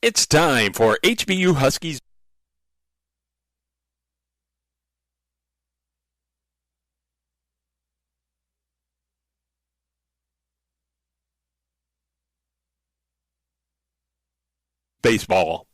It's time for HBU Huskies baseball.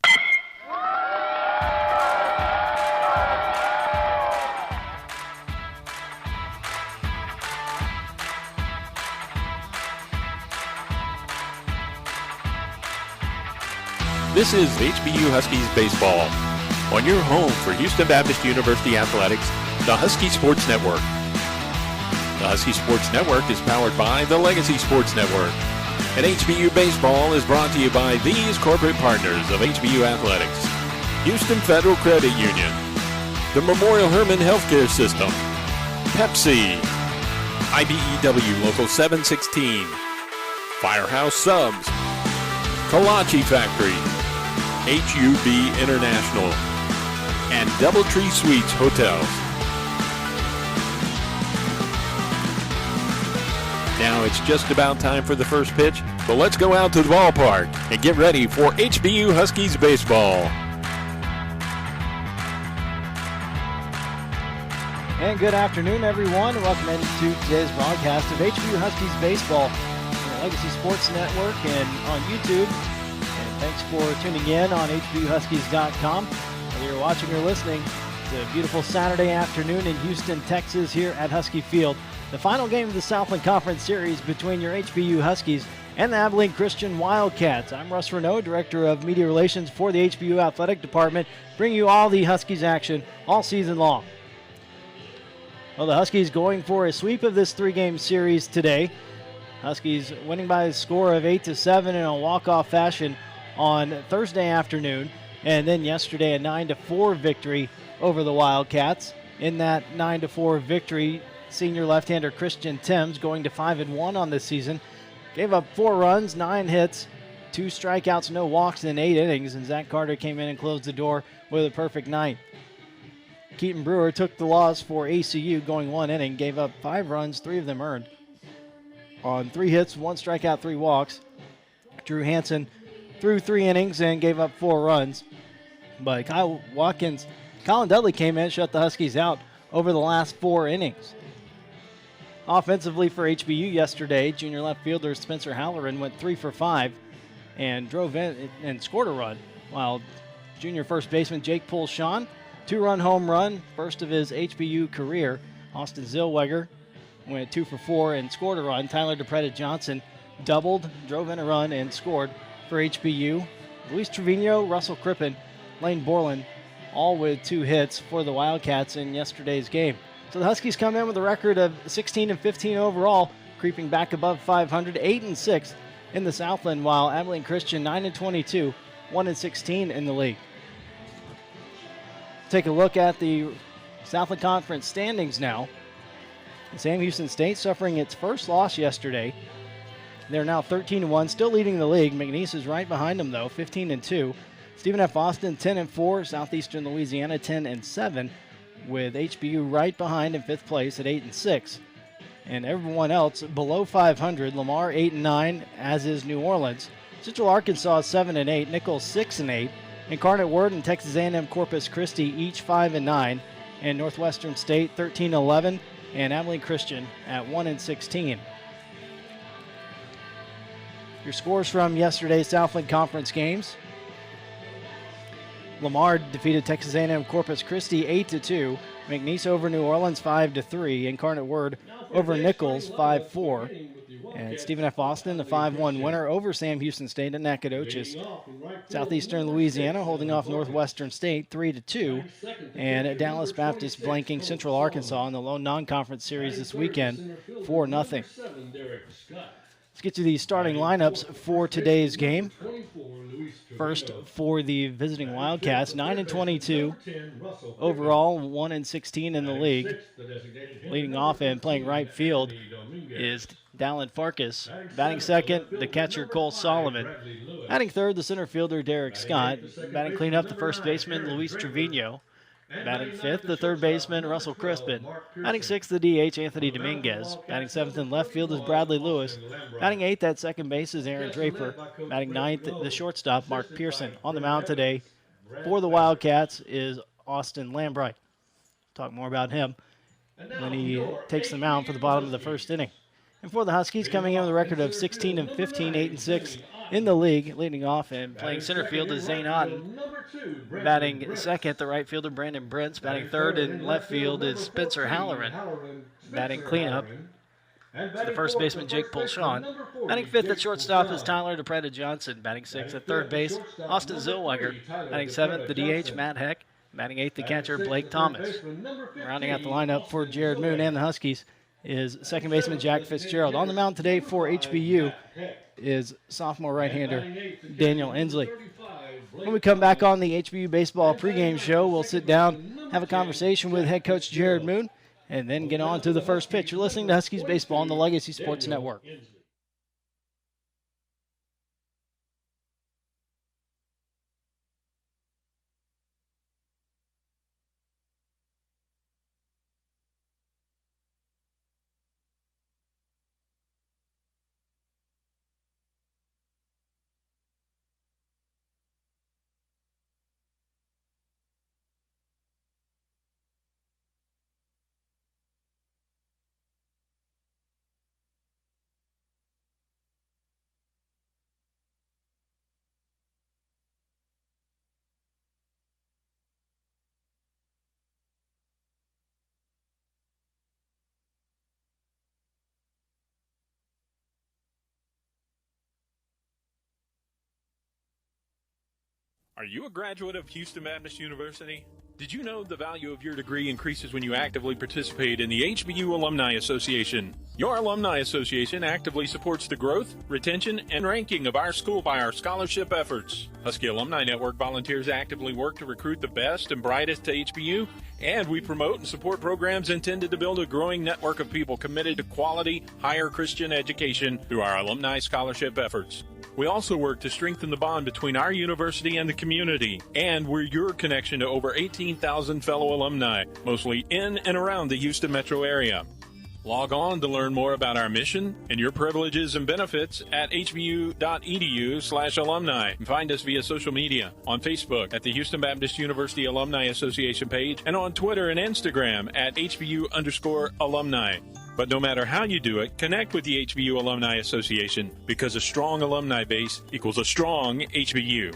This is HBU Huskies baseball on your home for Houston Baptist University Athletics, the Husky Sports Network. The Husky Sports Network is powered by the Legacy Sports Network. And HBU baseball is brought to you by these corporate partners of HBU Athletics: Houston Federal Credit Union, the Memorial Hermann Healthcare System, Pepsi, IBEW Local 716, Firehouse Subs, Kolache Factory, HUB International, and Doubletree Suites Hotels. Now it's just about time for the first pitch, but let's go out to the ballpark and get ready for HBU Huskies baseball. And good afternoon, everyone. Welcome into today's broadcast of HBU Huskies baseball on the Legacy Sports Network and on YouTube. And thanks for tuning in on HBUHuskies.com. Whether you're watching or listening, it's a beautiful Saturday afternoon in Houston, Texas, here at Husky Field. The final game of the Southland Conference Series between your HBU Huskies and the Abilene Christian Wildcats. I'm Russ Renaud, Director of Media Relations for the HBU Athletic Department, bringing you all the Huskies action all season long. Well, the Huskies going for a sweep of this three-game series today. Huskies winning by a score of 8-7 in a walk-off fashion on Thursday afternoon, and then yesterday a 9-4 victory over the Wildcats. In that 9-4 victory, senior left-hander Christian Timms, going to 5-1 on this season, gave up 4 runs, 9 hits, 2 strikeouts, no walks in 8 innings, and Zach Carter came in and closed the door with a perfect night. Keaton Brewer took the loss for ACU, going 1 inning, gave up 5 runs, 3 of them earned, on 3 hits, 1 strikeout, 3 walks. Drew Hansen threw 3 innings and gave up 4 runs, but Colin Dudley came in and shut the Huskies out over the last 4 innings. Offensively for HBU yesterday, junior left fielder Spencer Halloran went 3 for 5 and drove in and scored a run, while junior first baseman Jake Pulshawn, 2-run home run, first of his HBU career. Austin Zillweger went 2 for 4 and scored a run. Tyler DePretta Johnson doubled, drove in a run, and scored for HBU. Luis Trevino, Russell Crippen, Lane Borland, all with 2 hits for the Wildcats in yesterday's game. So the Huskies come in with a record of 16-15 overall, creeping back above 500, 8-6 in the Southland, while Abilene Christian 9-22, 1-16 in the league. Take a look at the Southland Conference standings now. Sam Houston State suffering its first loss yesterday. They're now 13-1, still leading the league. McNeese is right behind them, though, 15-2. Stephen F. Austin, 10-4. Southeastern Louisiana, 10-7. With HBU right behind in 5th place at 8-6. And everyone else below 500. Lamar, 8-9, as is New Orleans. Central Arkansas, 7-8. Nichols, 6-8. Incarnate Word and Texas A&M Corpus Christi, each 5-9. And Northwestern State, 13-11. And Abilene Christian at 1-16. Your scores from yesterday's Southland Conference games. Lamar defeated Texas A&M Corpus Christi 8-2. McNeese over New Orleans 5-3. Incarnate Word over Nichols 5-4. And Stephen F. Austin, the 5-1 winner over Sam Houston State and Nacogdoches. Southeastern Louisiana holding off Northwestern State 3-2. And Dallas Baptist blanking Central Arkansas in the lone non-conference series this weekend 4-0. Let's get to the starting lineups for today's game. First, for the visiting Wildcats, 9-22 overall, 1-16 in the league. Leading off and playing right field is Dallin Farkas. Batting second, the catcher Cole Solomon. Batting third, the center fielder Derek Scott. Batting cleanup, the first baseman Luis Trevino. Batting fifth, the third baseman, Russell Crispin. Batting sixth, the DH, Anthony Dominguez. Batting seventh in left field is Bradley Lewis. Batting eighth at second base is Aaron Draper. Batting ninth, the shortstop, Mark Pearson. On the mound today for the Wildcats is Austin Lambright. Talk more about him when he takes the mound for the bottom of the first inning. And for the Huskies, coming in with a record of 16-15, 8-6 in the league, leading off and playing center field is Zane Otten. Batting second, the right fielder Brandon Brents. Batting third in left field is Spencer Halloran. Batting cleanup to the first baseman Jake Pulshawn. Batting fifth at shortstop is Tyler DePreta Johnson. Batting sixth at third base, Austin Zillweger. Batting seventh, the DH Matt Heck. Batting eighth, the catcher Blake Thomas. Rounding out the lineup for Jared Moon and the Huskies is second baseman Jack Fitzgerald. On the mound today for HBU is sophomore right-hander Daniel Inslee. When we come back on the HBU Baseball pregame show, we'll sit down, have a conversation with head coach Jared Moon, and then get on to the first pitch. You're listening to Huskies Baseball on the Legacy Sports Network. Are you a graduate of Houston Baptist University? Did you know the value of your degree increases when you actively participate in the HBU Alumni Association? Your Alumni Association actively supports the growth, retention, and ranking of our school by our scholarship efforts. Husky Alumni Network volunteers actively work to recruit the best and brightest to HBU, and we promote and support programs intended to build a growing network of people committed to quality, higher Christian education through our alumni scholarship efforts. We also work to strengthen the bond between our university and the community, and we're your connection to over 18,000 fellow alumni, mostly in and around the Houston metro area. Log on to learn more about our mission and your privileges and benefits at hbu.edu/alumni. And find us via social media on Facebook at the Houston Baptist University Alumni Association page and on Twitter and Instagram at HBU_alumni. But no matter how you do it, connect with the HBU Alumni Association because a strong alumni base equals a strong HBU.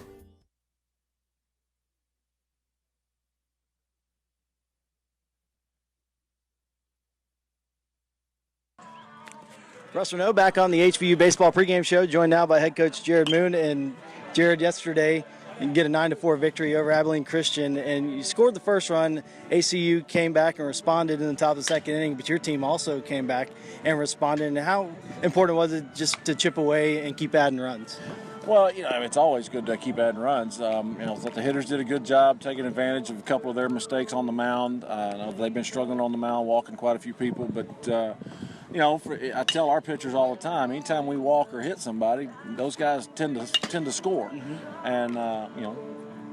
Russ Renaud back on the HBU Baseball pregame show, joined now by head coach Jared Moon. And Jared, yesterday you get a 9-4 victory over Abilene Christian, and you scored the first run. ACU came back and responded in the top of the second inning, but your team also came back and responded. And how important was it just to chip away and keep adding runs? Well, it's always good to keep adding runs. I thought the hitters did a good job taking advantage of a couple of their mistakes on the mound. They've been struggling on the mound, walking quite a few people, but I tell our pitchers all the time, anytime we walk or hit somebody, those guys tend to score. Mm-hmm. And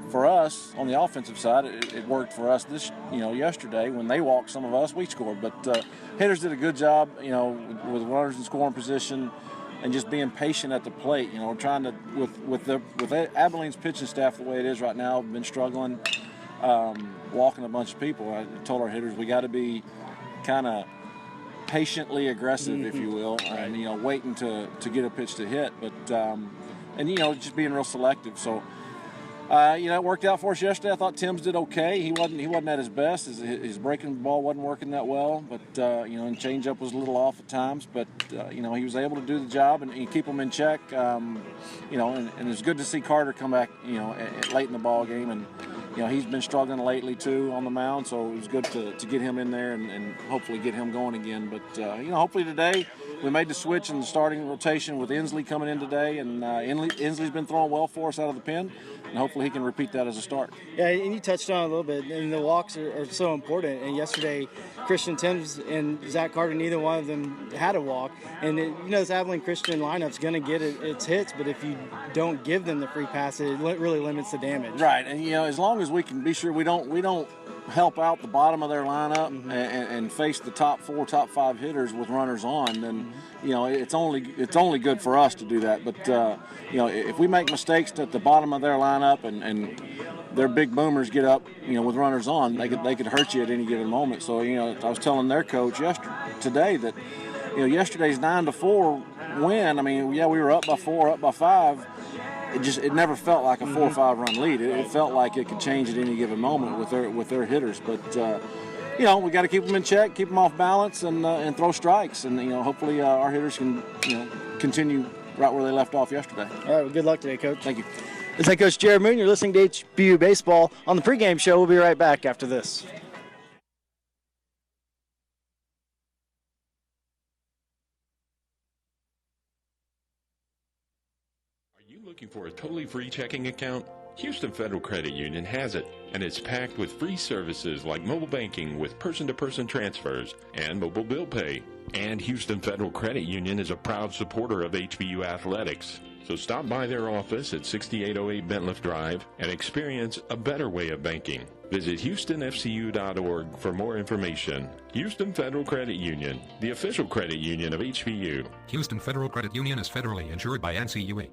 for us on the offensive side, it worked for us yesterday when they walked some of us, we scored. But hitters did a good job, with runners in scoring position and just being patient at the plate. We're trying to with Abilene's pitching staff the way it is right now, been struggling walking a bunch of people. I told our hitters we got to be kind of patiently aggressive, if you will, and waiting to get a pitch to hit, but just being real selective. So it worked out for us yesterday. I thought Tim's did okay. He wasn't at his best. His breaking ball wasn't working that well, but and changeup was a little off at times. But he was able to do the job and keep them in check. And it's good to see Carter come back late in the ball game, and he's been struggling lately too on the mound, so it was good to get him in there and hopefully get him going again. But hopefully today we made the switch in the starting rotation with Inslee coming in today, and Inslee's been throwing well for us out of the pen, and hopefully he can repeat that as a start. Yeah, and you touched on it a little bit, and the walks are so important. And yesterday, Christian Timms and Zach Carter, neither one of them had a walk. And this Abilene Christian lineup's going to get its hits, but if you don't give them the free pass, it really limits the damage. Right, and as long as we can be sure we don't help out the bottom of their lineup and face the top 4, top 5 hitters with runners on, then it's only good for us to do that. But if we make mistakes at the bottom of their lineup and their big boomers get up, with runners on, they could hurt you at any given moment. So I was telling their coach today that yesterday's 9-4 win. I mean, we were up by 4, up by 5. It never felt like a 4 or 5 run lead. It felt like it could change at any given moment with their hitters. But we got to keep them in check, keep them off balance, and throw strikes. And hopefully our hitters can continue right where they left off yesterday. All right. Well, good luck today, Coach. Thank you. This is Head Coach Jared Moon. You're listening to HBU Baseball on the Pregame Show. We'll be right back after this. Looking for a totally free checking account? Houston Federal Credit Union has it, and it's packed with free services like mobile banking with person-to-person transfers and mobile bill pay. And Houston Federal Credit Union is a proud supporter of HBU athletics. So stop by their office at 6808 Bentliff Drive and experience a better way of banking. Visit HoustonFCU.org for more information. Houston Federal Credit Union, the official credit union of HBU. Houston Federal Credit Union is federally insured by NCUA.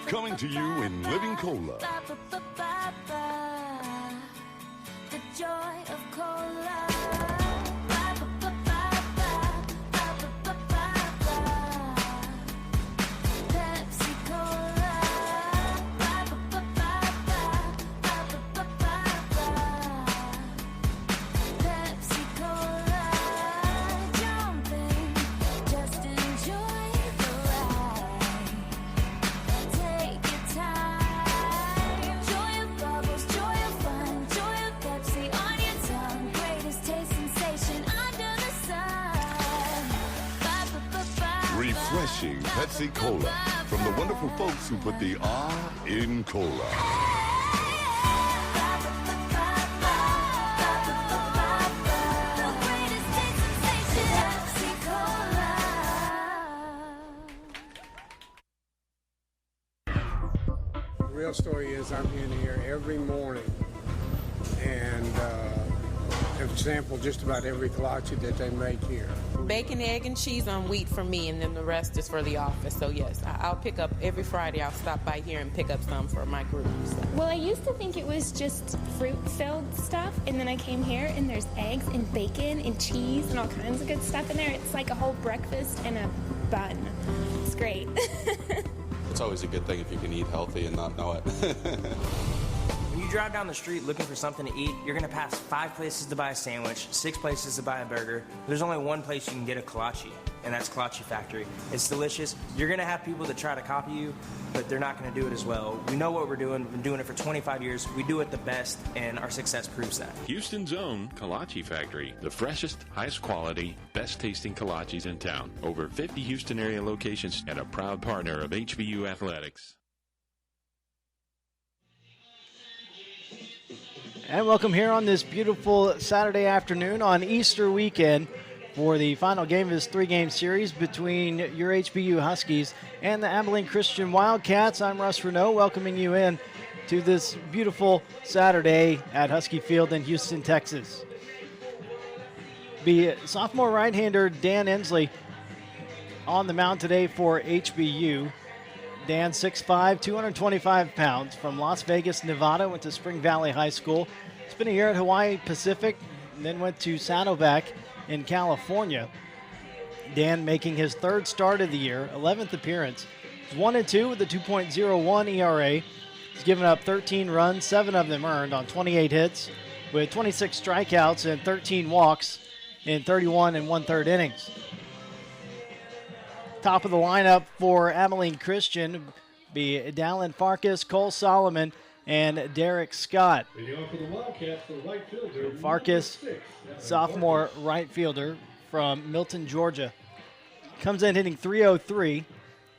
Coming to you in Living Cola. The joy of cola. Pepsi Cola. Pepsi Cola. Jumping, just enjoy the ride. Take your time. Joy of bubbles, joy of fun, joy of Pepsi on your tongue. Greatest taste sensation under the sun. Refreshing Pepsi Cola from the wonderful folks who put the R in cola. The greatest taste sensation, Pepsi Cola. The real story is I'm in here every morning and have sampled just about every kolache that they make here. Bacon, egg, and cheese on wheat for me, and then the rest is for the office. So yes, I'll pick up every Friday. I'll stop by here and pick up some for my group. So. Well, I used to think it was just fruit-filled stuff, and then I came here, and there's eggs and bacon and cheese and all kinds of good stuff in there. It's like a whole breakfast and a bun. It's great. It's always a good thing if you can eat healthy and not know it. When you drive down the street looking for something to eat, you're going to pass 5 places to buy a sandwich, 6 places to buy a burger. There's only one place you can get a kolache, and that's Kolache Factory. It's delicious. You're going to have people that try to copy you, but they're not going to do it as well. We know what we're doing. We've been doing it for 25 years. We do it the best, and our success proves that. Houston's own Kolache Factory, the freshest, highest quality, best tasting kolaches in town. Over 50 Houston area locations and a proud partner of HBU Athletics. And welcome here on this beautiful Saturday afternoon on Easter weekend for the final game of this 3-game series between your HBU Huskies and the Abilene Christian Wildcats. I'm Russ Renault, welcoming you in to this beautiful Saturday at Husky Field in Houston, Texas. The sophomore right-hander Dan Ensley on the mound today for HBU. Dan, 6'5", 225 pounds, from Las Vegas, Nevada, went to Spring Valley High School. Spent a year at Hawaii Pacific, and then went to Saddleback in California. Dan making his 3rd start of the year, 11th appearance. He's 1-2 with a 2.01 ERA. He's given up 13 runs, 7 of them earned on 28 hits, with 26 strikeouts and 13 walks in 31 1/3 innings. Top of the lineup for Abilene Christian be Dallin Farkas, Cole Solomon, and Derek Scott. Farkas, sophomore right fielder from Milton, Georgia, comes in hitting .303,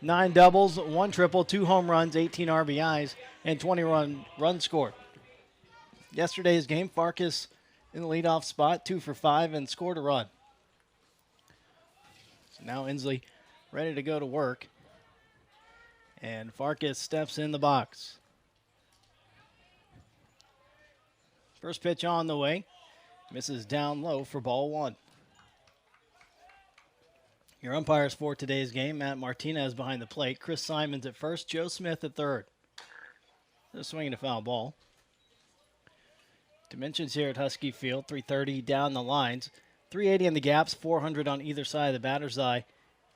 9 doubles, 1 triple, 2 home runs, 18 RBIs, and 21 runs scored. Yesterday's game, Farkas in the leadoff spot, 2 for 5, and scored a run. So now Inslee ready to go to work. And Farkas steps in the box. First pitch on the way. Misses down low for ball 1. Your umpires for today's game, Matt Martinez behind the plate, Chris Simons at first, Joe Smith at third. They're swinging a foul ball. Dimensions here at Husky Field, 330 down the lines, 380 in the gaps, 400 on either side of the batter's eye,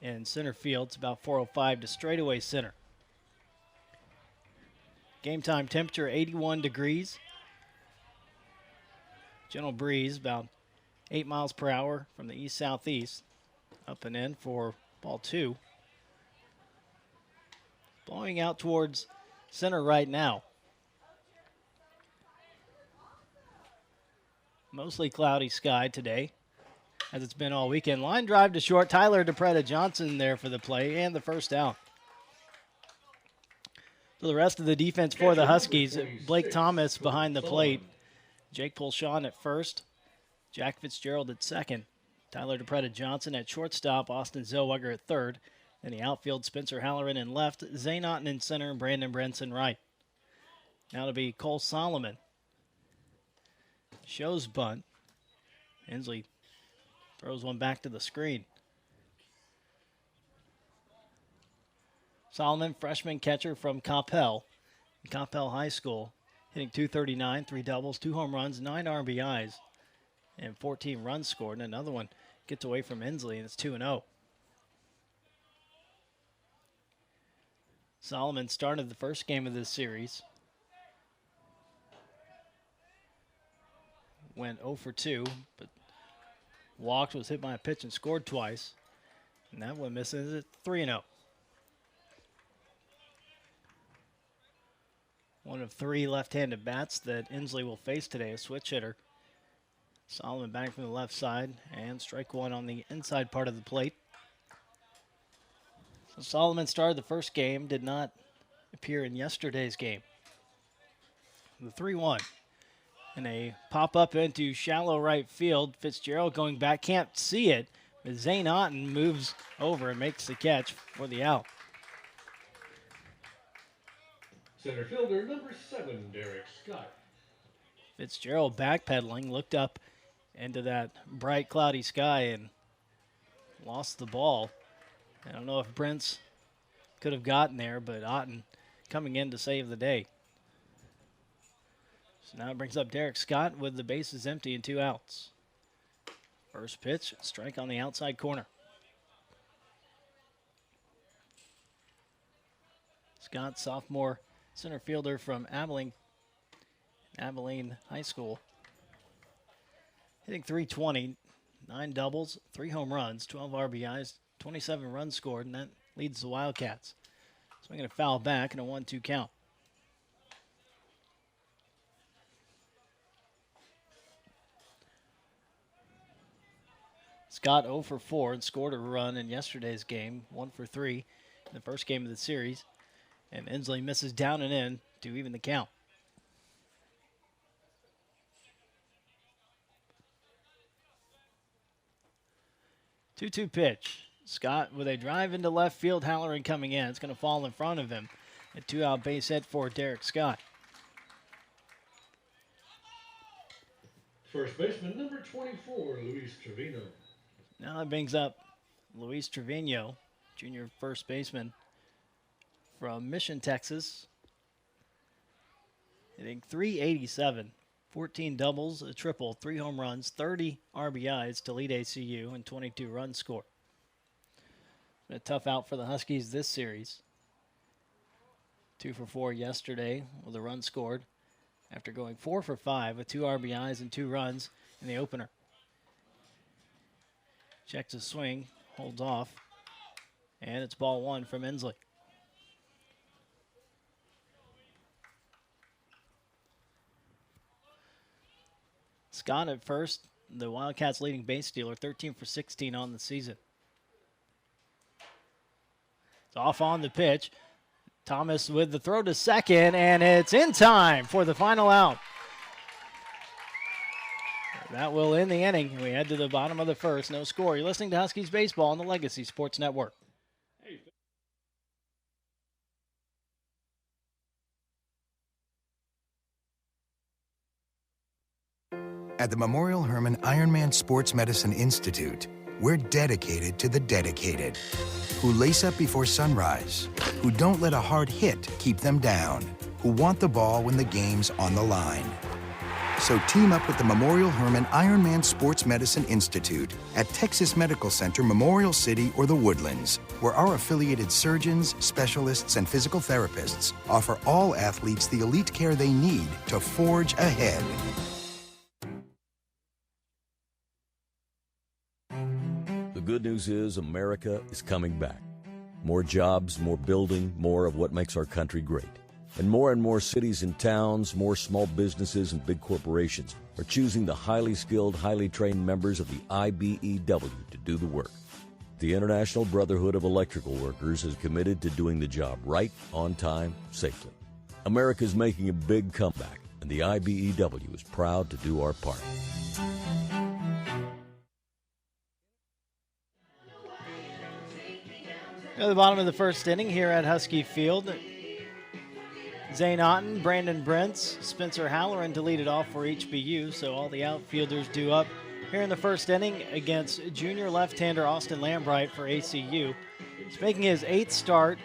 and center field, it's about 405 to straightaway center. Game time temperature 81 degrees. Gentle breeze, about 8 miles per hour from the east-southeast. Up and in for ball 2. Blowing out towards center right now. Mostly cloudy sky today, as it's been all weekend. Line drive to short. Tyler DePretta Johnson there for the play and the first out. So the rest of the defense for the Huskies, Blake Thomas behind the plate. Jake Pulshawn at first. Jack Fitzgerald at second. Tyler DePretta Johnson at shortstop. Austin Zellweger at third. In the outfield, Spencer Halloran in left. Zane Otten in center and Brandon Brenson right. Now to be Cole Solomon. Shows bunt. Inslee throws one back to the screen. Solomon, freshman catcher from Coppell High School, hitting .239, 3 doubles, 2 home runs, 9 RBIs, and 14 runs scored. And another one gets away from Inslee, and it's 2-0. Solomon started the first game of this series. Went 0 for 2, but walked, was hit by a pitch, and scored twice. And that one misses it 3-0. One of 3 left-handed bats that Inslee will face today, a switch hitter. Solomon back from the left side, and strike 1 on the inside part of the plate. So Solomon started the first game, did not appear in yesterday's game. The 3-1. And a pop-up into shallow right field. Fitzgerald going back, can't see it, but Zane Otten moves over and makes the catch for the out. Center fielder number 7, Derek Scott. Fitzgerald backpedaling, looked up into that bright cloudy sky and lost the ball. I don't know if Brents could have gotten there, but Otten coming in to save the day. So now it brings up Derek Scott with the bases empty and 2 outs. First pitch, strike on the outside corner. Scott, sophomore center fielder from Abilene High School. Hitting .320, 9 doubles, 3 home runs, 12 RBIs, 27 runs scored, and that leads the Wildcats. Swinging a foul back and a 1-2 count. Scott 0 for 4 and scored a run in yesterday's game, 1 for 3 in the first game of the series. And Inslee misses down and in to even the count. Two-two pitch. Scott with a drive into left field. Halloran coming in. It's going to fall in front of him. A 2-out base hit for Derek Scott. First baseman number 24, Luis Trevino. Now that brings up Luis Trevino, junior first baseman from Mission, Texas. Hitting .387, 14 doubles, a triple, 3 home runs, 30 RBIs to lead ACU, and 22 runs scored. Been a tough out for the Huskies this series. 2 for 4 yesterday with a run scored after going 4 for 5 with 2 RBIs and 2 runs in the opener. Checks his swing, holds off, and it's ball 1 from Inslee. Scott at first, the Wildcats' leading base stealer, 13 for 16 on the season. It's off on the pitch. Thomas with the throw to second, and it's in time for the final out. That will end the inning. We head to the bottom of the first. No score. You're listening to Huskies Baseball on the Legacy Sports Network. At the Memorial Hermann Ironman Sports Medicine Institute, we're dedicated to the dedicated, who lace up before sunrise, who don't let a hard hit keep them down, who want the ball when the game's on the line. So team up with the Memorial Hermann Ironman Sports Medicine Institute at Texas Medical Center, Memorial City, or the Woodlands, where our affiliated surgeons, specialists, and physical therapists offer all athletes the elite care they need to forge ahead. The good news is America is coming back. More jobs, more building, more of what makes our country great. And more cities and towns, more small businesses and big corporations are choosing the highly skilled, highly trained members of the IBEW to do the work. The International Brotherhood of Electrical Workers is committed to doing the job right, on time, safely. America's making a big comeback, and the IBEW is proud to do our part. At the bottom of the first inning here at Husky Field, Zane Otten, Brandon Brents, Spencer Halloran to lead it off for HBU, so all the outfielders due up here in the first inning against junior left-hander Austin Lambright for ACU. He's making his 8th start,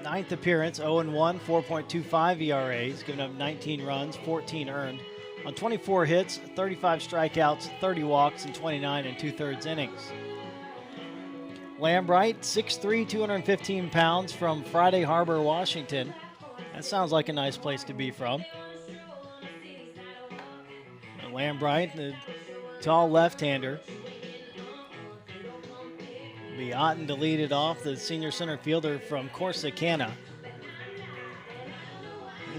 9th appearance, 0-1, 4.25 ERA. He's given up 19 runs, 14 earned, on 24 hits, 35 strikeouts, 30 walks, and 29 2/3 innings. Lambright, 6'3", 215 pounds, from Friday Harbor, Washington. That sounds like a nice place to be from. Lambright, the tall left-hander. Be Otten to lead it off, the senior center fielder from Corsicana.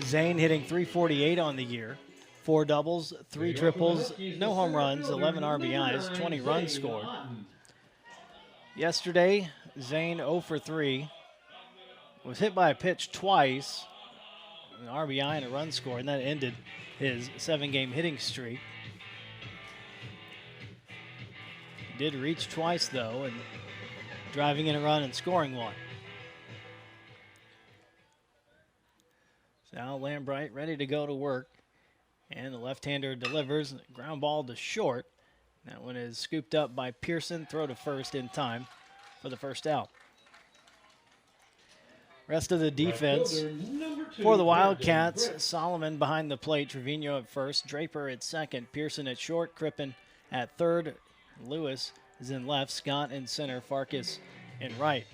Zane hitting .348 on the year. 4 doubles, 3 triples, no home runs, 11 RBIs, 20 runs scored. Yesterday, Zane 0 for 3. Was hit by a pitch twice, an RBI and a run score, and that ended his 7-game hitting streak. He did reach twice, though, and driving in a run and scoring one. So now Lambright ready to go to work, and the left-hander delivers, ground ball to short. That one is scooped up by Pearson, throw to first in time for the first out. Rest of the defense for the Wildcats, Solomon behind the plate, Trevino at first, Draper at second, Pearson at short, Crippen at third, Lewis is in left, Scott in center, Farkas in right.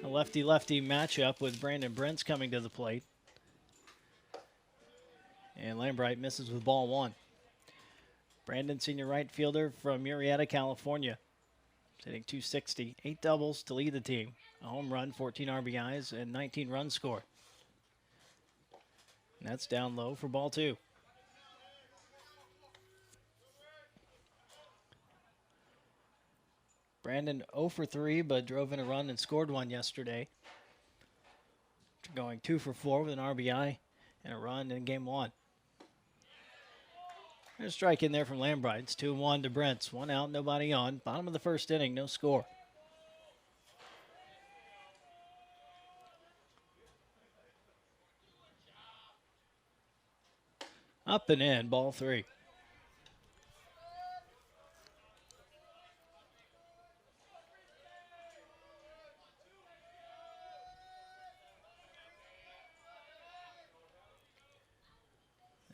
A lefty-lefty matchup with Brandon Brents coming to the plate. And Lambright misses with ball 1. Brandon, senior right fielder from Murrieta, California. Hitting .260, 8 doubles to lead the team. A home run, 14 RBIs, and 19 runs scored. And that's down low for ball 2. Brandon 0 for 3, but drove in a run and scored one yesterday. Going 2 for 4 with an RBI and a run in game 1. There's a strike in there from Lambright. It's 2-1 to Brents. 1 out, nobody on. Bottom of the first inning, no score. Up and in, ball 3.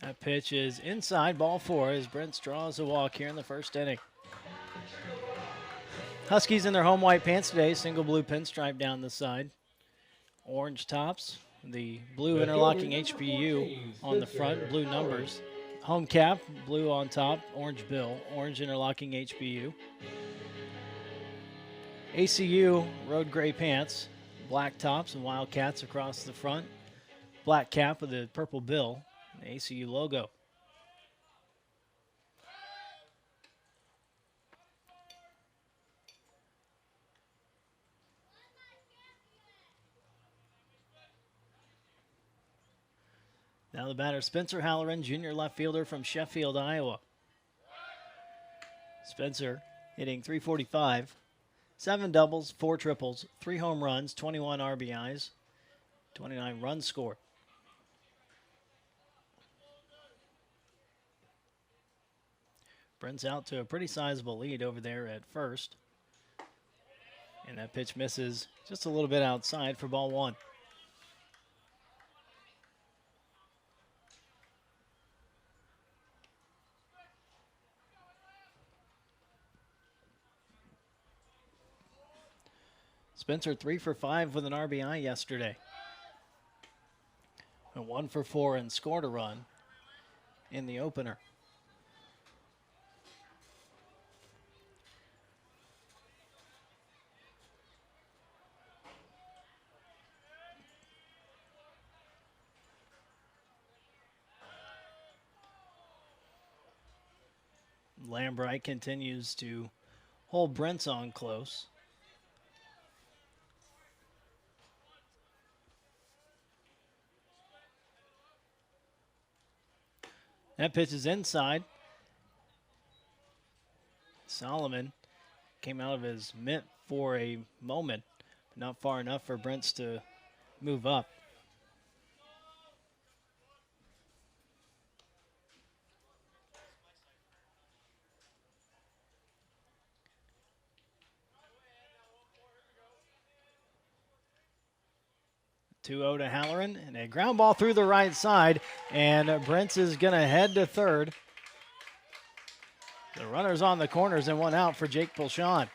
That pitch is inside, ball 4, as Brents draws a walk here in the first inning. Huskies in their home white pants today, single blue pinstripe down the side. Orange tops, the blue interlocking HBU on the front, blue numbers. Home cap, blue on top, orange bill, orange interlocking HBU. ACU road gray pants, black tops and Wildcats across the front. Black cap with the purple bill. The ACU logo. Now the batter, Spencer Halloran, junior left fielder from Sheffield, Iowa. Spencer hitting .345, 7 doubles, 4 triples, 3 home runs, 21 RBIs, 29 runs scored. Brent's out to a pretty sizable lead over there at first. And that pitch misses just a little bit outside for ball 1. Spencer 3 for 5 with an RBI yesterday. And 1 for 4 and scored a run in the opener. Lambright continues to hold Brent's on close. That pitch is inside. Solomon came out of his mitt for a moment, but not far enough for Brents to move up. (2-0) to Halloran, and a ground ball through the right side, and Brents is going to head to third. The runner's on the corners and 1 out for Jake Pulshawn.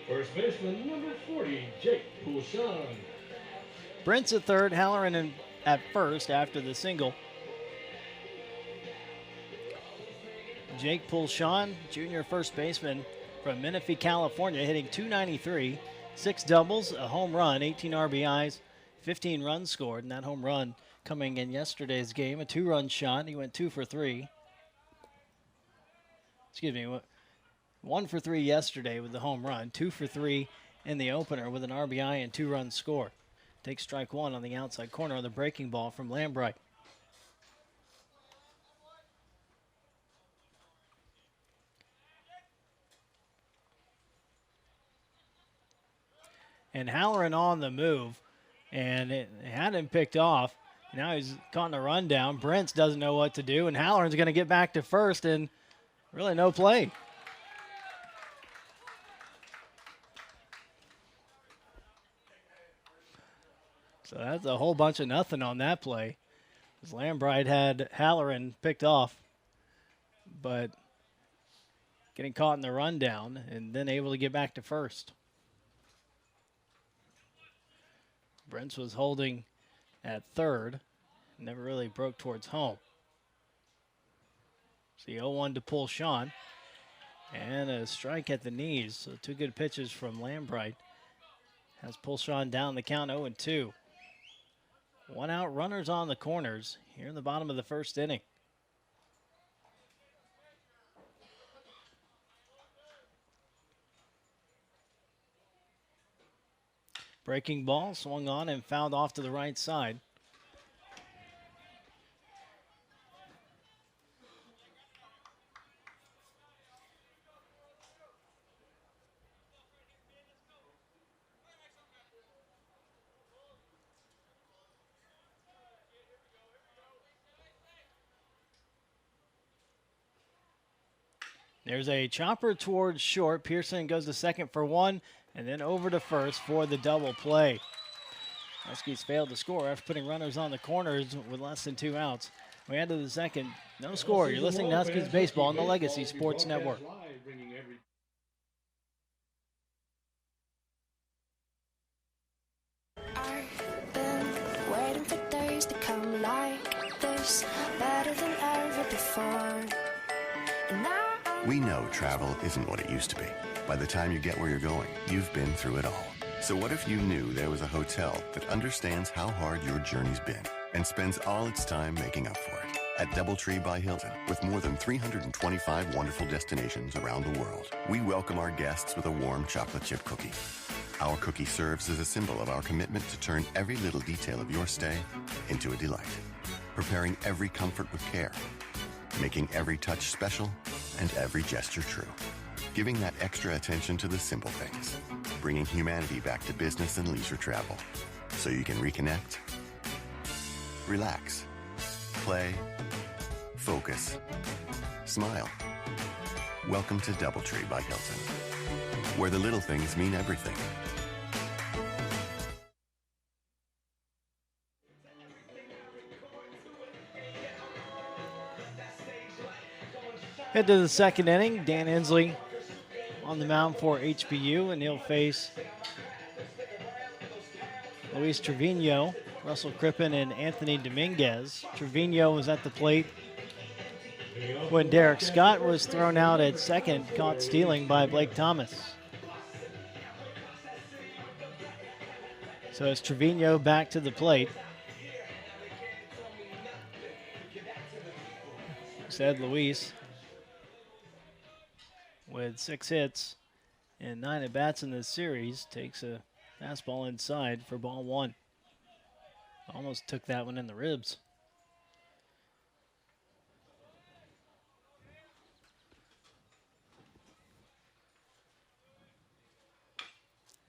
First baseman, number 40, Jake Pulshawn. Brents at third, Halloran at first after the single. Jake Pulshawn, junior first baseman from Menifee, California, hitting .293, 6 doubles, a home run, 18 RBIs, 15 runs scored, and that home run coming in yesterday's game, a 2-run shot. He went 2 for 3. Excuse me, 1 for 3 yesterday with the home run, 2 for 3 in the opener with an RBI and 2 runs scored. Takes strike 1 on the outside corner on the breaking ball from Lambright. And Halloran on the move, and it had him picked off. Now he's caught in a rundown. Brents doesn't know what to do, and Halloran's going to get back to first, and really no play. So that's a whole bunch of nothing on that play. Because Lambright had Halloran picked off, but getting caught in the rundown and then able to get back to first. Brents was holding at third, never really broke towards home. See 0-1 to Pulshawn, and a strike at the knees. So 2 good pitches from Lambright. Has Pulshawn down the count 0-2. 1 out, runners on the corners here in the bottom of the first inning. Breaking ball swung on and fouled off to the right side. There's a chopper towards short. Pearson goes to second for 1, and then over to first for the double play. Huskies failed to score after putting runners on the corners with less than 2 outs. We head to the second. No score. You're listening to Huskies Baseball on the Legacy Sports Network. I've been waiting for days to come like this, better than ever before. And now we know travel isn't what it used to be. By the time you get where you're going, you've been through it all. So what if you knew there was a hotel that understands how hard your journey's been and spends all its time making up for it? At DoubleTree by Hilton, with more than 325 wonderful destinations around the world, we welcome our guests with a warm chocolate chip cookie. Our cookie serves as a symbol of our commitment to turn every little detail of your stay into a delight, preparing every comfort with care, making every touch special and every gesture true, giving that extra attention to the simple things, bringing humanity back to business and leisure travel, so you can reconnect, relax, play, focus, smile. Welcome to DoubleTree by Hilton, where the little things mean everything. Head to the second inning. Dan Inslee on the mound for HBU, and he'll face Luis Trevino, Russell Crippen, and Anthony Dominguez. Trevino was at the plate when Derek Scott was thrown out at second, caught stealing by Blake Thomas. So it's Trevino back to the plate. Said Luis with 6 hits and 9 at-bats in this series, takes a fastball inside for ball 1. Almost took that one in the ribs.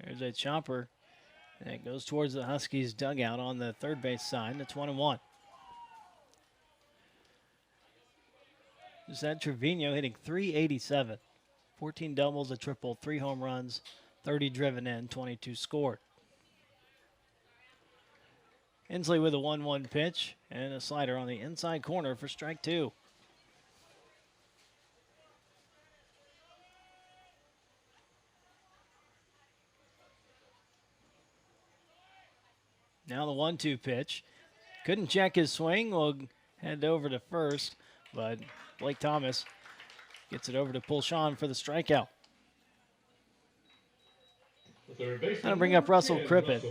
There's a chopper that goes towards the Huskies dugout on the third base side. It's 1-1. Is that Trevino hitting .387. 14 doubles, a triple, 3 home runs, 30 driven in, 22 scored. Inslee with a 1-1 pitch and a slider on the inside corner for strike 2. Now the 1-2 pitch. Couldn't check his swing. We'll head over to first, but Blake Thomas gets it over to Pulshan for the strikeout. Going to bring up Russell Crippen.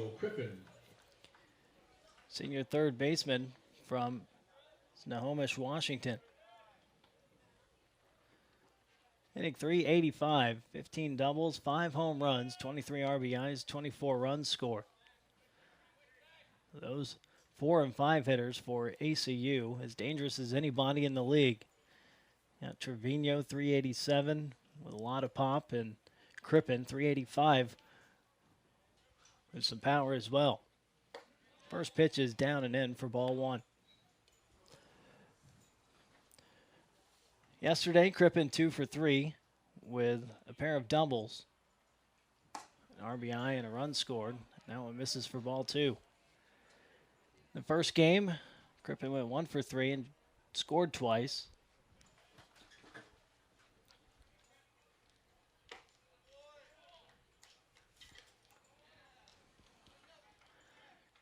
Senior third baseman from Snohomish, Washington. Hitting .385, 15 doubles, 5 home runs, 23 RBIs, 24 runs scored. Those 4 and 5 hitters for ACU, as dangerous as anybody in the league. Now Trevino, .387 with a lot of pop, and Crippen, .385 with some power as well. First pitch is down and in for ball 1. Yesterday, Crippen 2 for 3 with a pair of doubles, an RBI and a run scored. Now it misses for ball 2. The first game, Crippen went 1 for 3 and scored twice.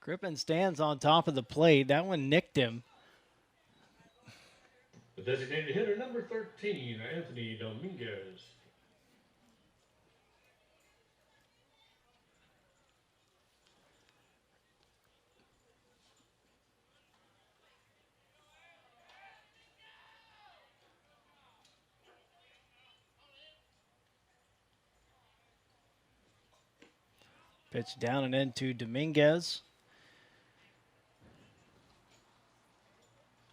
Crippen stands on top of the plate. That one nicked him. The designated hitter, number 13, Anthony Dominguez. Pitch down and into Dominguez.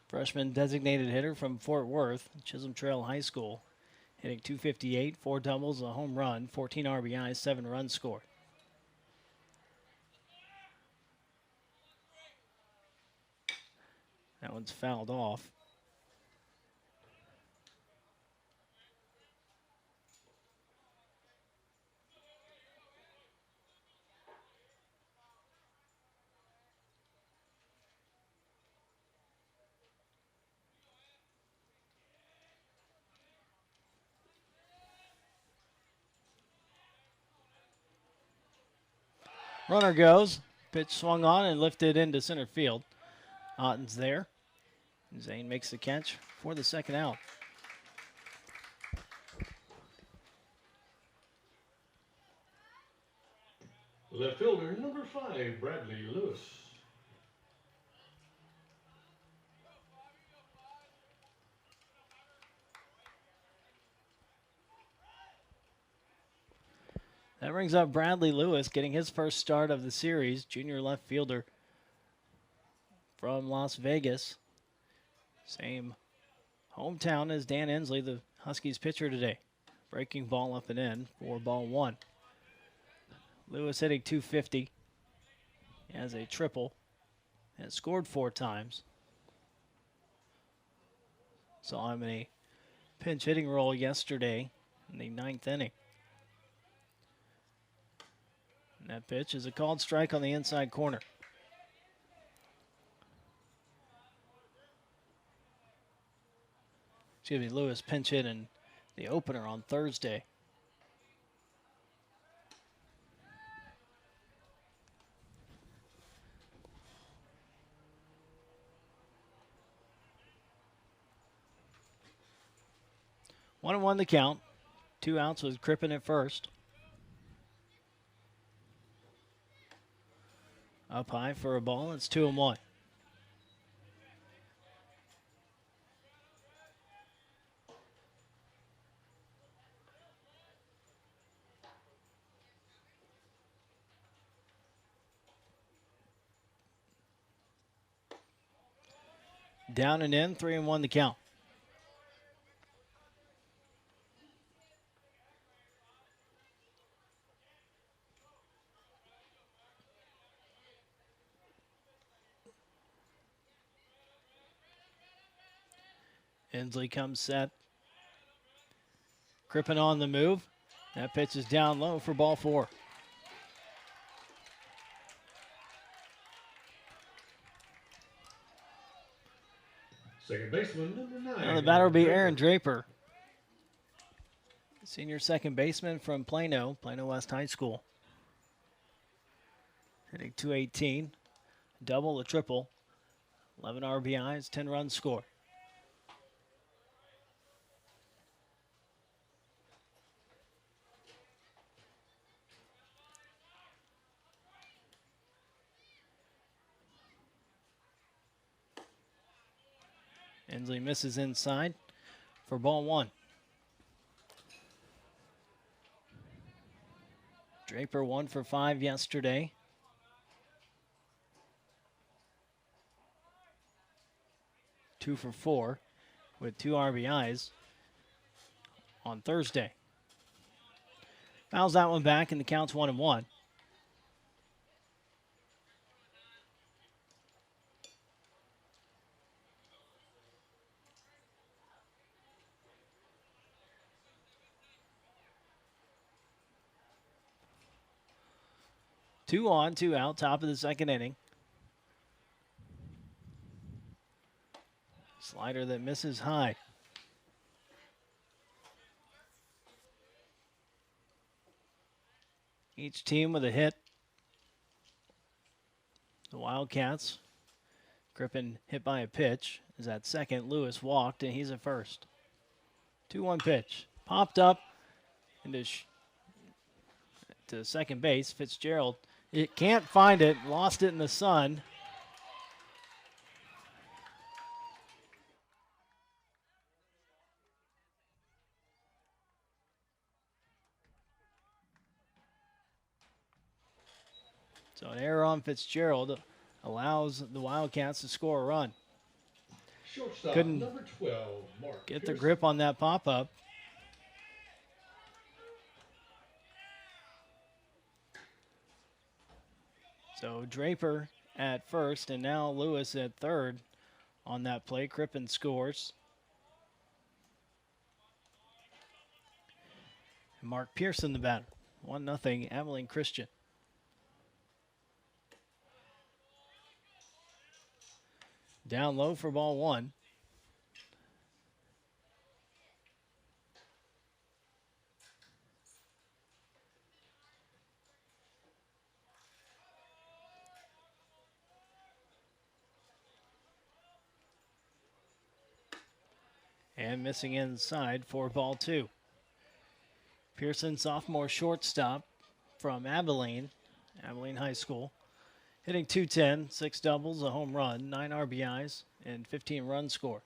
Freshman designated hitter from Fort Worth, Chisholm Trail High School. Hitting .258, 4 doubles, a home run, 14 RBIs, 7 runs scored. That one's fouled off. Runner goes. Pitch swung on and lifted into center field. Otten's there. Zane makes the catch for the second out. Left fielder, number 5, Bradley Lewis. That brings up Bradley Lewis getting his first start of the series, junior left fielder from Las Vegas. Same hometown as Dan Ensley, the Huskies pitcher today. Breaking ball up and in for ball one. Lewis hitting .250. He has a triple and scored 4 times. Saw him in a pinch hitting role yesterday in the 9th inning. And that pitch is a called strike on the inside corner. Excuse me, Lewis pinch hit in the opener on Thursday. One and one the count. 2 outs with Crippen at first. Up high for a ball. It's 2-1. Down and in, 3-1 the count. Ensley comes set. Crippen on the move. That pitch is down low for ball 4. Second baseman, number 9. Now the batter will be Aaron Draper. Senior second baseman from Plano West High School. Hitting .218. Double, a triple. 11 RBIs, 10 runs scored. Ensley misses inside for ball 1. Draper 1 for 5 yesterday. Two for 4 with 2 RBIs on Thursday. Fouls that one back and the count's 1-1. Two on, 2 out, top of the second inning. Slider that misses high. Each team with a hit. The Wildcats. Crippen hit by a pitch. Is at second. Lewis walked, and he's at first. 2-1 pitch. Popped up into to second base. Fitzgerald. It can't find it. Lost it in the sun. So an error on Fitzgerald allows the Wildcats to score a run. Shortstop, Couldn't number 12, Mark get the Pearson. grip on that pop-up. So Draper at first, and now Lewis at third on that play. Crippen scores. And Mark Pearson the batter. 1-0 Abilene Christian. Down low for ball 1. And missing inside for ball 2. Pearson, sophomore shortstop from Abilene High School. Hitting .210, 6 doubles, a home run, 9 RBIs, and 15 runs scored.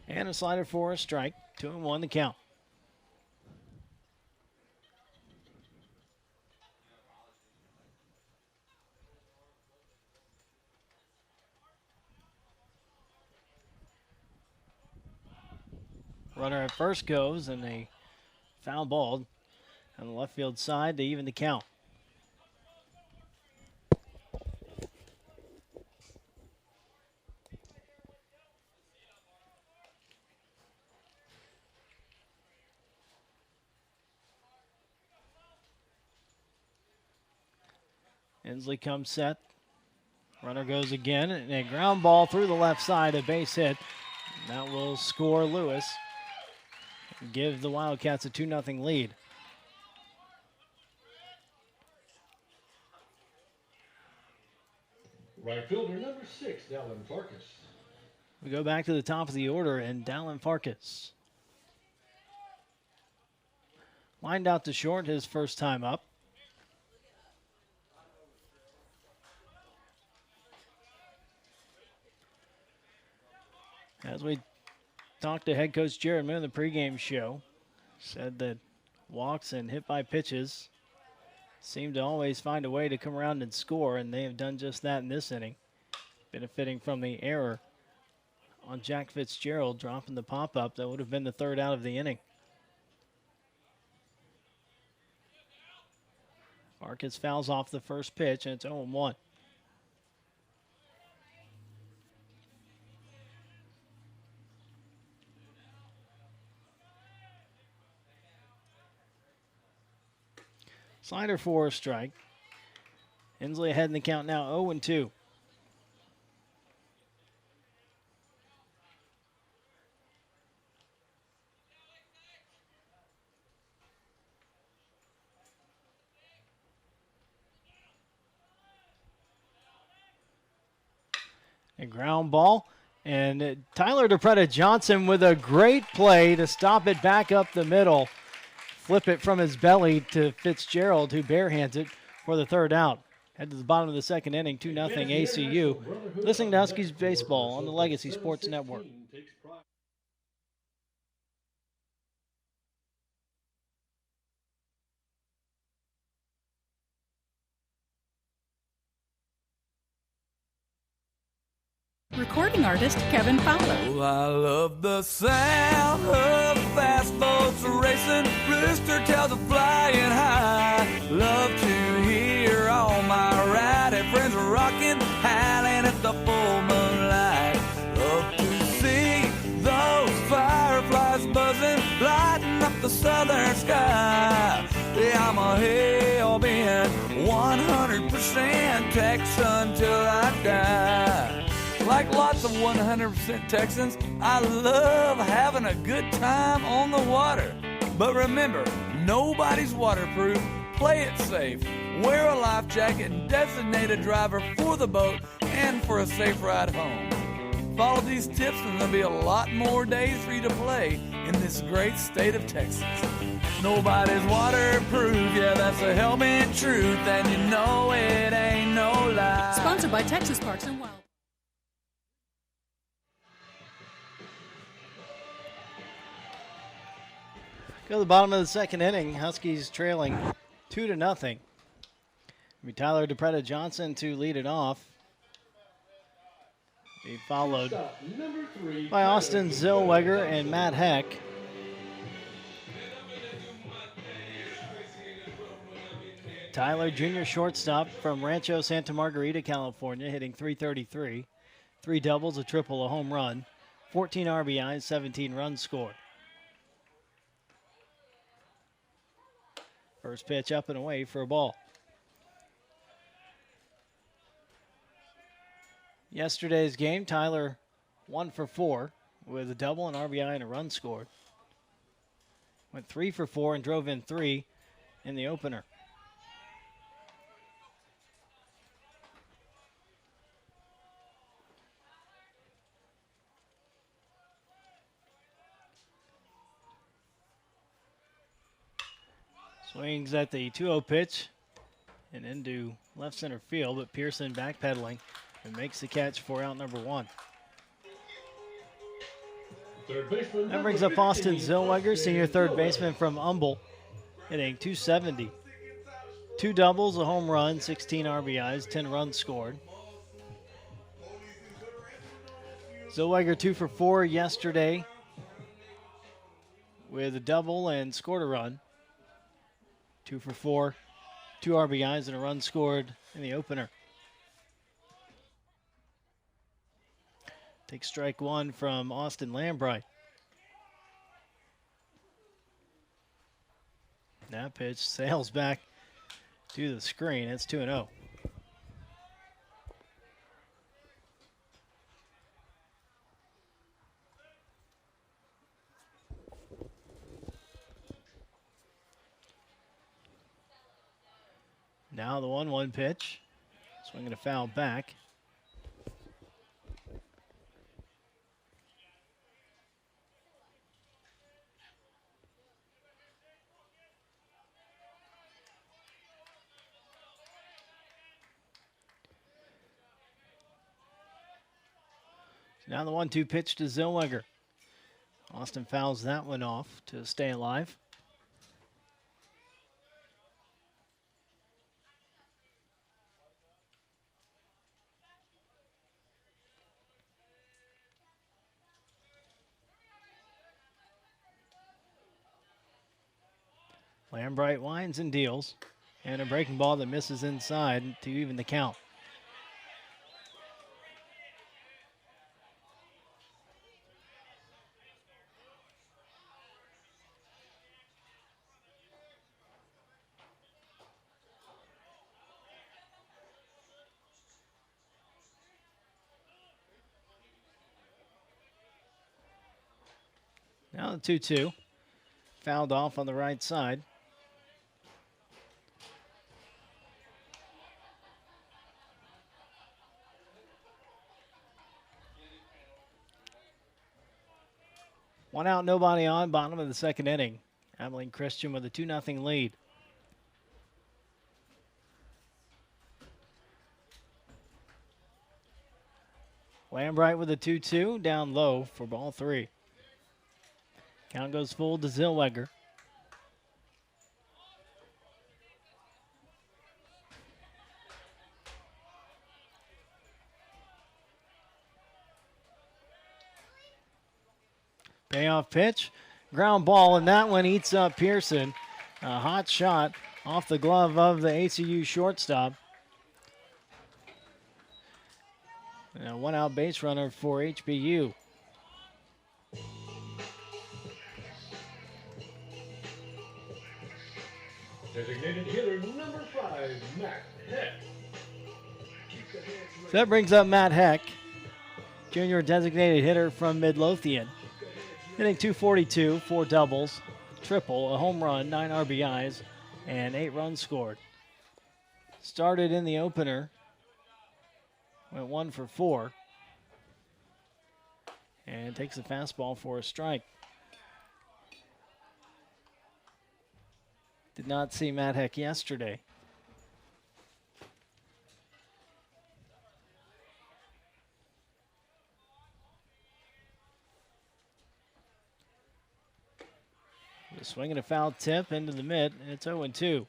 And a slider for a strike. 2-1 the count. Runner at first goes, and a foul ball on the left field side to even the count. Inslee comes set. Runner goes again, and a ground ball through the left side, a base hit. That will score Lewis and give the Wildcats a 2-0 lead. Right fielder number 6, Dallin Farkas. We go back to the top of the order, and Dallin Farkas lined out to short his first time up. As we talked to head coach Jared Moon in the pregame show, said that walks and hit by pitches seem to always find a way to come around and score, and they have done just that in this inning, benefiting from the error on Jack Fitzgerald, dropping the pop-up. That would have been the third out of the inning. Farkas fouls off the first pitch, and it's 0-1. Slider for a strike. Inslee ahead in the count now, 0-2. A ground ball, and Tyler DePretta Johnson with a great play to stop it back up the middle. Flip it from his belly to Fitzgerald, who barehands it for the third out. Head to the bottom of the second inning, 2-0 ACU. Listening to Huskies baseball on the Legacy Sports Network. Recording artist Kevin Fowler. Oh, I love the sound of fast boats racing, rooster tails are flying high. Love to hear all my riding friends rocking, howling at the full moonlight. Love to see those fireflies buzzing, lighting up the southern sky. Yeah, I'm a hell-bent 100% Texan till I die. Like lots of 100% Texans, I love having a good time on the water. But remember, nobody's waterproof. Play it safe. Wear a life jacket and designate a driver for the boat and for a safe ride home. Follow these tips and there'll be a lot more days for you to play in this great state of Texas. Nobody's waterproof, yeah, that's a hell-bent truth, and you know it ain't no lie. Sponsored by Texas Parks and Wildlife. Go to the bottom of the second inning. Huskies trailing 2-0. Be Tyler DePretta Johnson to lead it off. Be followed by Austin Zellweger and Matt Heck. Tyler, junior shortstop from Rancho Santa Margarita, California, hitting .333. 3 doubles, a triple, a home run. 14 RBIs, 17 runs scored. First pitch up and away for a ball. Yesterday's game, Tyler 1 for 4 with a double, an RBI, and a run scored. Went 3 for 4 and drove in 3 in the opener. Swings at the 2-0 pitch and into left center field, but Pearson backpedaling and makes the catch for out number 1. Third baseman. That brings up Austin Zellweger, senior third baseman from Humble, hitting .270. 2 doubles, a home run, 16 RBIs, 10 runs scored. Zellweger 2 for 4 yesterday with a double and scored a run. 2 for 4, 2 RBIs and a run scored in the opener. Take strike one from Austin Lambright. That pitch sails back to the screen. It's 2-0. Now the 1-1 pitch. Swinging a foul back. Now the 1-2 pitch to Zellweger. Austin fouls that one off to stay alive. Lambright winds and deals. And a breaking ball that misses inside to even the count. Now the 2-2. Fouled off on the right side. One out, nobody on, bottom of the second inning. Abilene Christian with a 2-0 lead. Lambright with a 2-2, down low for ball 3. Count goes full to Zellweger. Payoff pitch, ground ball, and that one eats up Pearson. A hot shot off the glove of the HBU shortstop. And a 1-out base runner for HBU. Designated hitter number 5, Matt Heck. So that brings up Matt Heck, junior designated hitter from Midlothian. Hitting .242, 4 doubles, triple, a home run, 9 RBIs, and 8 runs scored. Started in the opener, went 1 for 4, and takes a fastball for a strike. Did not see Matt Heck yesterday. Swinging a foul tip into the mid, and it's 0-2.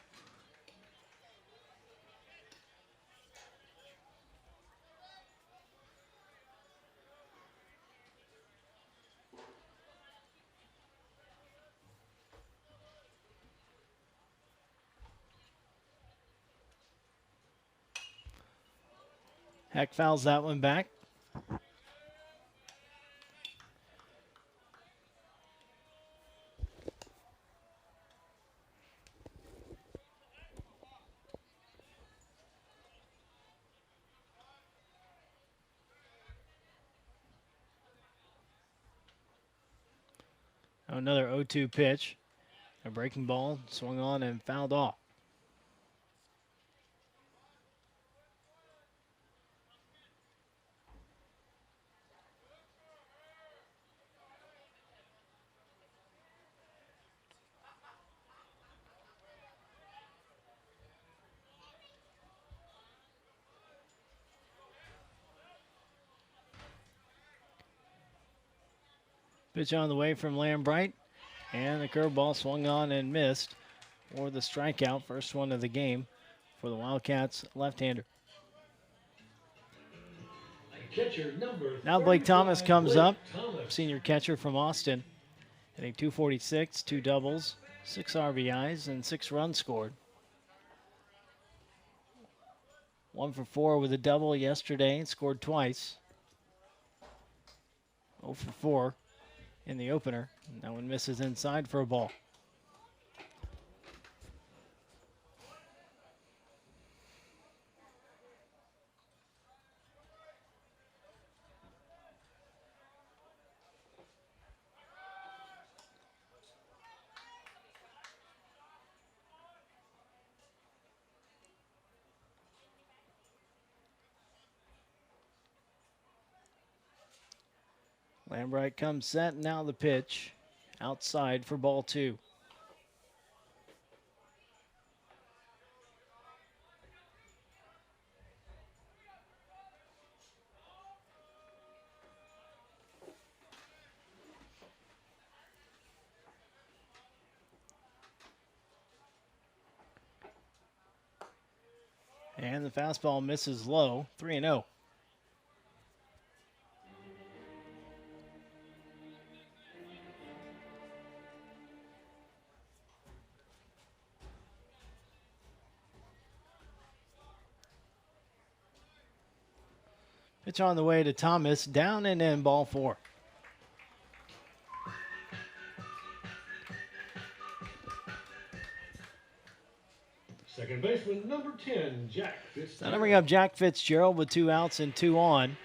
Heck fouls that one back. Another 0-2 pitch. A breaking ball swung on and fouled off. Pitch on the way from Lambright, and the curveball swung on and missed for the strikeout, first one of the game for the Wildcats left-hander. Catcher number Now Blake Thomas comes Blake up, Thomas. senior catcher from Austin, hitting .246, 2 doubles, 6 RBIs, and 6 runs scored. 1 for 4 with a double yesterday and scored twice. 0 for 4 in the opener. That one misses inside for a ball. Lambright comes set, now the pitch. Outside for ball 2. And the fastball misses low, 3-0. Pitch on the way to Thomas, down and in, ball 4. Second baseman number 10, Jack Fitzgerald. Now to bring up Jack Fitzgerald with 2 outs and 2 on.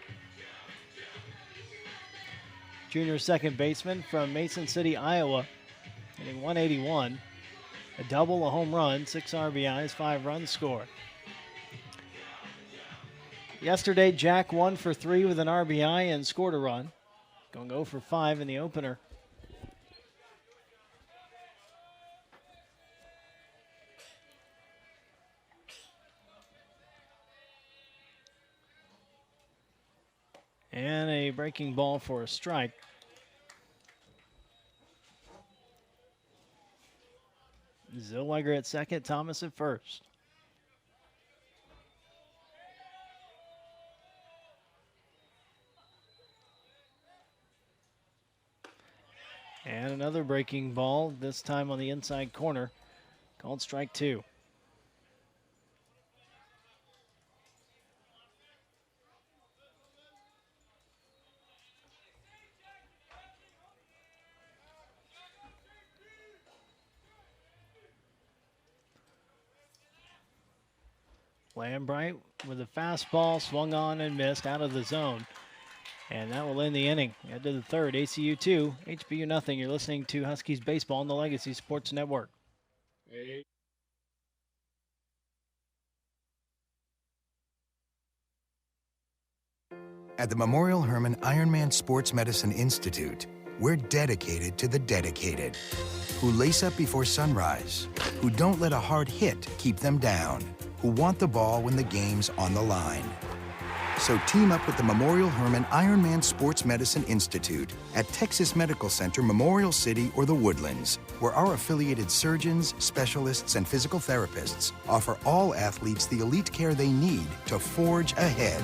Junior second baseman from Mason City, Iowa, hitting .181. A double, a home run, 6 RBIs, 5 runs scored. Yesterday, Jack 1 for 3 with an RBI and scored a run. Going 0 for 5 in the opener. And a breaking ball for a strike. Zellweger at second, Thomas at first. And another breaking ball, this time on the inside corner, called strike 2. Lambright with a fastball, swung on and missed out of the zone. And that will end the inning. Head to the third, ACU 2, HBU nothing. You're listening to Huskies Baseball on the Legacy Sports Network. At the Memorial Hermann Ironman Sports Medicine Institute, we're dedicated to the dedicated, who lace up before sunrise, who don't let a hard hit keep them down, who want the ball when the game's on the line. So team up with the Memorial Hermann Ironman Sports Medicine Institute at Texas Medical Center, Memorial City, or the Woodlands, where our affiliated surgeons, specialists, and physical therapists offer all athletes the elite care they need to forge ahead.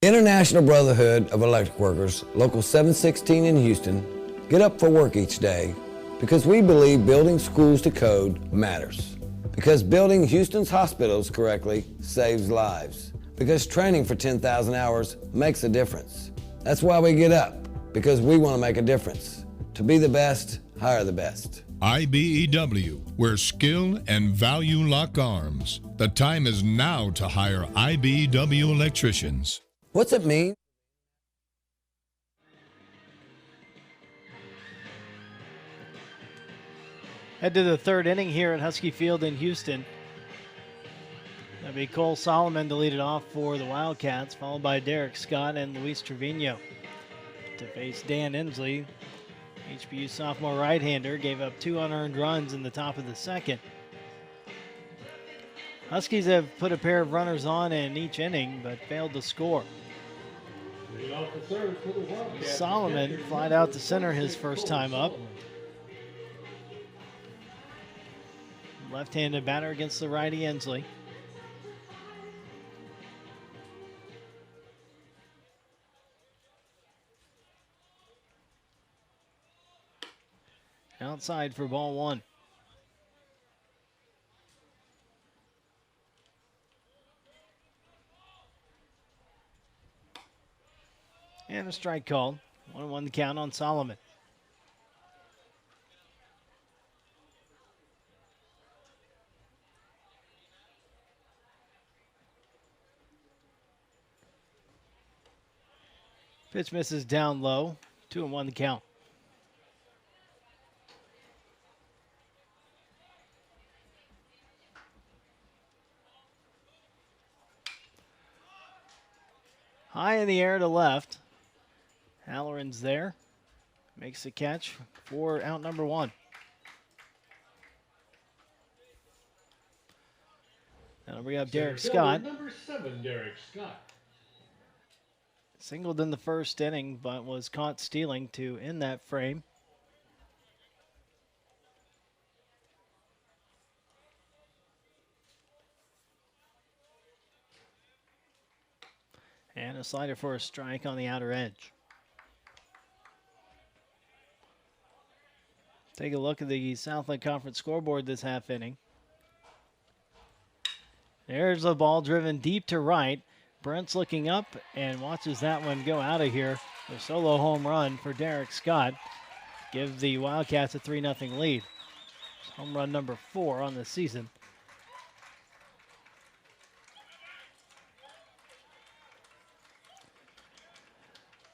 International Brotherhood of Electric Workers, Local 716 in Houston, get up for work each day because we believe building schools to code matters. Because building Houston's hospitals correctly saves lives. Because training for 10,000 hours makes a difference. That's why we get up, because we want to make a difference. To be the best, hire the best. IBEW, where skill and value lock arms. The time is now to hire IBEW electricians. What's it mean? Head to the third inning here at Husky Field in Houston. That'll be Cole Solomon to lead it off for the Wildcats, followed by Derek Scott and Luis Trevino. To face Dan Inslee, HBU sophomore right-hander, gave up 2 unearned runs in the top of the second. Huskies have put a pair of runners on in each inning, but failed to score. Solomon flied out to center his first time up. Left-handed batter against the righty Ensley. Outside for ball one. And a strike called. 1-1 the count on Solomon. Pitch misses down low. 2-1 the count. High in the air to left. Halloran's there. Makes the catch for out number one. Now we have Derek Scott. Number 7, Derek Scott. Singled in the first inning, but was caught stealing to end that frame. And a slider for a strike on the outer edge. Take a look at the Southland Conference scoreboard this half inning. There's the ball driven deep to right. Brent's looking up and watches that one go out of here. A solo home run for Derek Scott. Give the Wildcats a 3-0 lead. Home run number 4 on the season.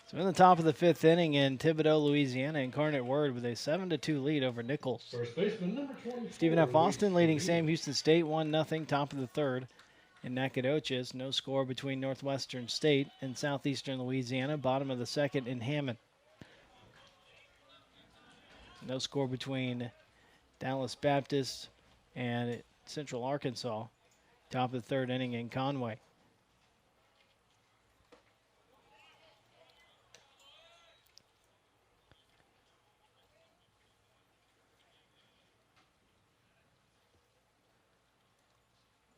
So in the top of the 5th inning in Thibodaux, Louisiana, Incarnate Word with a 7-2 lead over Nichols. First baseman number 24. Stephen F. Austin leading Sam Houston State 1-0, top of the 3rd. In Nacogdoches, no score between Northwestern State and Southeastern Louisiana, bottom of the 2nd in Hammond. No score between Dallas Baptist and Central Arkansas, top of the 3rd inning in Conway.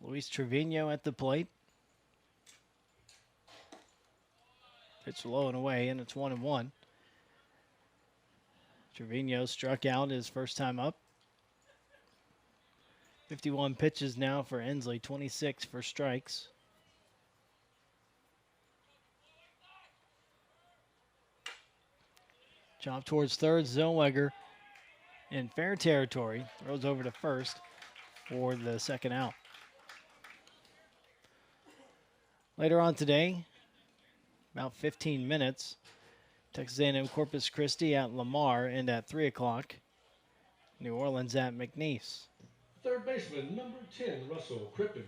Luis Trevino at the plate. Pitch low and away, and it's 1-1. Trevino struck out his first time up. 51 pitches now for Ensley, 26 for strikes. Chop towards third, Zellweger in fair territory. Throws over to first for the second out. Later on today, about 15 minutes, Texas A&M Corpus Christi at Lamar, and at 3 o'clock, New Orleans at McNeese. Third baseman number 10, Russell Crippen.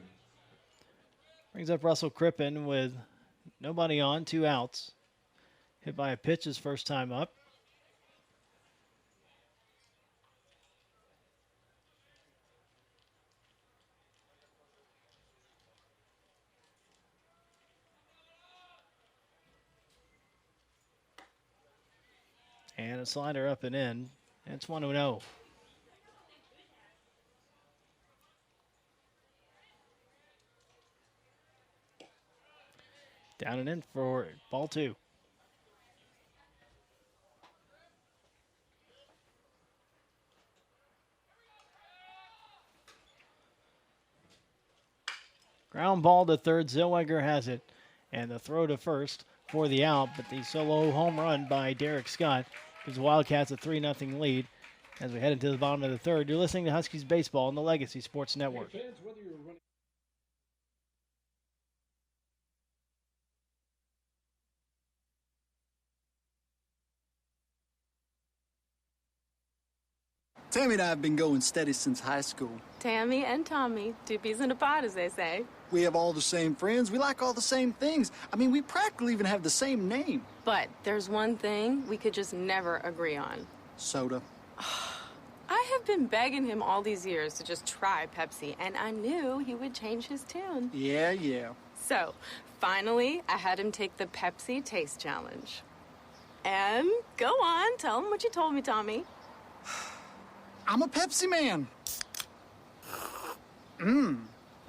Brings up Russell Crippen with nobody on, 2 outs. Hit by a pitch his first time up. And a slider up and in. It's 1-0. Down and in for ball 2. Ground ball to third. Zellweger has it. And the throw to first for the out, but the solo home run by Derek Scott gives the Wildcats a 3-0 lead as we head into the bottom of the 3rd. You're listening to Huskies Baseball on the Legacy Sports Network. Hey fans, whether you're running Tammy and I have been going steady since high school. Tammy and Tommy, 2 peas in a pod, as they say. We have all the same friends. We like all the same things. I mean, we practically even have the same name. But there's one thing we could just never agree on. Soda. I have been begging him all these years to just try Pepsi, and I knew he would change his tune. Yeah. So, finally, I had him take the Pepsi Taste Challenge. And go on, tell him what you told me, Tommy. I'm a Pepsi man.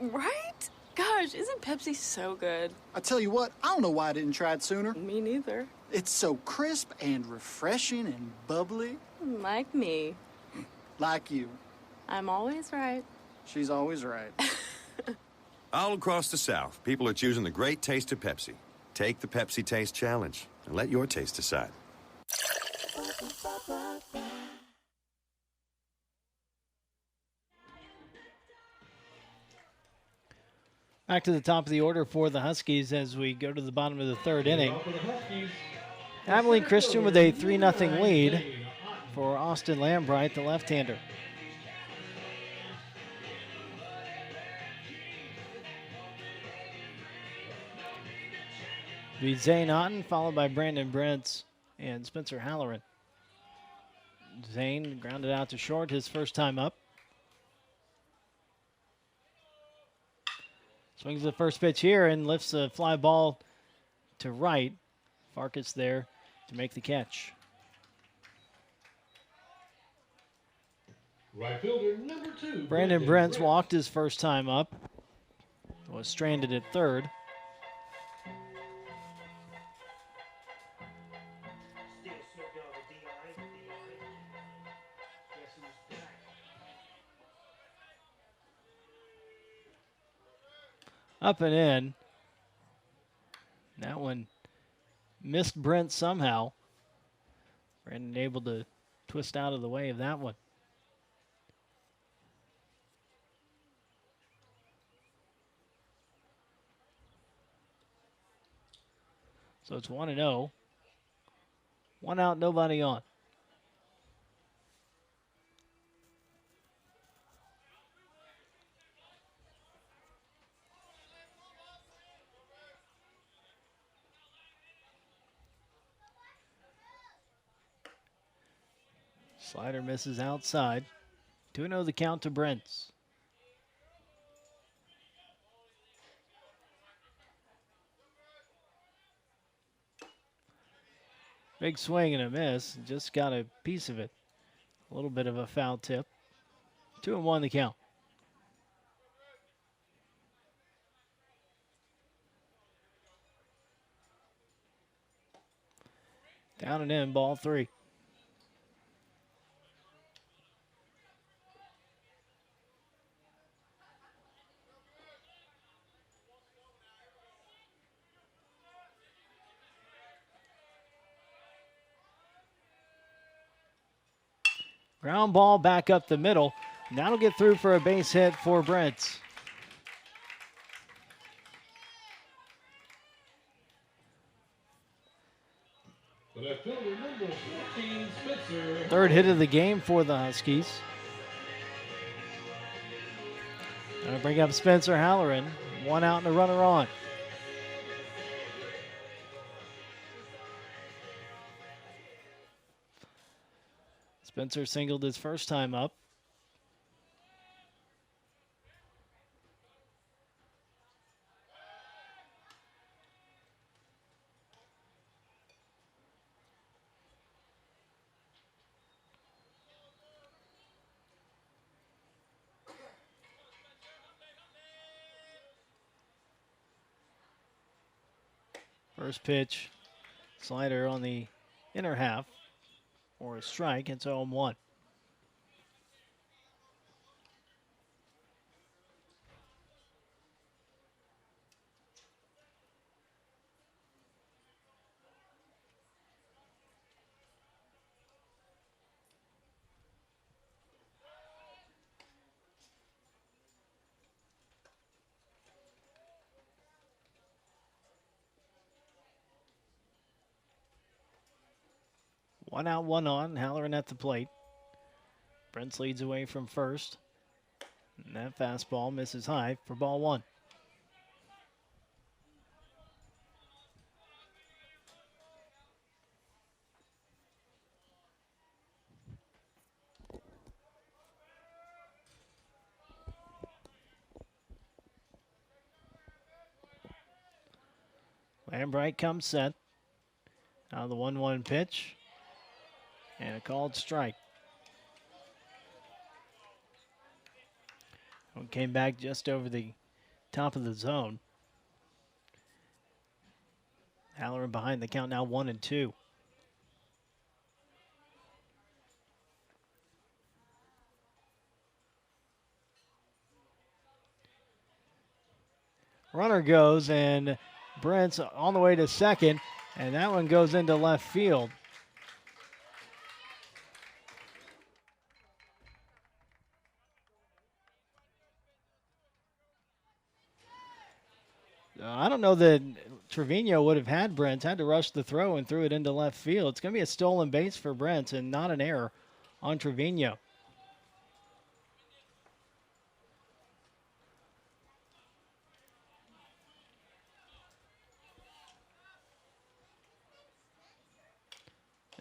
Right? Gosh, isn't Pepsi so good? I tell you what, I don't know why I didn't try it sooner. Me neither. It's so crisp and refreshing and bubbly. Like me. Like you. I'm always right. She's always right. All across the South, people are choosing the great taste of Pepsi. Take the Pepsi Taste Challenge and let your taste decide. Back to the top of the order for the Huskies as we go to the bottom of the third inning. Abilene Christian with a 3-0 lead for Austin Lambright, the left-hander. Be Zane Otten, followed by Brandon Brentz and Spencer Halloran. Zane grounded out to short his first time up. Swings the first pitch here and lifts a fly ball to right. Farkas there to make the catch. Right fielder number 2. Brandon Brentz walked his first time up. Was stranded at third. Up and in. That one missed Brent somehow. Brandon able to twist out of the way of that one. So it's 1-0. 1 out, nobody on. Slider misses outside. 2-0 the count to Brentz. Big swing and a miss. Just got a piece of it. A little bit of a foul tip. 2-1 the count. Down and in, ball 3. Ground ball back up the middle. And that'll get through for a base hit for Brentz. Left fielder number 14, Spencer. Third hit of the game for the Huskies. Gonna bring up Spencer Halloran. 1 out and a runner on. Spencer singled his first time up. First pitch, slider on the inner half for a strike. It's 0-1. One out, one on. Halloran at the plate. Brentz leads away from first. And that fastball misses high for ball 1. Lambright comes set. Now the 1-1 pitch. And a called strike. One came back just over the top of the zone. Halloran behind the count now 1-2. Runner goes, and Brent's on the way to second, and that one goes into left field. I don't know that Trevino would have had Brent, had to rush the throw and threw it into left field. It's going to be a stolen base for Brent and not an error on Trevino.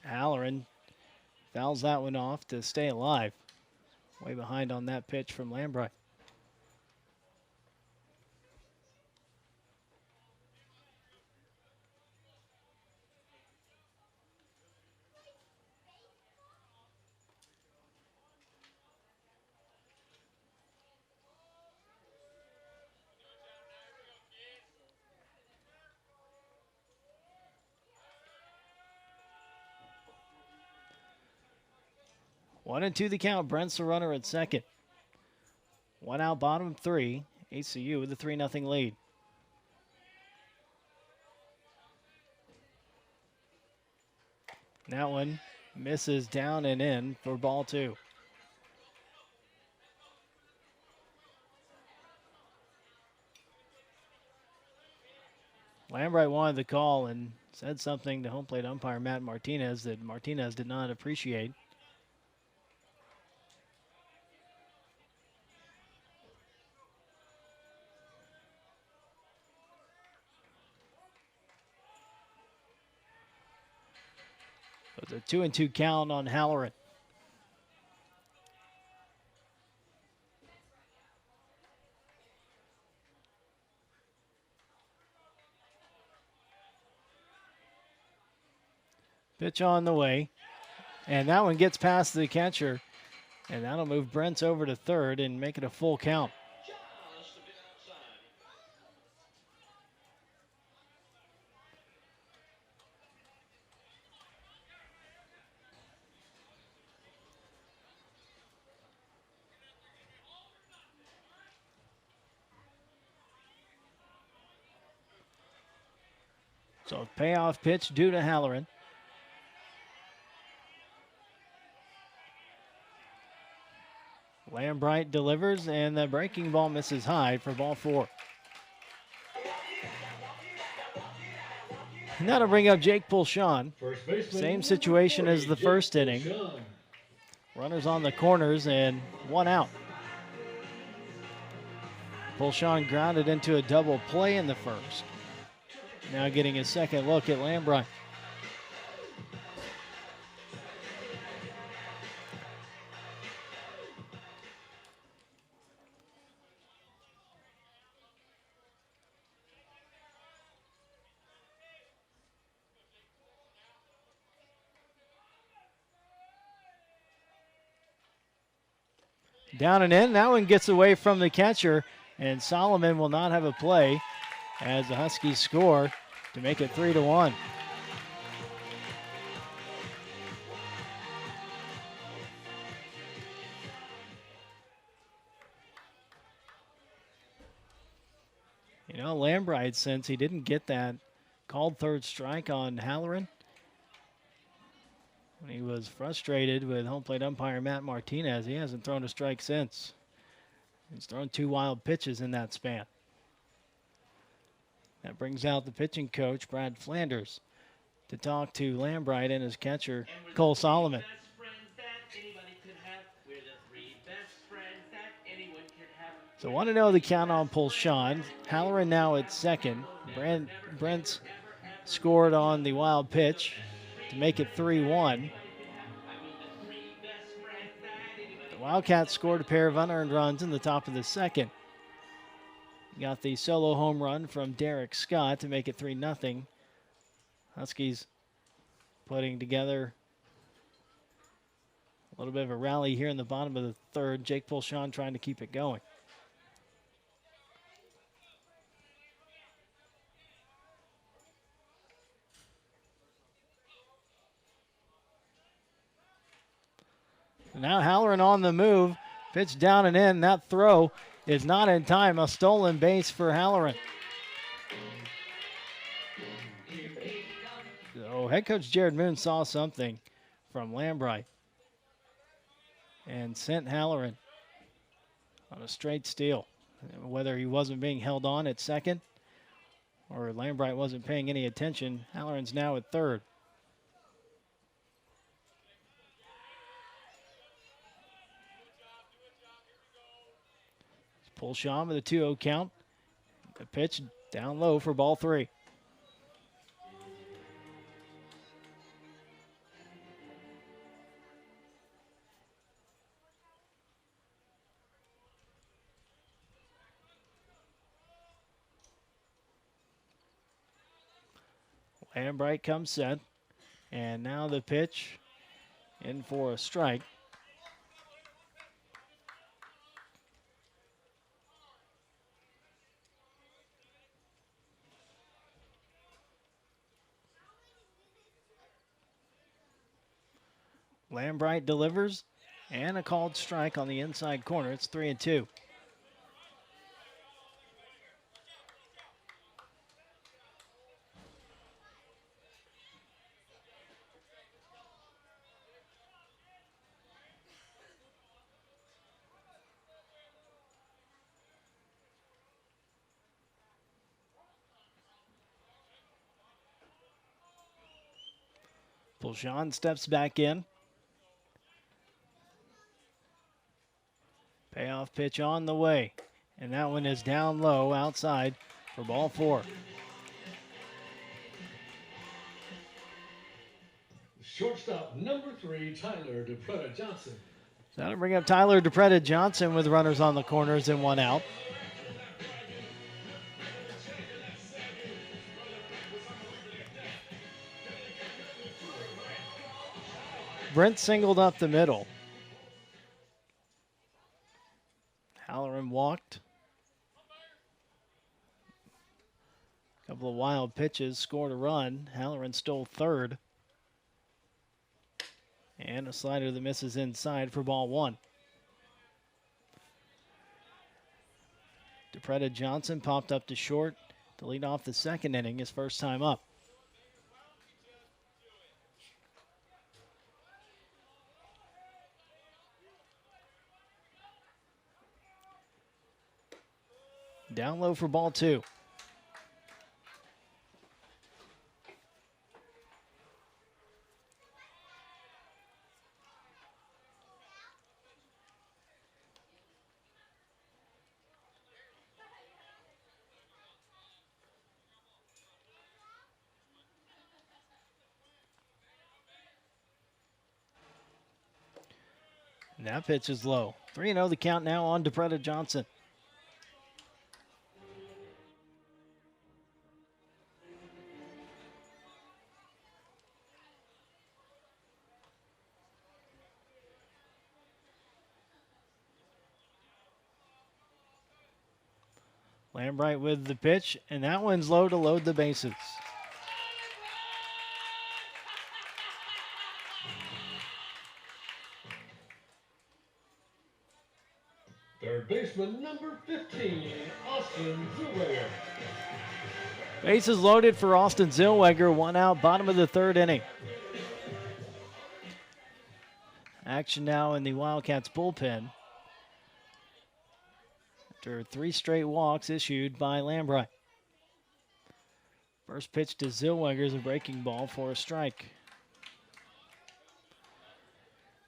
Halloran fouls that one off to stay alive. Way behind on that pitch from Lambright. One and two the count. Brent's the runner at second. One out, bottom three. HCU with a 3-0 lead. That one misses down and in for ball two. Lambright wanted the call and said something to home plate umpire Matt Martinez that Martinez did not appreciate. It's a 2-2 count on Halloran. Pitch on the way. And that one gets past the catcher. And that'll move Brent's over to third and make it a full count. So payoff pitch due to Halloran. Lambright delivers, and the breaking ball misses high for ball four. And that'll bring up Jake Pulshawn. Same situation as the first inning. Runners on the corners and one out. Pulshawn grounded into a double play in the first. Now getting a second look at Lambright. Down and in. That one gets away from the catcher, and Solomon will not have a play as the Huskies score to make it 3-1. You know, Lambright, since he didn't get that called third strike on Halloran, when he was frustrated with home plate umpire Matt Martinez, he hasn't thrown a strike since. He's thrown two wild pitches in that span. That brings out the pitching coach, Brad Flanders, to talk to Lambright and his catcher, Cole Solomon. So 1-0 the count on Pulshawn. Halloran now at second. Brent scored on the wild pitch to make it 3-1. The Wildcats scored a pair of unearned runs in the top of the second. got the solo home run from Derek Scott to make it 3-0. Huskies putting together a little bit of a rally here in the bottom of the third. Jake Pulshawn trying to keep it going. Now Halloran on the move. Pitch down and in. That throw is not in time. A stolen base for Halloran. So head coach Jared Moon saw something from Lambright and sent Halloran on a straight steal. Whether he wasn't being held on at second or Lambright wasn't paying any attention, Halloran's now at third. Pulshawn with a 2-0 count. The pitch down low for ball 3. Lambright comes set. And now the pitch in for a strike. Lambright delivers, and a called strike on the inside corner. It's 3-2. Pulshawn steps back in. Payoff pitch on the way. And that one is down low outside for ball 4. Shortstop number 3, Tyler DePretta Johnson. That'll bring up Tyler DePretta Johnson with runners on the corners and 1 out. Brent singled up the middle. Halloran walked. A couple of wild pitches, scored a run. Halloran stole third. And a slider that misses inside for ball 1. DePretta Johnson popped up to short to lead off the second inning, his first time up. Down low for ball 2. And that pitch is low. 3-0 the count now on DePretta Johnson. Lambright with the pitch, and that one's low to load the bases. Third baseman number 15, Austin Zellweger. Bases loaded for Austin Zellweger, 1 out, bottom of the third inning. Action now in the Wildcats bullpen. After 3 straight walks issued by Lambright. First pitch to Zellweger is a breaking ball for a strike.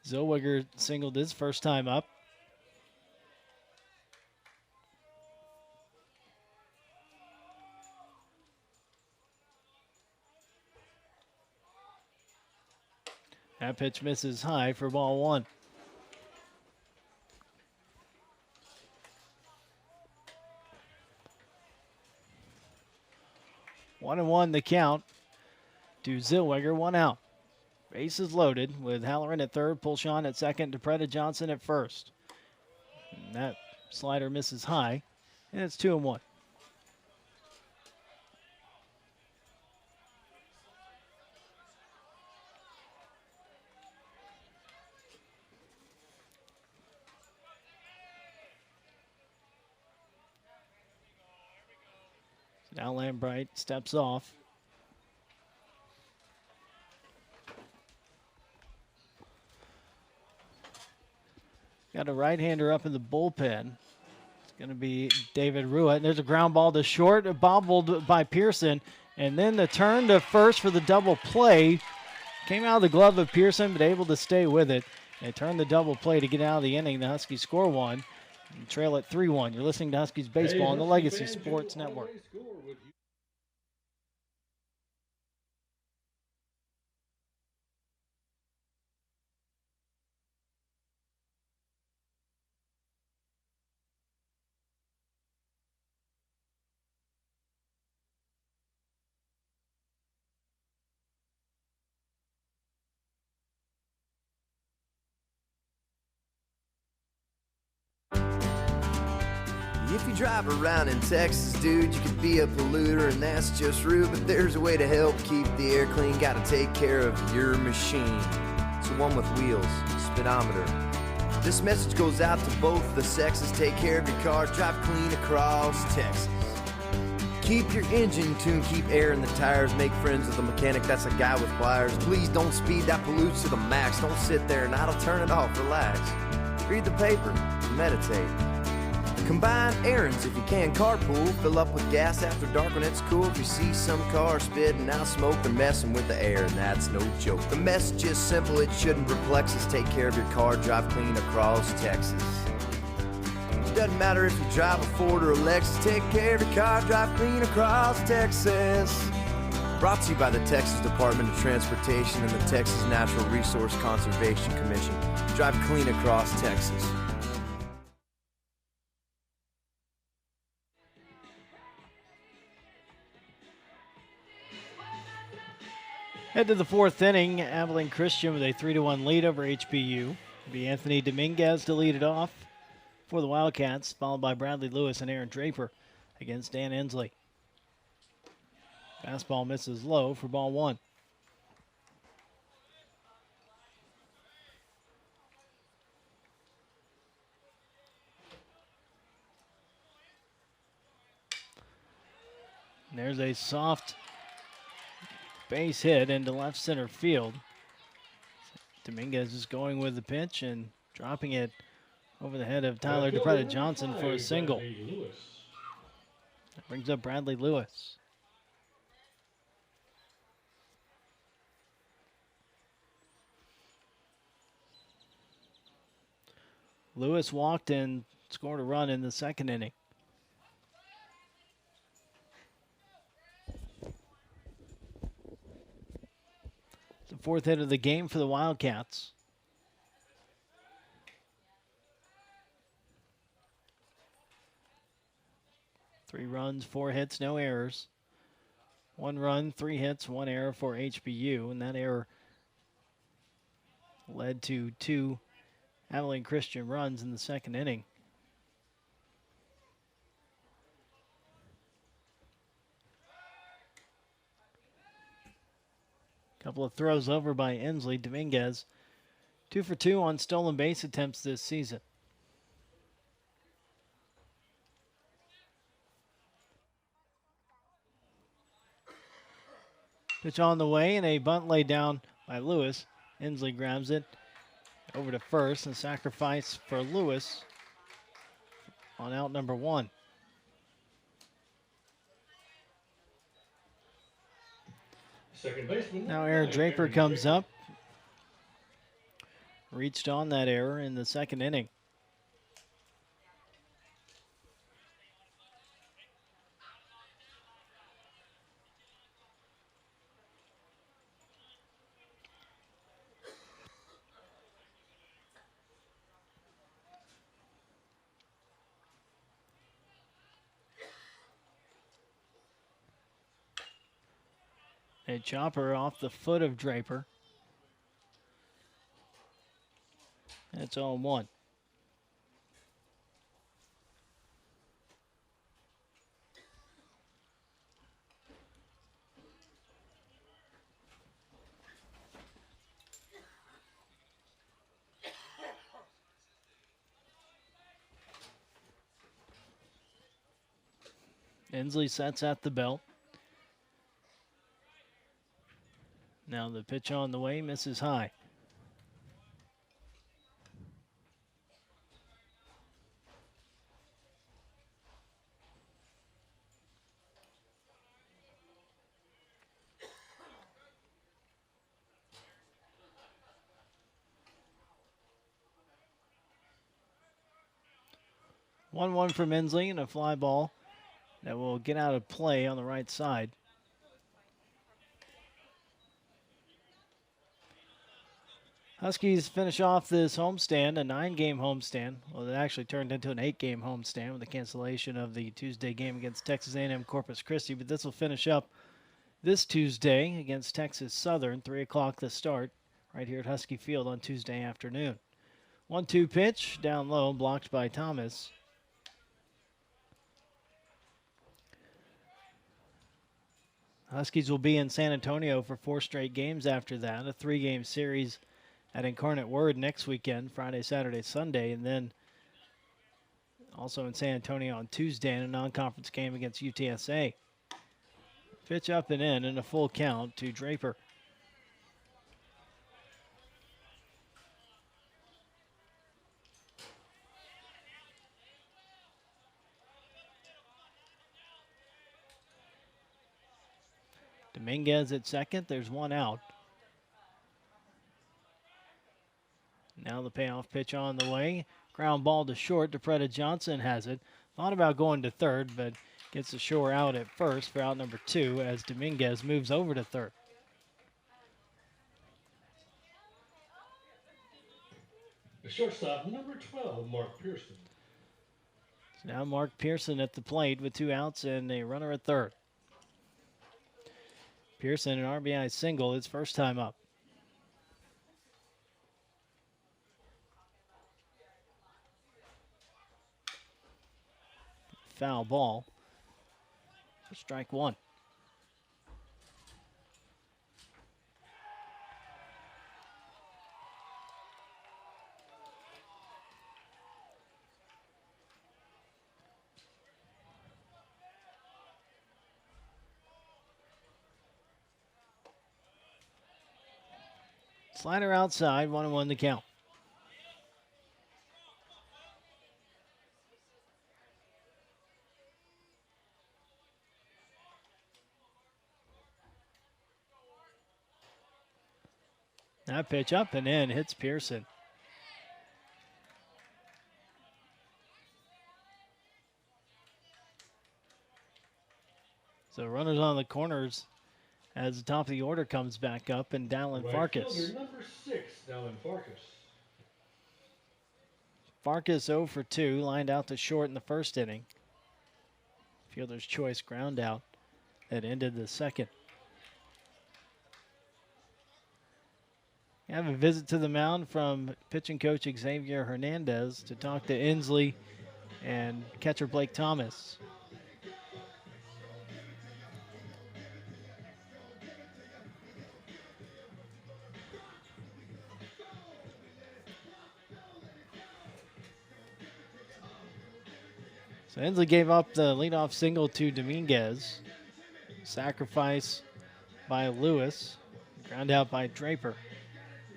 Zellweger singled his first time up. That pitch misses high for ball 1. 1-1 the count to Zellweger, 1 out. Bases loaded with Halloran at third, Pulshon at second, DePretta Johnson at first. And that slider misses high, and it's 2-1. Now Lambright steps off. Got a right-hander up in the bullpen. It's going to be David Ruett. And there's a ground ball to short, bobbled by Pearson. And then the turn to first for the double play. Came out of the glove of Pearson, but able to stay with it. They turned the double play to get out of the inning. The Huskies score one and trail at 3-1. You're listening to Huskies Baseball on the Legacy Sports Network. If you drive around in Texas, dude, you could be a polluter, and that's just rude, but there's a way to help keep the air clean. Gotta take care of your machine. It's the one with wheels, speedometer. This message goes out to both the sexes. Take care of your car, drive clean across Texas. Keep your engine tuned, keep air in the tires, make friends with the mechanic, that's a guy with pliers. Please don't speed, that pollutes to the max. Don't sit there and idle, turn it off, relax. Read the paper, meditate. Combine errands if you can, carpool. Fill up with gas after dark when it's cool. If you see some car spitting out smoke, they're messing with the air, and that's no joke. The message is simple, it shouldn't perplex us. Take care of your car, drive clean across Texas. It doesn't matter if you drive a Ford or a Lexus. Take care of your car, drive clean across Texas. Brought to you by the Texas Department of Transportation and the Texas Natural Resource Conservation Commission. Drive clean across Texas. Head to the fourth inning. Abilene Christian with a 3-1 lead over HBU. It'll be Anthony Dominguez to lead it off for the Wildcats, followed by Bradley Lewis and Aaron Draper against Dan Ensley. Fastball misses low for ball one. And there's a soft base hit into left center field. Dominguez is going with the pitch and dropping it over the head of Tyler DePretta Johnson for a single. That brings up Bradley Lewis. Lewis walked and scored a run in the second inning. The fourth hit of the game for the Wildcats. Three runs, 4 hits, no errors. 1 run, 3 hits, 1 error for HBU, and that error led to 2 Abilene Christian runs in the second inning. Couple of throws over by Ensley. Dominguez 2 for 2 on stolen base attempts this season. Pitch on the way and a bunt laid down by Lewis. Ensley grabs it over to first and sacrifice for Lewis on out number 1. Second baseman. Now Aaron Draper comes up. Reached on that error in the second inning. A chopper off the foot of Draper. That's 0-1. Inslee sets at the belt. Now the pitch on the way, misses high. One from Inslee and a fly ball that will get out of play on the right side. Huskies finish off this homestand, a 9-game homestand. Well, it actually turned into an 8-game homestand with the cancellation of the Tuesday game against Texas A&M Corpus Christi. But this will finish up this Tuesday against Texas Southern, 3 o'clock the start, right here at Husky Field on Tuesday afternoon. 1-2 pitch, down low, blocked by Thomas. Huskies will be in San Antonio for 4 straight games after that, a 3-game series at Incarnate Word next weekend, Friday, Saturday, Sunday, and then also in San Antonio on Tuesday in a non-conference game against UTSA. Pitch up and in a full count to Draper. Dominguez at second. There's one out. Now the payoff pitch on the way. Ground ball to short. DePretta Johnson has it. Thought about going to third, but gets the shore out at first for out number 2 as Dominguez moves over to third. The shortstop, number 12, Mark Pearson. So now Mark Pearson at the plate with 2 outs and a runner at third. Pearson, an RBI single, his first time up. Foul ball for strike 1. Slider outside, 1-1 the count. That pitch up and in, hits Pearson. So runners on the corners as the top of the order comes back up, and Dallin Farkas. Fielder, number 6, Dallin Farkas. Farkas 0 for 2, lined out to short in the first inning. Fielder's choice ground out that ended the second. We have a visit to the mound from pitching coach Xavier Hernandez to talk to Inslee and catcher Blake Thomas. So Inslee gave up the leadoff single to Dominguez. Sacrifice by Lewis. Ground out by Draper.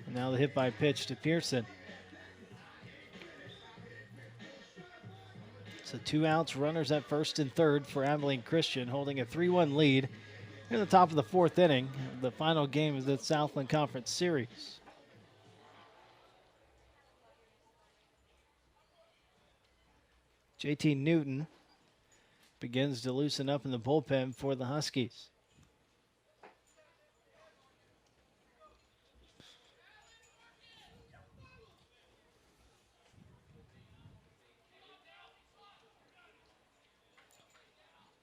And now the hit by pitch to Pearson. So 2 outs, runners at first and third for Abilene Christian, holding a 3-1 lead in the top of the 4th inning, the final game of the Southland Conference Series. JT Newton begins to loosen up in the bullpen for the Huskies.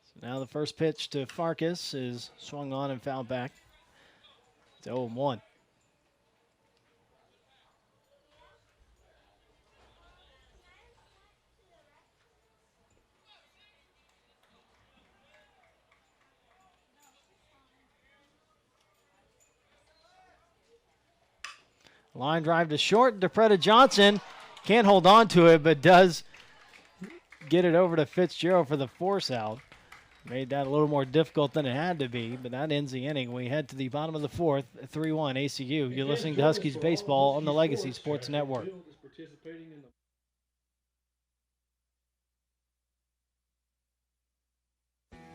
So now the first pitch to Farkas is swung on and fouled back. It's 0-1. Line drive to short. DePretta Johnson can't hold on to it, but does get it over to Fitzgerald for the force out. Made that a little more difficult than it had to be, but that ends the inning. We head to the bottom of the fourth, 3-1 ACU. You're listening to Huskies Baseball on the Legacy Sports Network.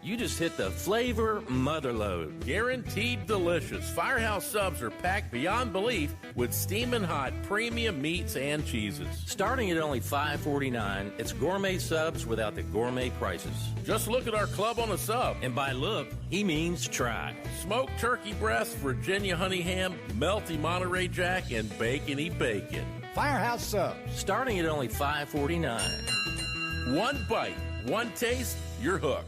You just hit the flavor motherload. Guaranteed delicious. Firehouse subs are packed beyond belief with steaming hot premium meats and cheeses. Starting at only $5.49, it's gourmet subs without the gourmet prices. Just look at our club on a sub. And by look, he means try. Smoked turkey breast, Virginia honey ham, melty Monterey Jack, and bacony bacon. Firehouse subs. Starting at only $5.49. One bite, one taste, you're hooked.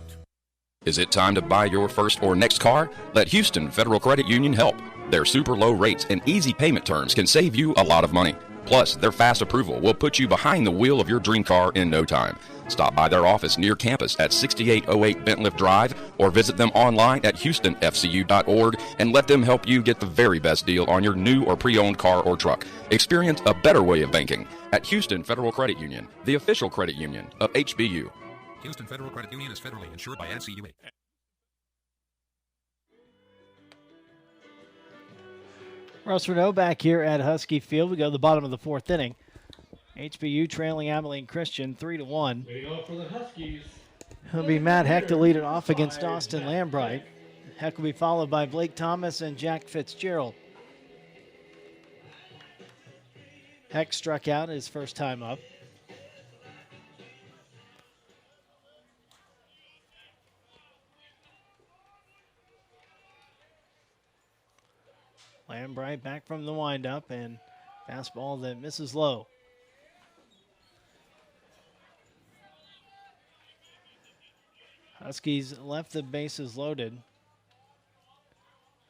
Is it time to buy your first or next car? Let Houston Federal Credit Union help. Their super low rates and easy payment terms can save you a lot of money. Plus, their fast approval will put you behind the wheel of your dream car in no time. Stop by their office near campus at 6808 Bentliff Drive or visit them online at houstonfcu.org and let them help you get the very best deal on your new or pre-owned car or truck. Experience a better way of banking at Houston Federal Credit Union, the official credit union of HBU. Houston Federal Credit Union is federally insured by NCUA. Russ Renault back here at Husky Field. We go to the bottom of the fourth inning. HBU trailing Abilene Christian 3-1. Leading off for the Huskies. It'll be Matt Heck to lead it off against Austin Lambright. Heck will be followed by Blake Thomas and Jack Fitzgerald. Heck struck out his first time up. Lambright back from the windup and fastball that misses low. Huskies left the bases loaded.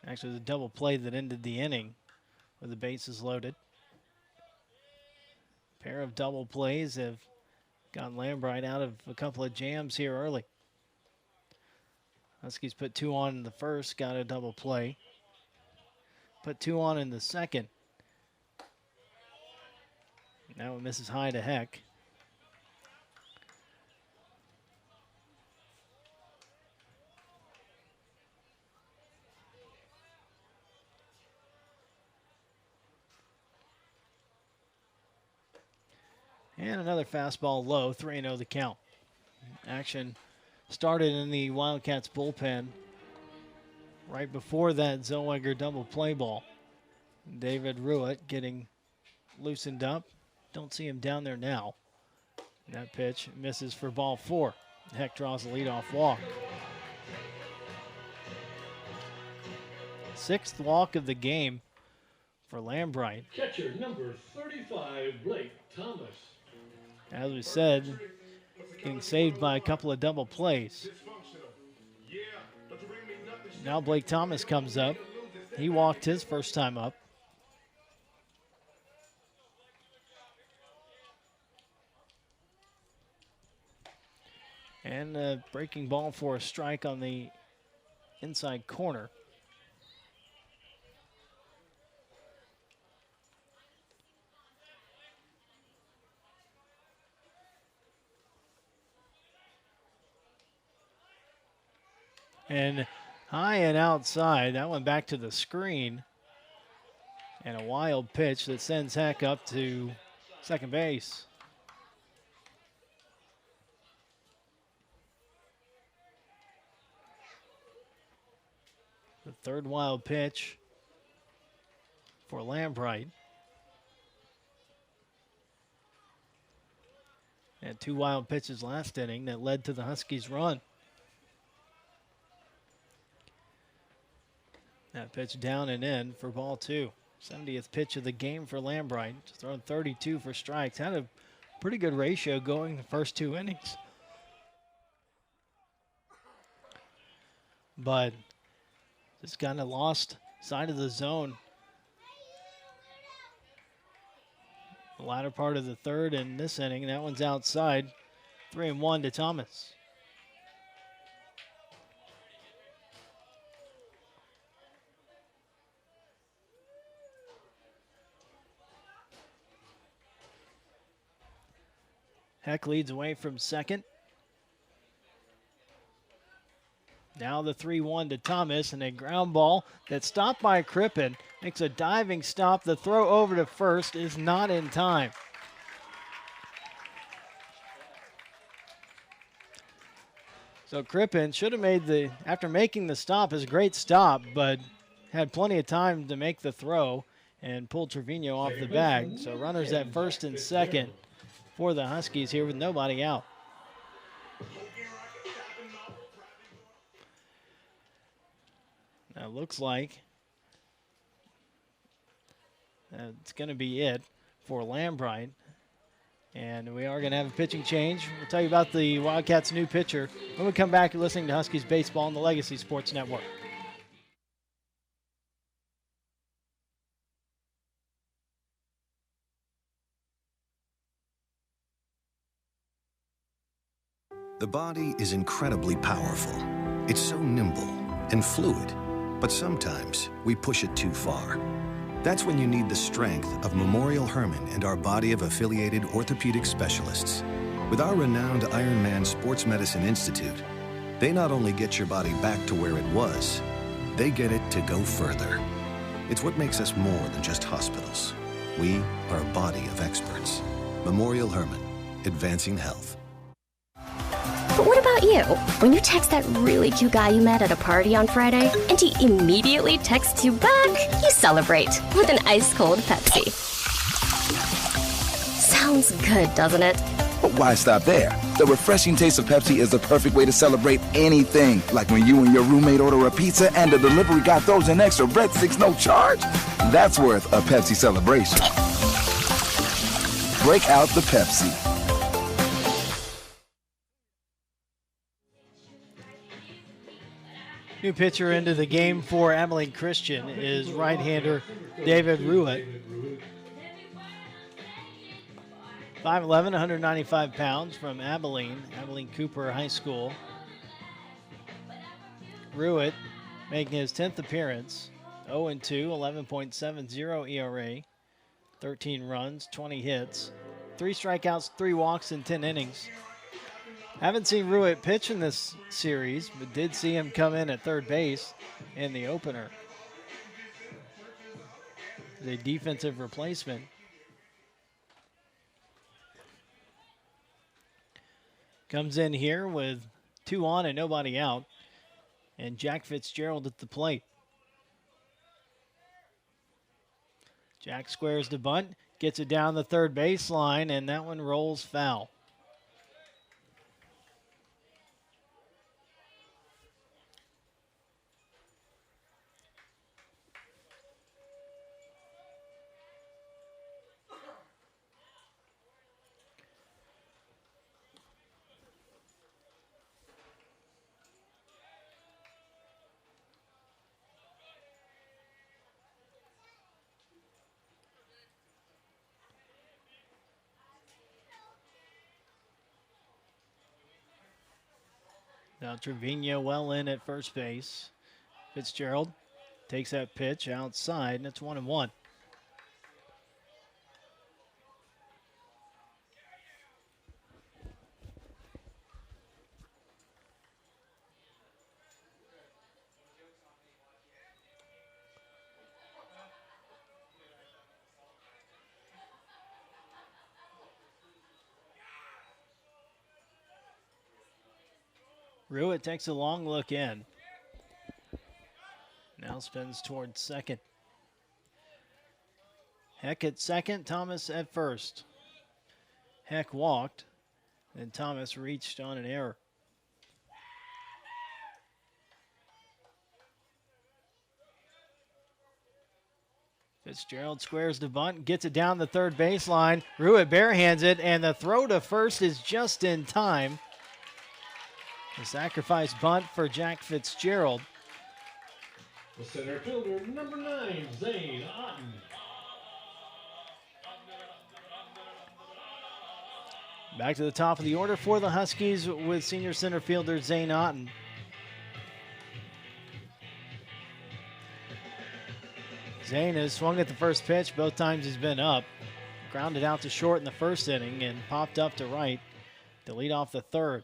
Actually, it was a double play that ended the inning with the bases loaded. A pair of double plays have gotten Lambright out of a couple of jams here early. Huskies put 2 on in the first, got a double play. Put 2 on in the second. Now it misses high to Heck. And another fastball low, 3-0 the count. Action started in the Wildcats bullpen right before that Zellweger double play ball. David Ruitt getting loosened up. Don't see him down there now. That pitch misses for ball 4. Heck draws the leadoff walk. 6th walk of the game for Lambright. Catcher number 35, Blake Thomas. As we said, getting saved by a couple of double plays. Now Blake Thomas comes up. He walked his first time up. And a breaking ball for a strike on the inside corner. And high and outside, that one back to the screen. And a wild pitch that sends Heck up to second base. The third wild pitch for Lambright. And 2 wild pitches last inning that led to the Huskies' run. That pitch down and in for ball 2. 70th pitch of the game for Lambright. Just thrown 32 for strikes. Had a pretty good ratio going the first 2 innings. But just kind of lost side of the zone. The latter part of the third in this inning. That one's outside. 3-1 to Thomas. Heck leads away from second. Now the 3-1 to Thomas, and a ground ball that's stopped by Crippen. Makes a diving stop. The throw over to first is not in time. So Crippen should have made after making the stop, is a great stop, but had plenty of time to make the throw and pull Trevino off the bag. So runners at first and second for the Huskies here with nobody out. Now it looks like that's going to be it for Lambright. And we are going to have a pitching change. We'll tell you about the Wildcats' new pitcher when we come back. You're listening to Huskies Baseball on the Legacy Sports Network. The body is incredibly powerful. It's so nimble and fluid, but sometimes we push it too far. That's when you need the strength of Memorial Hermann and our body of affiliated orthopedic specialists. With our renowned Ironman Sports Medicine Institute, they not only get your body back to where it was, they get it to go further. It's what makes us more than just hospitals. We are a body of experts. Memorial Hermann, advancing health. But what about you? When you text that really cute guy you met at a party on Friday, and he immediately texts you back, you celebrate with an ice-cold Pepsi. Sounds good, doesn't it? But why stop there? The refreshing taste of Pepsi is the perfect way to celebrate anything. Like when you and your roommate order a pizza and the delivery guy throws in extra breadsticks, no charge. That's worth a Pepsi celebration. Break out the Pepsi. New pitcher into the game for Abilene Christian is right-hander David Ruitt. 5'11", 195 pounds from Abilene Cooper High School. Ruitt making his 10th appearance, 0-2, 11.70 ERA, 13 runs, 20 hits, 3 strikeouts, 3 walks in 10 innings. Haven't seen Ruitt pitch in this series, but did see him come in at third base in the opener. The defensive replacement. Comes in here with 2 on and nobody out. And Jack Fitzgerald at the plate. Jack squares the bunt, gets it down the third baseline, and that one rolls foul. Now Trevino well in at first base. Fitzgerald takes that pitch outside, and it's 1-1. Ruitt takes a long look in. Now spins towards second. Heck at second, Thomas at first. Heck walked, and Thomas reached on an error. Fitzgerald squares the bunt, gets it down the third baseline. Ruitt barehands it, and the throw to first is just in time. The sacrifice bunt for Jack Fitzgerald. The center fielder, number 9, Zane Otten. Back to the top of the order for the Huskies with senior center fielder Zane Otten. Zane has swung at the first pitch. Both times he's been up. Grounded out to short in the first inning and popped up to right to lead off the third.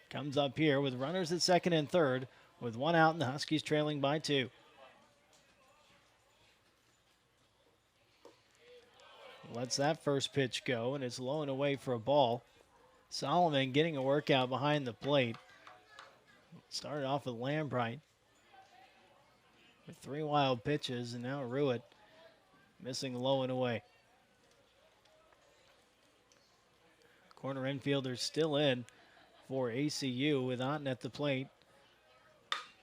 Comes up here with runners at second and third with one out and the Huskies trailing by 2. Lets that first pitch go, and it's low and away for a ball. Solomon getting a workout behind the plate. Started off with Lambright with 3 wild pitches, and now Ruitt missing low and away. Corner infielder still in for ACU with Otten at the plate.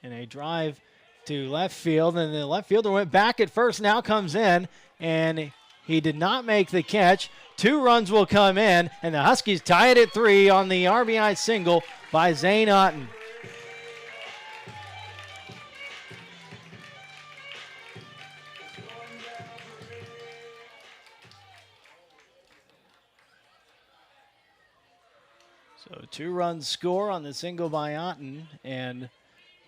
And a drive to left field, and the left fielder went back at first, now comes in, and he did not make the catch. 2 runs will come in, and the Huskies tie it at 3 on the RBI single by Zane Otten. So 2 runs score on the single by Otten, and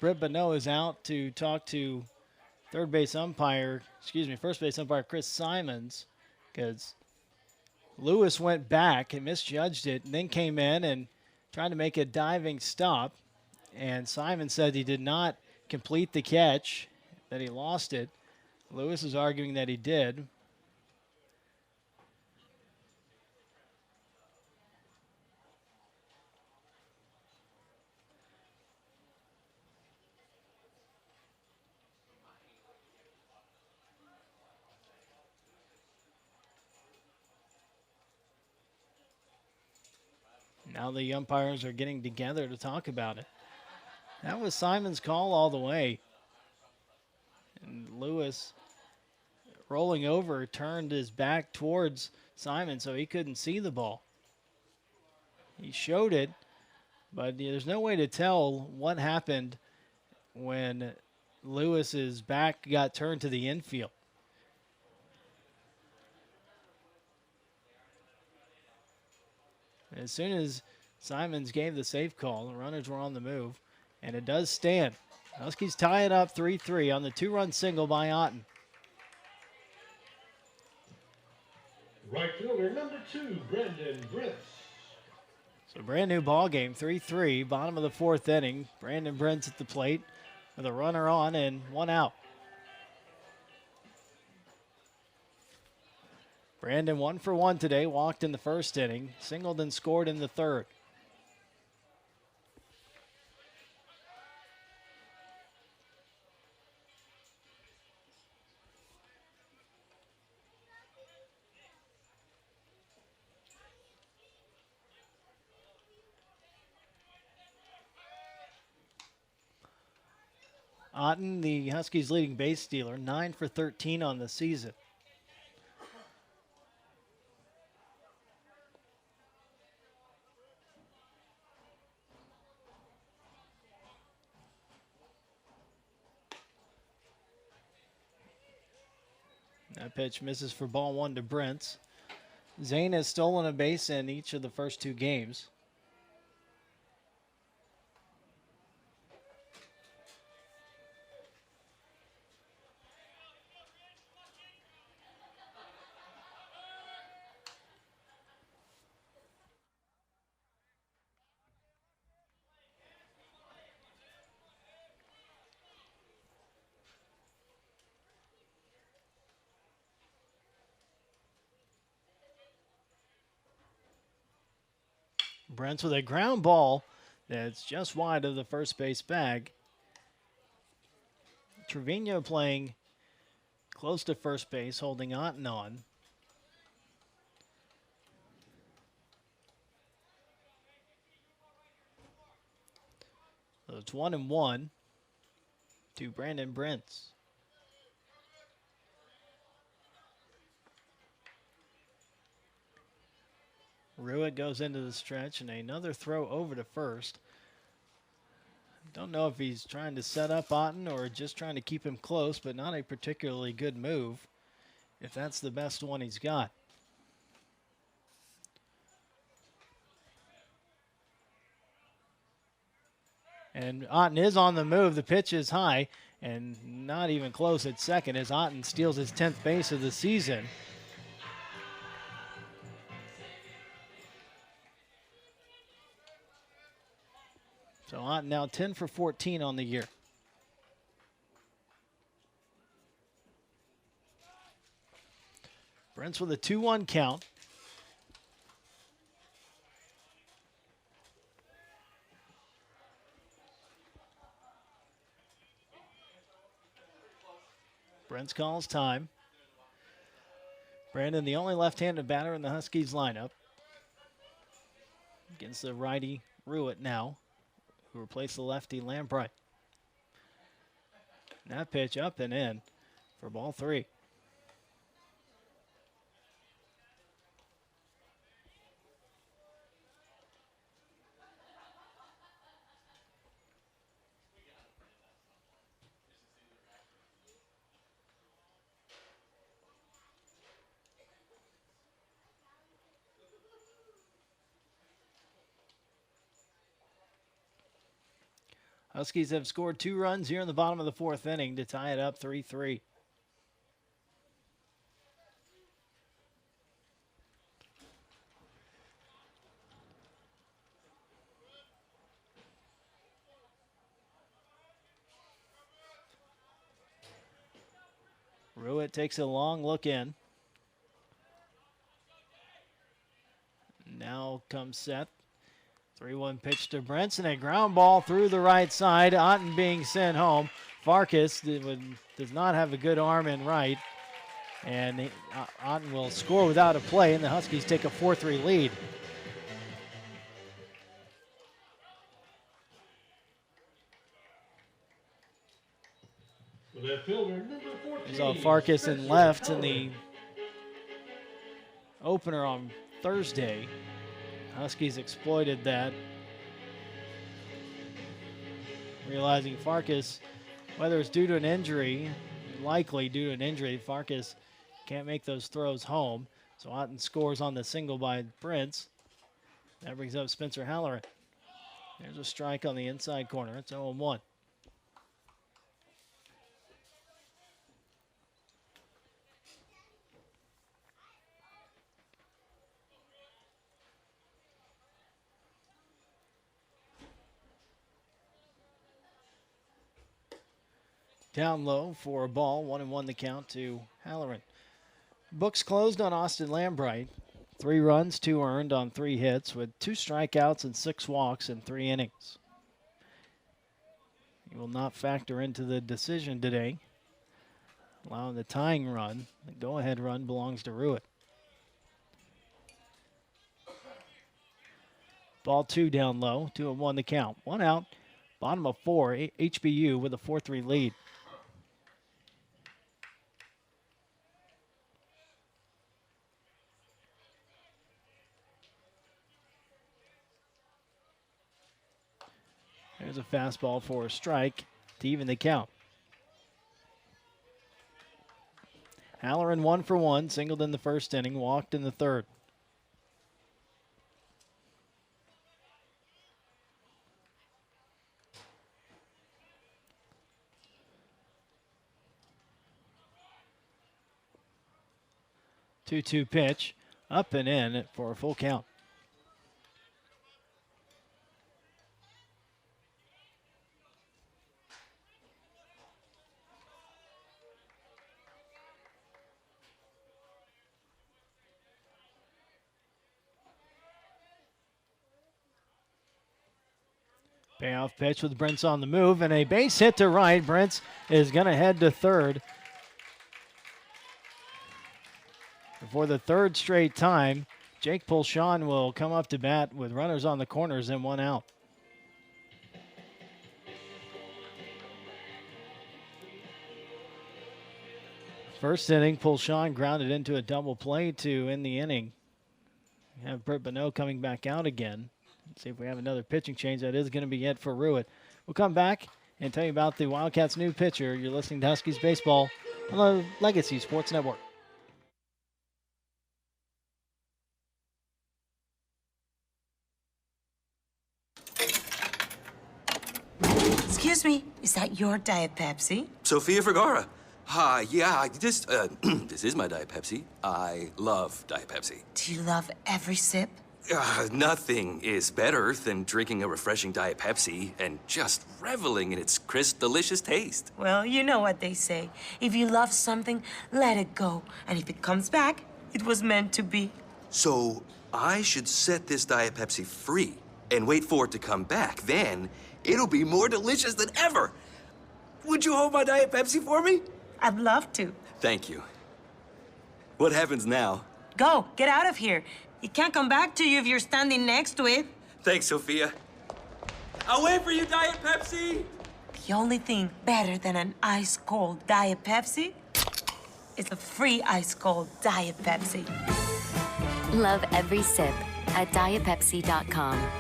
Britt Bonneau is out to talk to first base umpire Chris Simons, because Lewis went back and misjudged it and then came in and tried to make a diving stop. And Simons said he did not complete the catch, that he lost it. Lewis is arguing that he did. Now the umpires are getting together to talk about it. That was Simon's call all the way. And Lewis, rolling over, turned his back towards Simon so he couldn't see the ball. He showed it, but there's no way to tell what happened when Lewis's back got turned to the infield. As soon as Simons gave the safe call, the runners were on the move, and it does stand. Huskies tie it up 3-3 on the 2-run single by Otten. Right fielder, number 2, Brandon Brents. So brand new ball game, 3-3, bottom of the 4th inning. Brandon Brents at the plate with a runner on and 1 out. Brandon 1 for 1 today, walked in the first inning, singled and scored in the third. Otten, the Huskies' leading base stealer, 9 for 13 on the season. That pitch misses for ball 1 to Brents. Zane has stolen a base in each of the first 2 games. Brents with a ground ball that's just wide of the first base bag. Trevino playing close to first base, holding Otten on. So it's 1-1 to Brandon Brents. Ruitt goes into the stretch, and another throw over to first. Don't know if he's trying to set up Otten or just trying to keep him close, but not a particularly good move if that's the best one he's got. And Otten is on the move. The pitch is high and not even close at second as Otten steals his 10th base of the season. So Otten now 10 for 14 on the year. Brents with a 2-1 count. Brents calls time. Brandon, the only left-handed batter in the Huskies lineup. Against the righty Ruitt now, who replaced the lefty Lambright. That pitch up and in for ball 3. Huskies have scored 2 runs here in the bottom of the 4th inning to tie it up 3-3. Ruitt takes a long look in. Now comes Seth. 3-1 pitch to Brents and a ground ball through the right side. Otten being sent home. Farkas does not have a good arm in right. And Otten will score without a play, and the Huskies take a 4-3 lead. Left fielder, number 14. We saw Farkas in left in the opener on Thursday. Huskies exploited that, realizing Farkas, whether it's due to an injury, likely due to an injury, Farkas can't make those throws home. So Otten scores on the single by Brents. That brings up Spencer Halloran. There's a strike on the inside corner. It's 0-1. Down low for a ball, 1-1 the count to Halloran. Books closed on Austin Lambright. 3 runs, 2 earned on 3 hits with 2 strikeouts and 6 walks in 3 innings. He will not factor into the decision today, allowing the tying run. The go-ahead run belongs to Ruitt. Ball 2 down low, 2-1 the count. 1 out, bottom of 4, HBU with a 4-3 lead. There's a fastball for a strike to even the count. Halloran 1 for 1, singled in the first inning, walked in the third. Two-two pitch, up and in for a full count. Payoff pitch with Brents on the move and a base hit to right. Brents is going to head to third. For the 3rd straight time, Jake Pulshawn will come up to bat with runners on the corners and 1 out. First inning, Pulshawn grounded into a double play to end the inning. You have Britt Bonneau coming back out again. Let's see if we have another pitching change. That is going to be it for Ruitt. We'll come back and tell you about the Wildcats' new pitcher. You're listening to Huskies Baseball on the Legacy Sports Network. Excuse me, is that your Diet Pepsi? Sophia Vergara. Hi, yeah, this is my Diet Pepsi. I love Diet Pepsi. Do you love every sip? Nothing is better than drinking a refreshing Diet Pepsi and just reveling in its crisp, delicious taste. Well, you know what they say. If you love something, let it go. And if it comes back, it was meant to be. So I should set this Diet Pepsi free and wait for it to come back. Then it'll be more delicious than ever. Would you hold my Diet Pepsi for me? I'd love to. Thank you. What happens now? Go, get out of here. It can't come back to you if you're standing next to it. Thanks, Sophia. I'll wait for you, Diet Pepsi. The only thing better than an ice-cold Diet Pepsi is a free ice-cold Diet Pepsi. Love every sip at dietpepsi.com.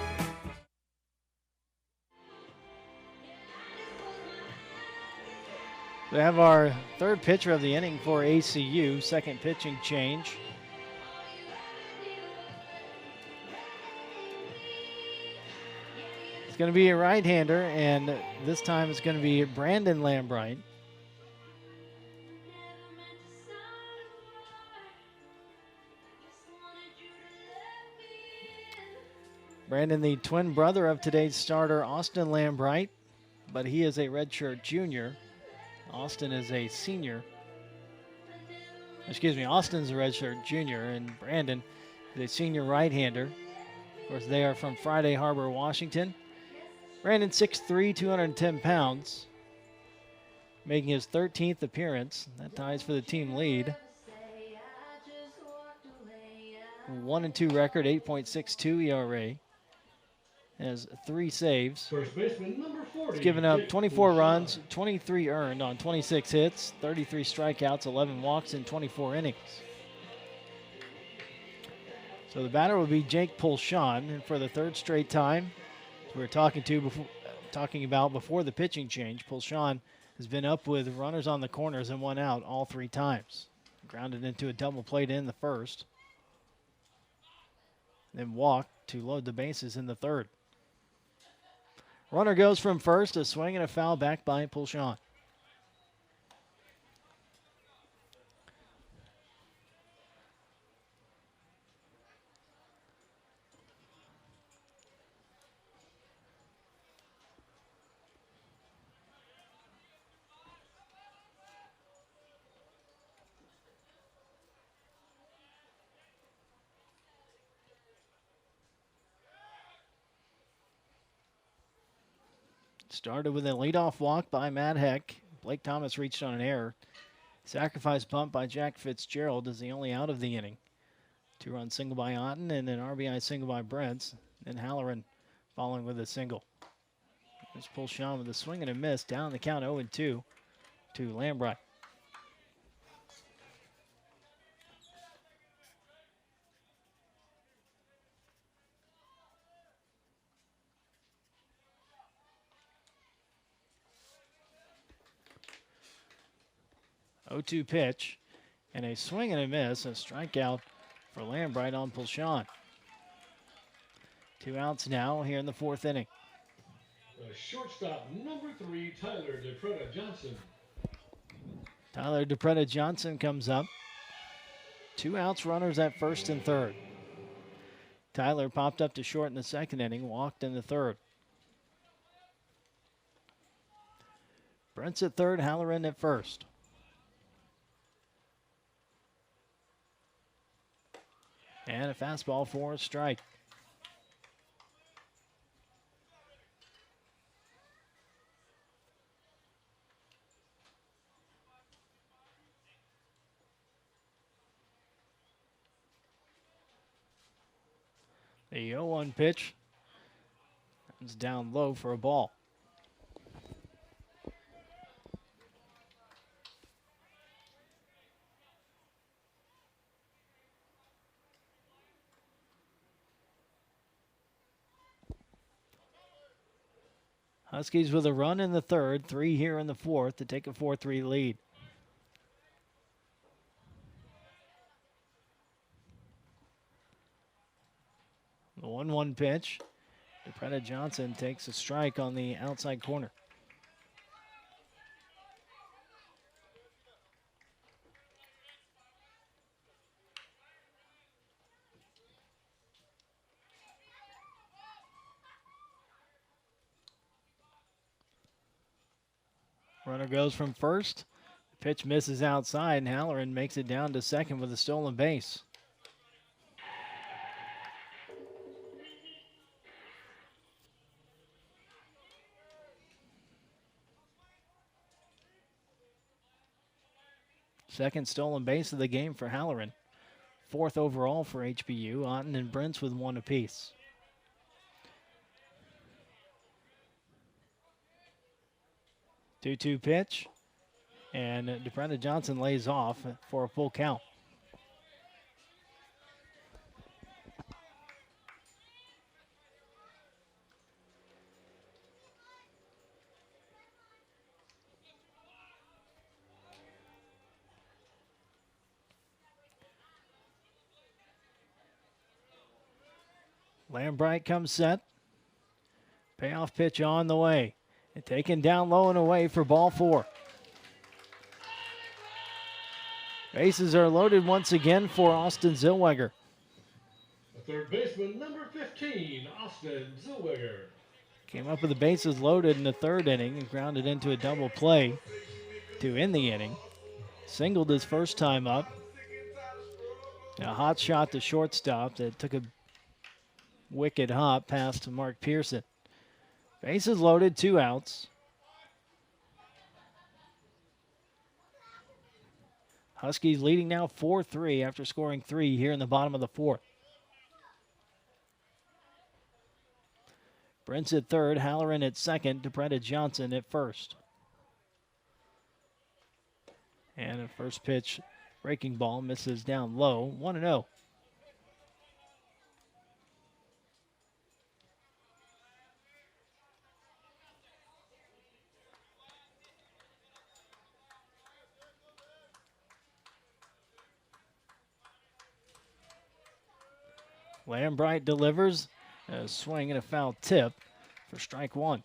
We have our third pitcher of the inning for ACU, second pitching change. It's going to be a right-hander, and this time it's going to be Brandon Lambright. Brandon, the twin brother of today's starter, Austin Lambright, but he is a redshirt junior. Austin is a senior. Excuse me, Austin's a redshirt junior, and Brandon is a senior right-hander. Of course, they are from Friday Harbor, Washington. Brandon, 6'3", 210 pounds, making his 13th appearance. That ties for the team lead. 1-2 record, 8.62 ERA. Has 3 saves. First baseman, number 40. He's given up 24 runs, 23 earned on 26 hits, 33 strikeouts, 11 walks in 24 innings. So the batter will be Jake Pulshon, and for the third straight time, as we were talking about before the pitching change, Pulshon has been up with runners on the corners and 1 out all 3 times. Grounded into a double play in the first, then walked to load the bases in the third. Runner goes from first, a swing and a foul back by Pulshon. Started with a leadoff walk by Matt Heck. Blake Thomas reached on an error. Sacrifice bunt by Jack Fitzgerald is the only out of the inning. 2-run single by Otten and an RBI single by Brents. Then Halloran following with a single. There's Pulshon with a swing and a miss. Down the count 0-2 to Lambright. (0-2) pitch, and a swing and a miss, a strikeout for Lambright on Pulshon. 2 outs now here in the 4th inning. The shortstop, number 3, Tyler DePreta Johnson. Tyler DePreta Johnson comes up. 2 outs, runners at first and third. Tyler popped up to short in the 2nd inning, walked in the 3rd. Brent's at 3rd, Halloran at 1st. And a fastball for a strike. The 0-1 pitch is down low for a ball. Huskies with a run in the third, 3 here in the fourth to take a 4-3 lead. The 1-1 pitch. DePretta Johnson takes a strike on the outside corner. Runner goes from first. The pitch misses outside, and Halloran makes it down to second with a stolen base. Second stolen base of the game for Halloran. Fourth overall for HBU. Otten and Brents with 1 apiece. Two-two pitch, and DePretta Johnson lays off for a full count. Lambright comes set. Payoff pitch on the way. And taken down low and away for ball 4. Bases are loaded once again for Austin Zellweger. The third baseman, number 15, Austin Zellweger. Came up with the bases loaded in the third inning and grounded into a double play to end the inning. Singled his first time up. A hot shot to shortstop that took a wicked hop past Mark Pearson. Bases loaded, 2 outs. Huskies leading now 4-3 after scoring 3 here in the bottom of the fourth. Brents at third, Halloran at second, DePretta Johnson at first. And a first pitch breaking ball misses down low, 1-0. Lambright delivers a swing and a foul tip for strike 1.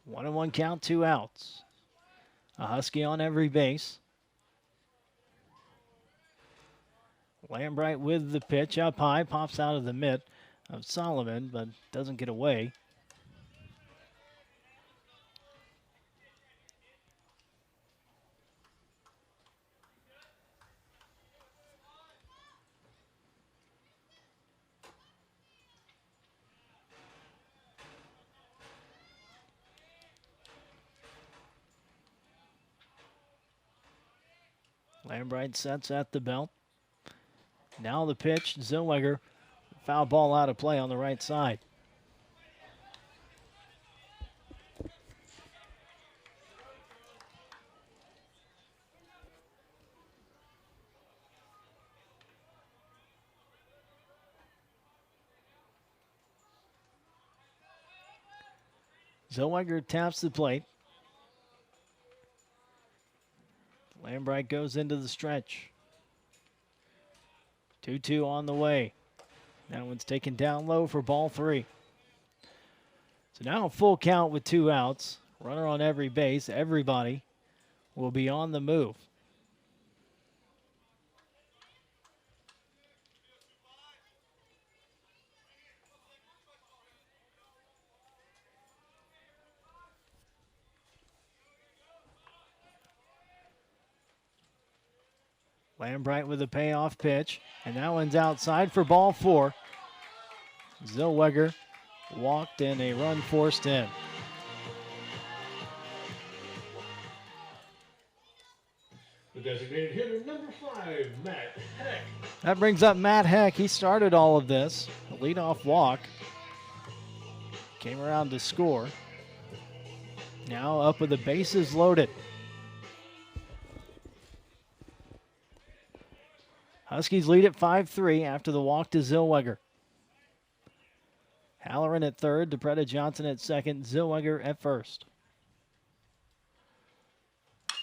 One and one count, 2 outs. A Husky on every base. Lambright with the pitch up high, pops out of the mitt of Solomon, but doesn't get away. Lambright sets at the belt. Now the pitch, Zellweger, foul ball out of play on the right side. Zellweger taps the plate. Lambright goes into the stretch. 2-2 on the way. That one's taken down low for ball 3. So now a full count with 2 outs. Runner on every base. Everybody will be on the move. Lambright with a payoff pitch, and that one's outside for ball 4. Zellweger walked and a run forced in. designated hitter, number 5, Matt Heck. That brings up Matt Heck. He started all of this. A leadoff walk. Came around to score. Now up with the bases loaded. Huskies lead at 5-3 after the walk to Zellweger. Halloran at third, DePretta Johnson at second, Zellweger at first.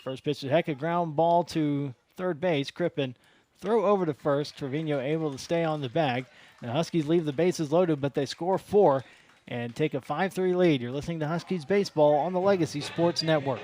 First pitch to Heck, a ground ball to third base. Crippen throw over to first. Trevino able to stay on the bag. The Huskies leave the bases loaded, but they score 4 and take a 5-3 lead. You're listening to Huskies Baseball on the Legacy Sports Network.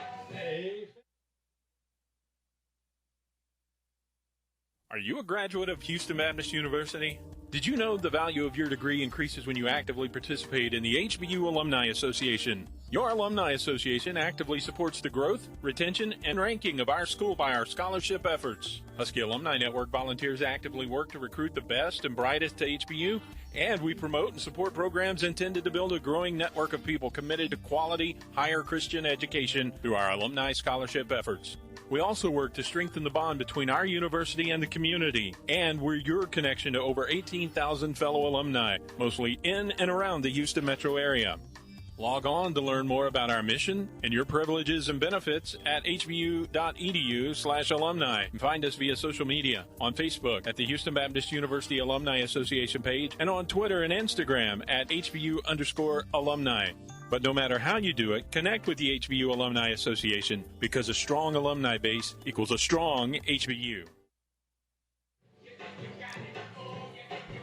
Are you a graduate of Houston Baptist University? Did you know the value of your degree increases when you actively participate in the HBU Alumni Association? Your Alumni Association actively supports the growth, retention, and ranking of our school by our scholarship efforts. Husky Alumni Network volunteers actively work to recruit the best and brightest to HBU, and we promote and support programs intended to build a growing network of people committed to quality, higher Christian education through our alumni scholarship efforts. We also work to strengthen the bond between our university and the community, and we're your connection to over 18,000 fellow alumni, mostly in and around the Houston metro area. Log on to learn more about our mission and your privileges and benefits at hbu.edu/alumni. And find us via social media on Facebook at the Houston Baptist University Alumni Association page and on Twitter and Instagram at HBU_alumni. But no matter how you do it, connect with the HBU Alumni Association because a strong alumni base equals a strong HBU.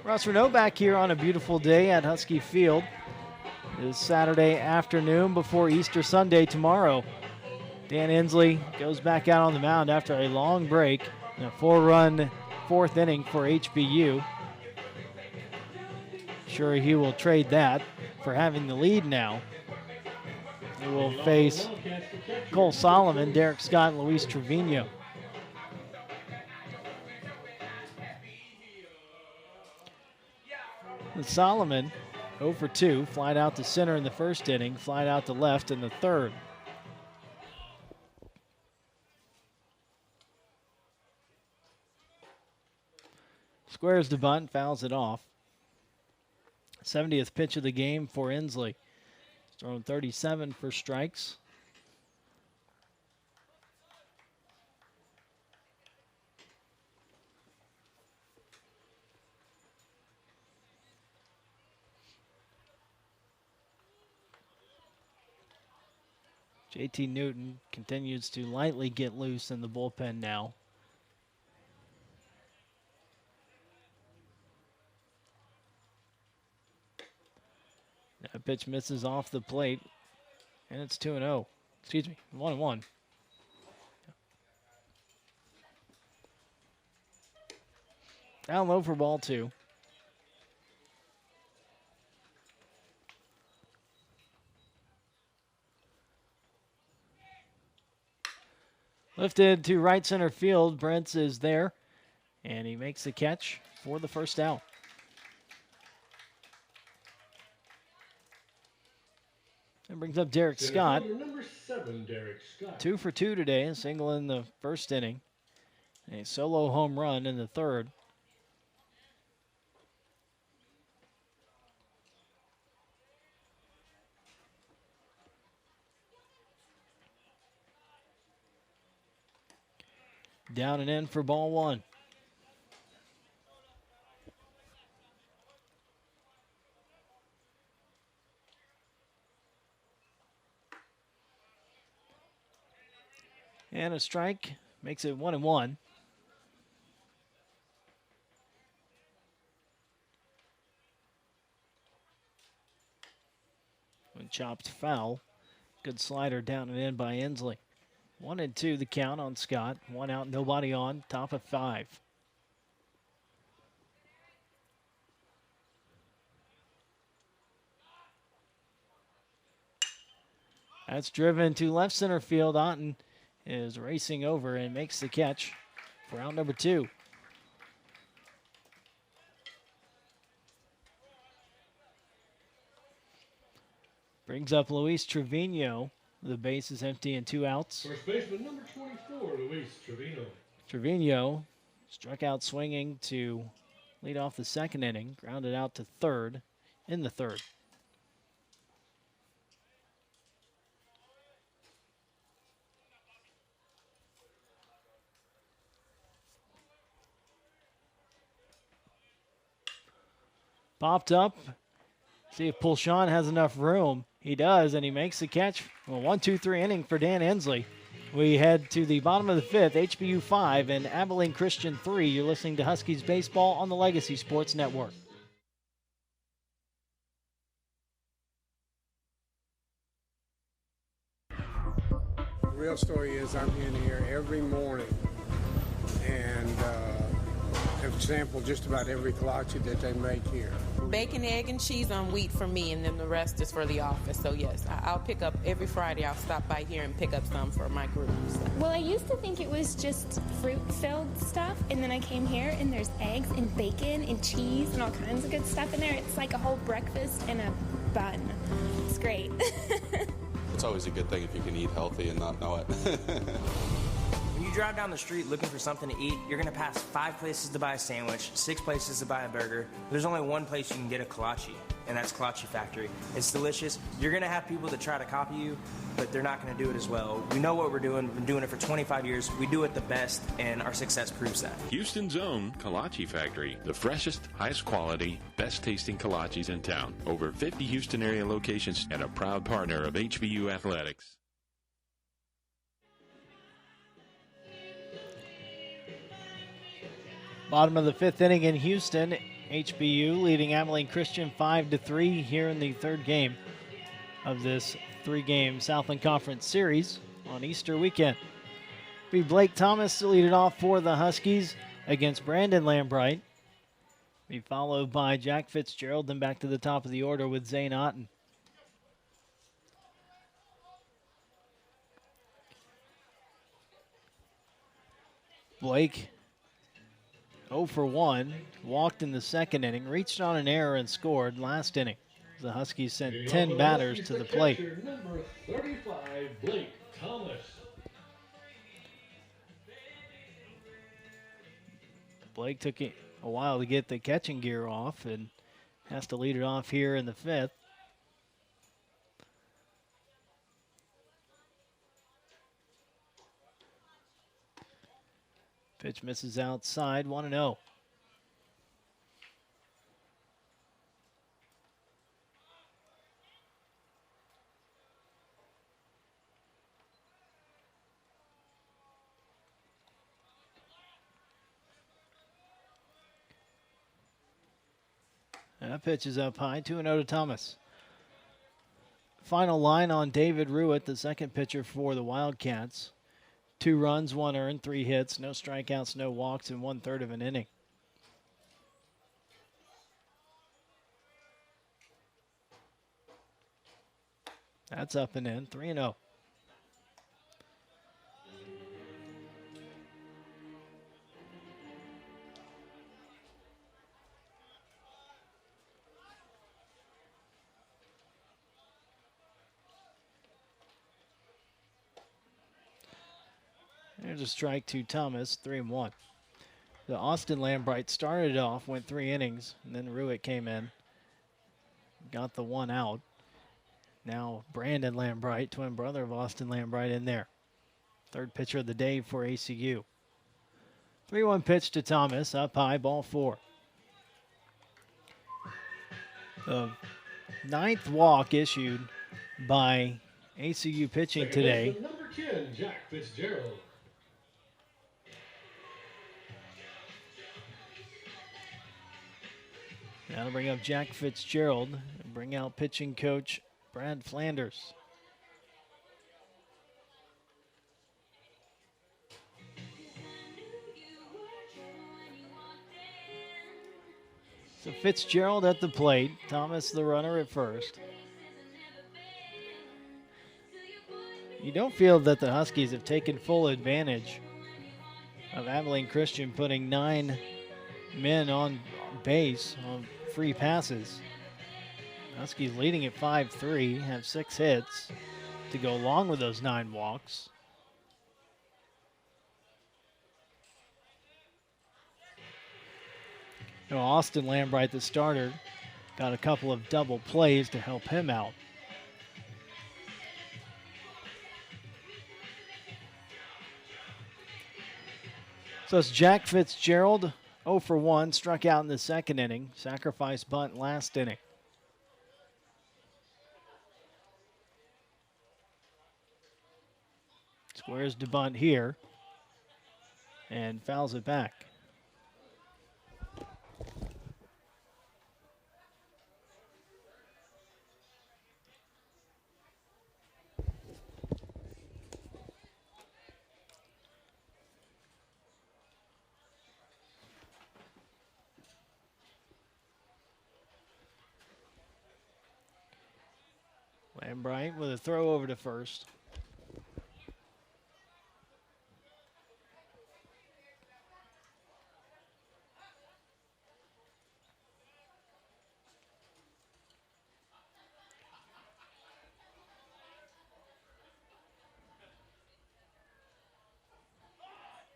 Ross Renault back here on a beautiful day at Husky Field. This Saturday afternoon before Easter Sunday tomorrow. Dan Inslee goes back out on the mound after a long break in a 4-run fourth inning for HBU. Sure, he will trade that for having the lead now. He will face Cole Solomon, Derek Scott, and Luis Trevino. And Solomon 0 for 2, flied out to center in the first inning, flied out to left in the third. Squares the bunt, fouls it off. 70th pitch of the game for Inslee. He's thrown 37 for strikes. JT Newton continues to lightly get loose in the bullpen now. That pitch misses off the plate, and it's 2-0. Excuse me, 1-1. Down low for ball 2. Lifted to right center field. Brents is there, and he makes the catch for the first out. That brings up Derek Scott. Number 7, Derek Scott. 2 for 2 today, a single in the first inning. A solo home run in the third. Down and in for ball 1. And a strike makes it 1-1. When chopped foul. Good slider down and in by Inslee. 1-2 the count on Scott. 1 out, nobody on. Top of 5. That's driven to left center field. Otten is racing over and makes the catch for out number 2. Brings up Luis Trevino. The base is empty and 2 outs. First baseman number 24, Luis Trevino. Trevino struck out swinging to lead off the second inning, grounded out to third in the third. Popped up. See if Pulshan has enough room. He does, and he makes the catch. Well, 1-2-3 inning for Dan Ensley. We head to the bottom of the fifth, HBU 5 and Abilene Christian 3. You're listening to Huskies Baseball on the Legacy Sports Network. The real story is I'm in here every morning and have sampled just about every kolache that they make here. Bacon, egg, and cheese on wheat for me, and then the rest is for the office. So yes, I'll pick up every Friday. I'll stop by here and pick up some for my group. Well, I used to think it was just fruit-filled stuff, and then I came here and there's eggs and bacon and cheese and all kinds of good stuff in there. It's like a whole breakfast and a bun. It's great. It's always a good thing if you can eat healthy and not know it. When you drive down the street looking for something to eat, you're going to pass 5 places to buy a sandwich, 6 places to buy a burger. There's only one place you can get a kolache, and that's Kolache Factory. It's delicious. You're going to have people that try to copy you, but they're not going to do it as well. We know what we're doing. We've been doing it for 25 years. We do it the best, and our success proves that. Houston's own Kolache Factory, the freshest, highest quality, best tasting kolaches in town. Over 50 Houston area locations and a proud partner of HBU Athletics. Bottom of the fifth inning in Houston, HBU leading Abilene Christian 5-3 here in the third game of this 3-game Southland Conference Series on Easter weekend. Be Blake Thomas to lead it off for the Huskies against Brandon Lambright. Be followed by Jack Fitzgerald, then back to the top of the order with Zane Otten. Blake 0 for 1, walked in the second inning, reached on an error and scored last inning. The Huskies sent 10 batters to the plate. Number 35, Blake Thomas. Blake took a while to get the catching gear off and has to lead it off here in the fifth. Pitch misses outside, 1-0. That pitch is up high, 2-0 to Thomas. Final line on David Ruitt, the second pitcher for the Wildcats. 2 runs, 1 earned, 3 hits, no strikeouts, no walks in 1/3 of an inning. That's up and in, 3-0. There's a strike to Thomas, 3-1. The Austin Lambright started off, went 3 innings, and then Ruitt came in, got the 1 out. Now Brandon Lambright, twin brother of Austin Lambright, in there. Third pitcher of the day for ACU. 3-1 pitch to Thomas, up high, ball 4. The 9th walk issued by ACU pitching today. Number 10, Jack Fitzgerald. That'll bring up Jack Fitzgerald and bring out pitching coach Brad Flanders. So Fitzgerald at the plate, Thomas the runner at first. You don't feel that the Huskies have taken full advantage of Abilene Christian putting 9 men on base on free passes. Huskies leading at 5-3, have 6 hits to go along with those 9 walks. You know, Austin Lambright, the starter, got a couple of double plays to help him out. So it's Jack Fitzgerald, 0 for 1, struck out in the second inning. Sacrifice bunt last inning. Squares to bunt here and fouls it back. Lambright with a throw over to first.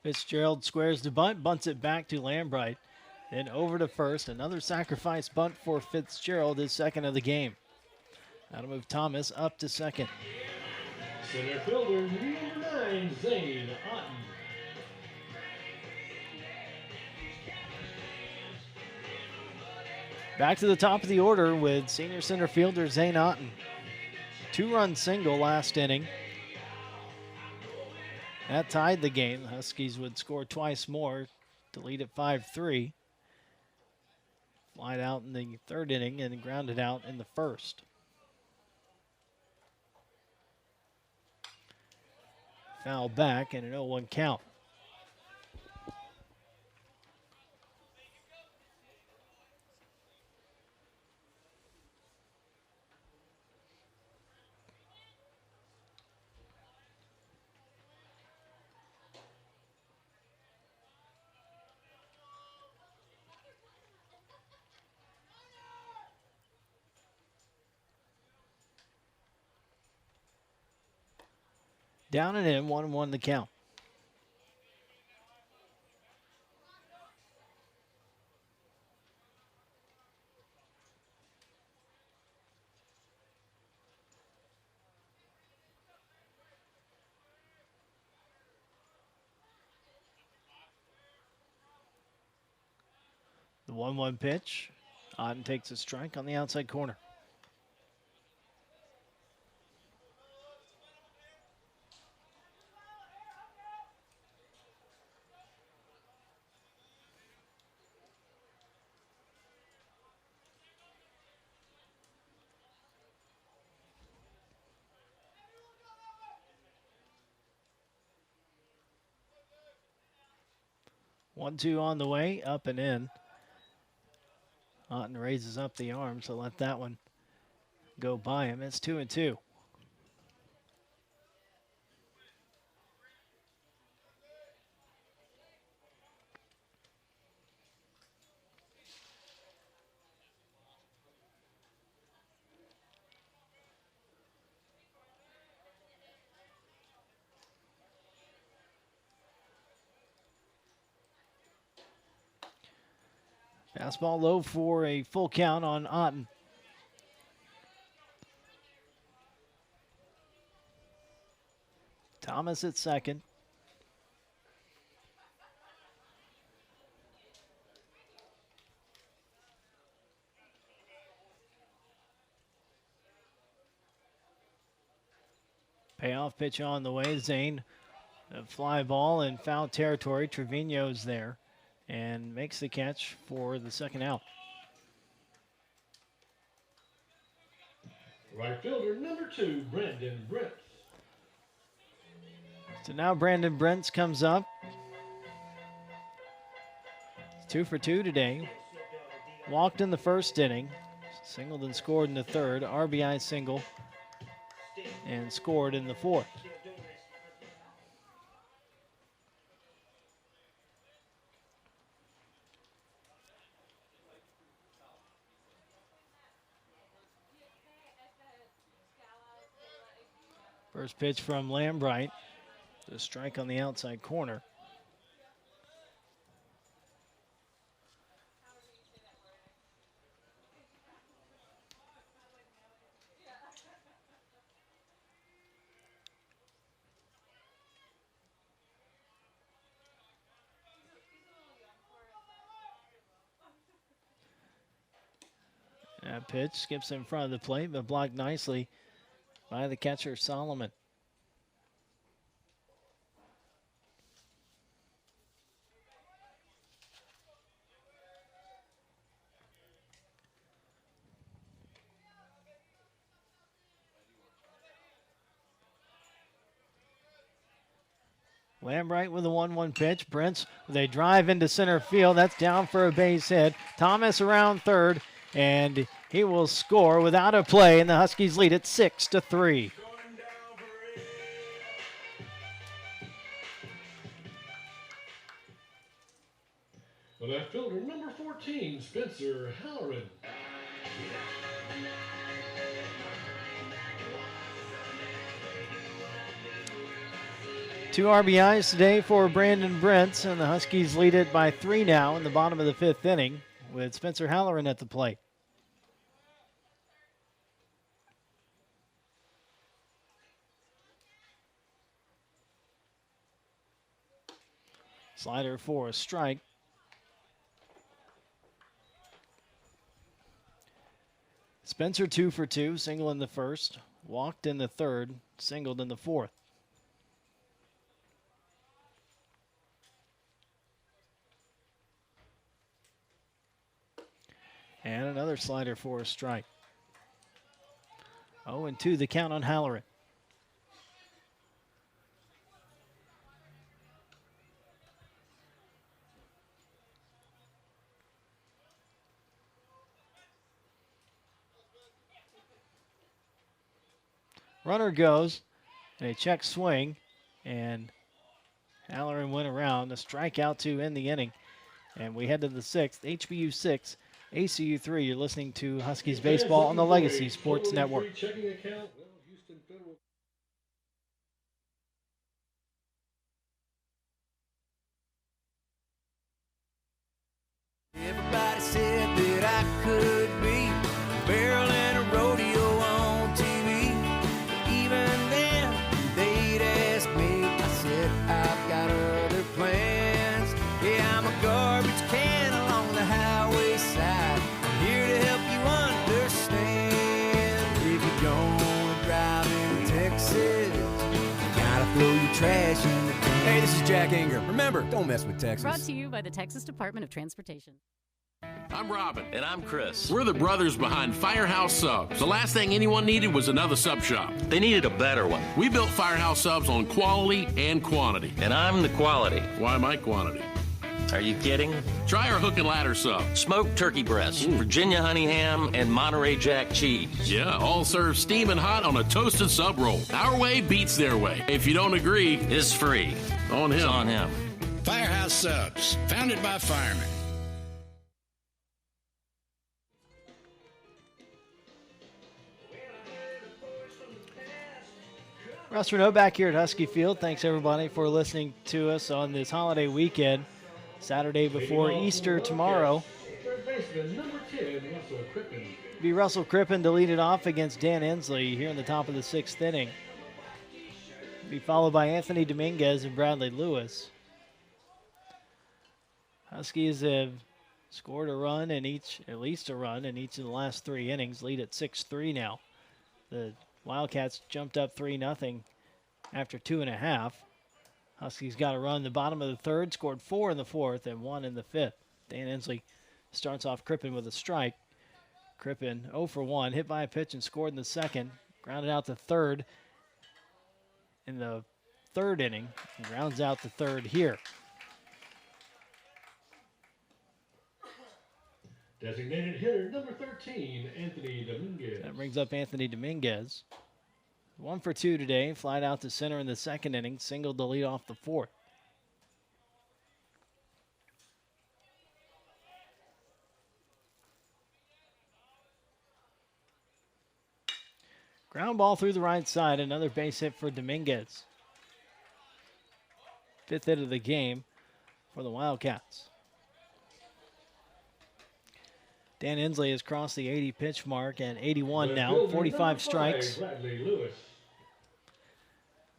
Fitzgerald squares the bunt, bunts it back to Lambright. Then over to first. Another sacrifice bunt for Fitzgerald, his second of the game. That'll move Thomas up to second. Center fielder number 9, Zane Otten. Back to the top of the order with senior center fielder Zane Otten. 2-run single last inning. That tied the game. The Huskies would score twice more to lead at 5-3. Flied out in the third inning and grounded out in the first. Foul back and an 0-1 count. Down and in, 1-1 the count. The 1-1 pitch. Otten takes a strike on the outside corner. One-two on the way, up and in. Otten raises up the arm, so let that one go by him. It's 2-2. Fastball low for a full count on Otten. Thomas at second. Payoff pitch on the way. Zane, a fly ball in foul territory. Trevino's there and makes the catch for the second out. Right fielder number 2, Brandon Brent. So now Brandon Brents comes up. 2 for 2 today. Walked in the first inning. Singled and scored in the third. RBI single and scored in the fourth. First pitch from Lambright. The strike on the outside corner. That pitch skips in front of the plate, but blocked nicely by the catcher, Solomon. Lambright with a 1-1 pitch. Prince with a drive into center field. That's down for a base hit. Thomas around third, and he will score without a play, and the Huskies lead it 6-3. The left fielder, number 14, Spencer Halloran. 2 RBIs today for Brandon Brents, and the Huskies lead it by 3 now in the bottom of the 5th inning with Spencer Halloran at the plate. Slider for a strike. Spencer 2 for 2, single in the first, walked in the third, singled in the fourth. And another slider for a strike. 0-2 the count on Halloran. Runner goes, and a check swing, and Halloran went around. A strikeout to end the inning. And we head to the 6th, HBU 6, ACU 3. You're listening to Huskies Baseball on the Legacy Sports Network. Everybody said that I could be a barrel and a rodeo on TV. Even then, they'd ask me. I said, I've got other plans. Yeah, I'm a garbage can along the highway side. I'm here to help you understand. If you're going driving to Texas, you gotta throw your trash in the can. Hey, this is Jack Anger. Remember, don't mess with Texas. Brought to you by the Texas Department of Transportation. I'm Robin. And I'm Chris. We're the brothers behind Firehouse Subs. The last thing anyone needed was another sub shop. They needed a better one. We built Firehouse Subs on quality and quantity. And I'm the quality. Why my quantity? Are you kidding? Try our hook and ladder sub. Smoked turkey breast, Virginia honey ham, and Monterey Jack cheese. Yeah, all served steaming hot on a toasted sub roll. Our way beats their way. If you don't agree, it's free. On him. It's on him. Firehouse Subs, founded by firemen. Russ Renault back here at Husky Field. Thanks, everybody, for listening to us on this holiday weekend. Saturday before Easter tomorrow. Third baseman, number 10, Russell Crippen. Be Russell Crippen to lead it off against Dan Inslee here in the top of the 6th inning. Be followed by Anthony Dominguez and Bradley Lewis. Huskies have scored a run in each, at least a run in each of the last 3 innings. Lead at 6-3 now. The Wildcats jumped up 3-0 after 2.5. Huskies got a run in the bottom of the 3rd, scored 4 in the 4th, and 1 in the 5th. Dan Inslee starts off Crippen with a strike. Crippen 0 for 1, hit by a pitch and scored in the 2nd. Grounded out the 3rd in the 3rd inning, and rounds out the 3rd here. Designated hitter, number 13, Anthony Dominguez. That brings up Anthony Dominguez. 1 for 2 today, flied out to center in the 2nd inning, singled to lead off the 4th. Ground ball through the right side, another base hit for Dominguez. 5th hit of the game for the Wildcats. Dan Inslee has crossed the 80 pitch mark at 81 now, 45 strikes. Bradley Lewis.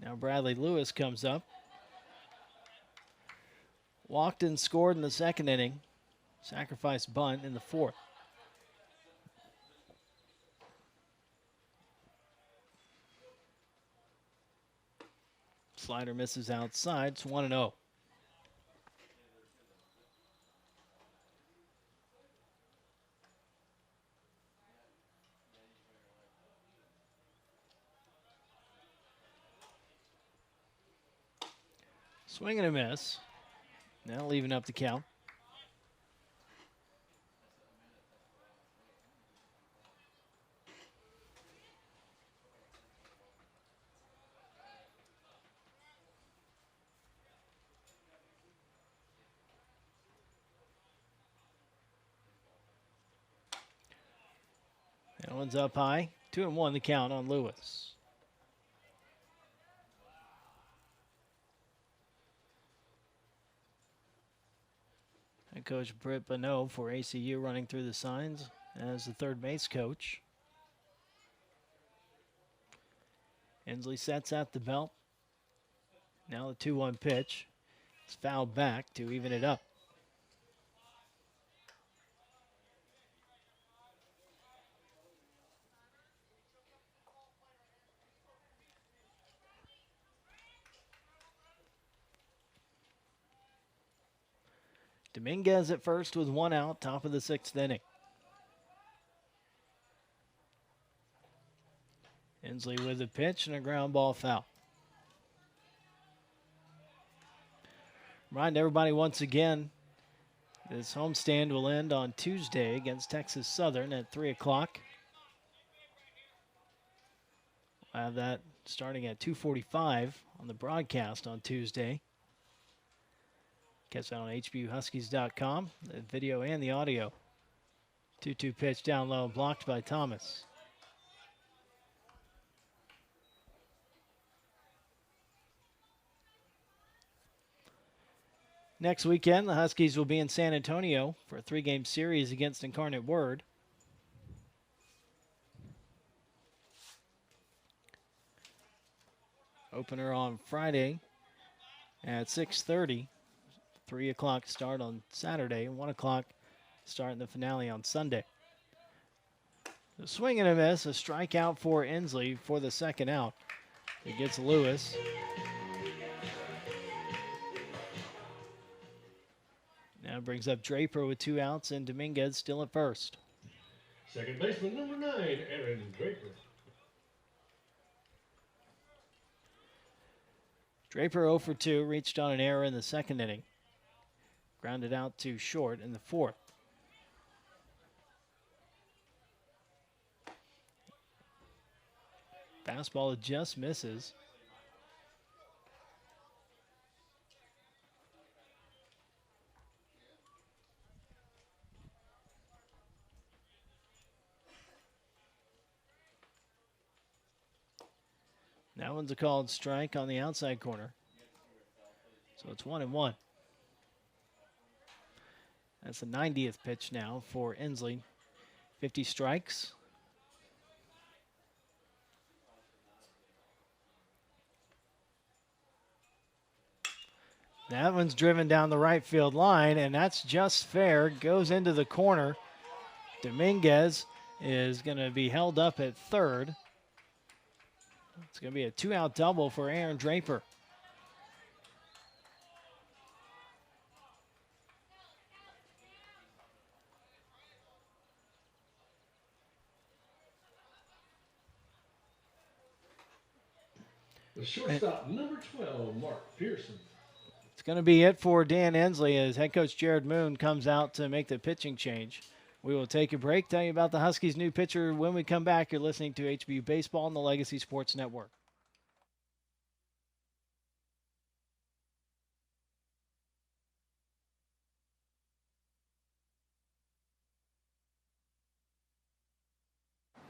Now Bradley Lewis comes up. Walked and scored in the 2nd inning. Sacrifice bunt in the 4th. Slider misses outside. It's 1-0. Swing and a miss. Now leaving up the count. That one's up high. 2-1 the count on Lewis. Head coach Britt Bonneau for ACU running through the signs as the third base coach. Inslee sets at the belt. Now the 2-1 pitch. It's fouled back to even it up. Dominguez at first with one out, top of the sixth inning. Inslee with a pitch and a ground ball foul. Remind everybody once again, this homestand will end on Tuesday against Texas Southern at 3 o'clock. We'll have that starting at 2:45 on the broadcast on Tuesday. Catch that on HBUHuskies.com, the video and the audio. 2-2 pitch down low, blocked by Thomas. Next weekend, the Huskies will be in San Antonio for a 3-game series against Incarnate Word. Opener on Friday at 6:30. 3 o'clock start on Saturday, 1 o'clock start in the finale on Sunday. A swing and a miss, a strikeout for Inslee for the second out. It gets Lewis. Now brings up Draper with 2 outs and Dominguez still at first. Second baseman number 9, Aaron Draper. Draper 0 for 2, reached on an error in the second inning. Grounded out to short in the fourth. Fastball just misses. That one's a called strike on the outside corner. So it's 1-1. That's the 90th pitch now for Inslee. 50 strikes. That one's driven down the right field line, and that's just fair. Goes into the corner. Dominguez is going to be held up at third. It's going to be a 2-out double for Aaron Draper. The shortstop, number 12, Mark Pearson. It's going to be it for Dan Inslee as head coach Jared Moon comes out to make the pitching change. We will take a break, tell you about the Huskies' new pitcher. When we come back, you're listening to HBU Baseball on the Legacy Sports Network.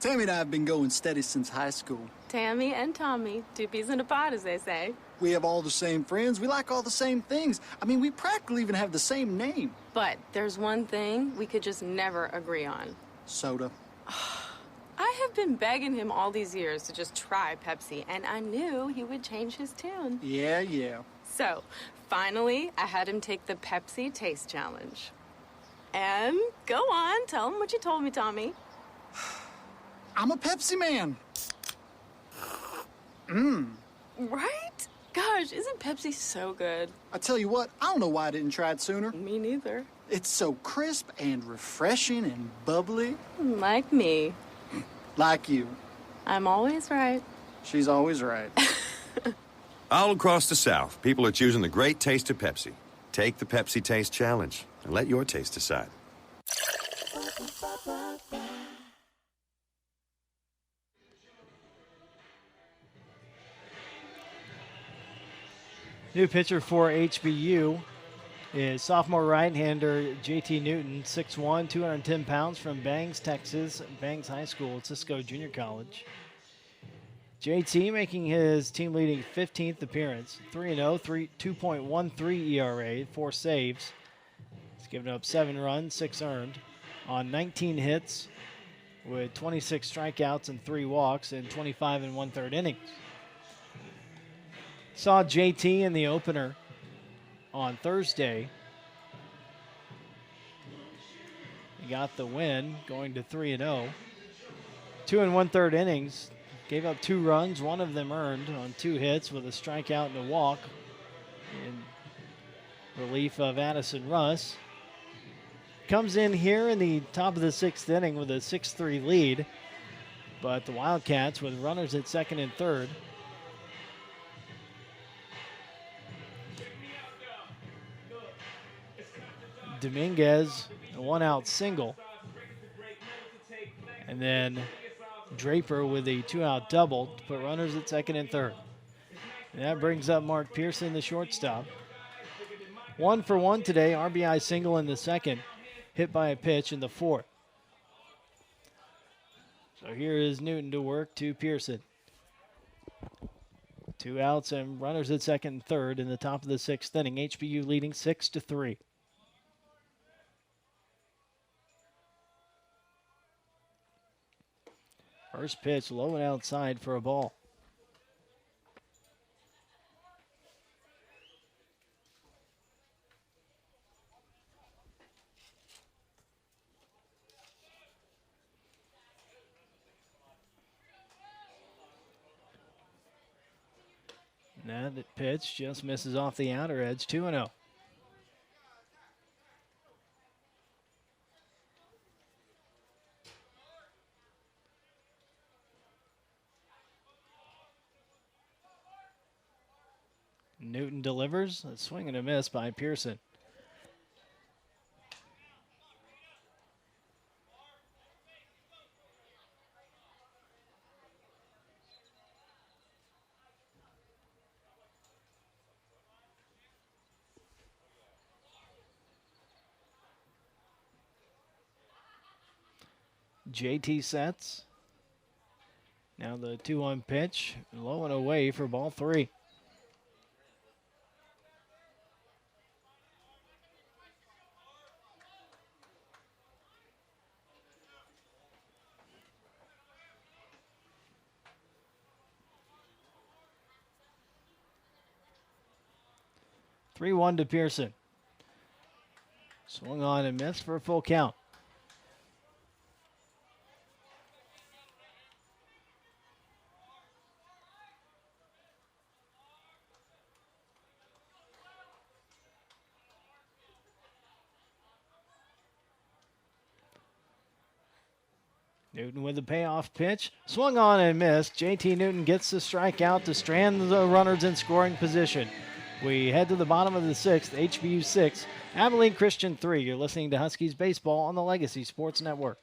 Tammy and I have been going steady since high school. Tammy and Tommy, two peas in a pod, as they say. We have all the same friends. We like all the same things. I mean, we practically even have the same name. But there's one thing we could just never agree on. Soda. I have been begging him all these years to just try Pepsi, and I knew he would change his tune. Yeah. So, finally, I had him take the Pepsi Taste Challenge. And go on, tell him what you told me, Tommy. I'm a Pepsi man. Right? God, gosh, isn't Pepsi so good? I tell you what, I don't know why I didn't try it sooner. Me neither. It's so crisp and refreshing and bubbly. Like me. Like you. I'm always right. She's always right. All across the South, people are choosing the great taste of Pepsi. Take the Pepsi Taste Challenge and let your taste decide. New pitcher for HBU is sophomore right-hander JT Newton, 6'1", 210 pounds, from Bangs, Texas, Bangs High School at Cisco Junior College. JT making his team-leading 15th appearance, 3-0, 2.13 ERA, 4 saves. He's given up 7 runs, 6 earned, on 19 hits with 26 strikeouts and 3 walks in 25 1/3 innings. Saw JT in the opener on Thursday. He got the win, going to 3-0. 2 1/3 innings. Gave up 2 runs, 1 of them earned on 2 hits with a strikeout and a walk in relief of Addison Russ. Comes in here in the top of the 6th inning with a 6-3 lead, but the Wildcats with runners at second and third. Dominguez, a 1-out single. And then Draper with a 2-out double to put runners at second and third. And that brings up Mark Pearson, the shortstop. 1 for 1 today, RBI single in the second, hit by a pitch in the fourth. So here is Newton to work to Pearson. 2 outs and runners at second and third in the top of the 6th inning. HBU leading 6-3. First pitch low and outside for a ball. Now that pitch just misses off the outer edge, 2-0. Newton delivers, a swing and a miss by Pearson. JT sets. Now the 2-1 pitch, low and away for ball 3. (3-1) to Pearson. Swung on and missed for a full count. Newton with the payoff pitch. Swung on and missed. JT Newton gets the strikeout to strand the runners in scoring position. We head to the bottom of the 6th, HBU 6, Abilene Christian 3. You're listening to Huskies Baseball on the Legacy Sports Network.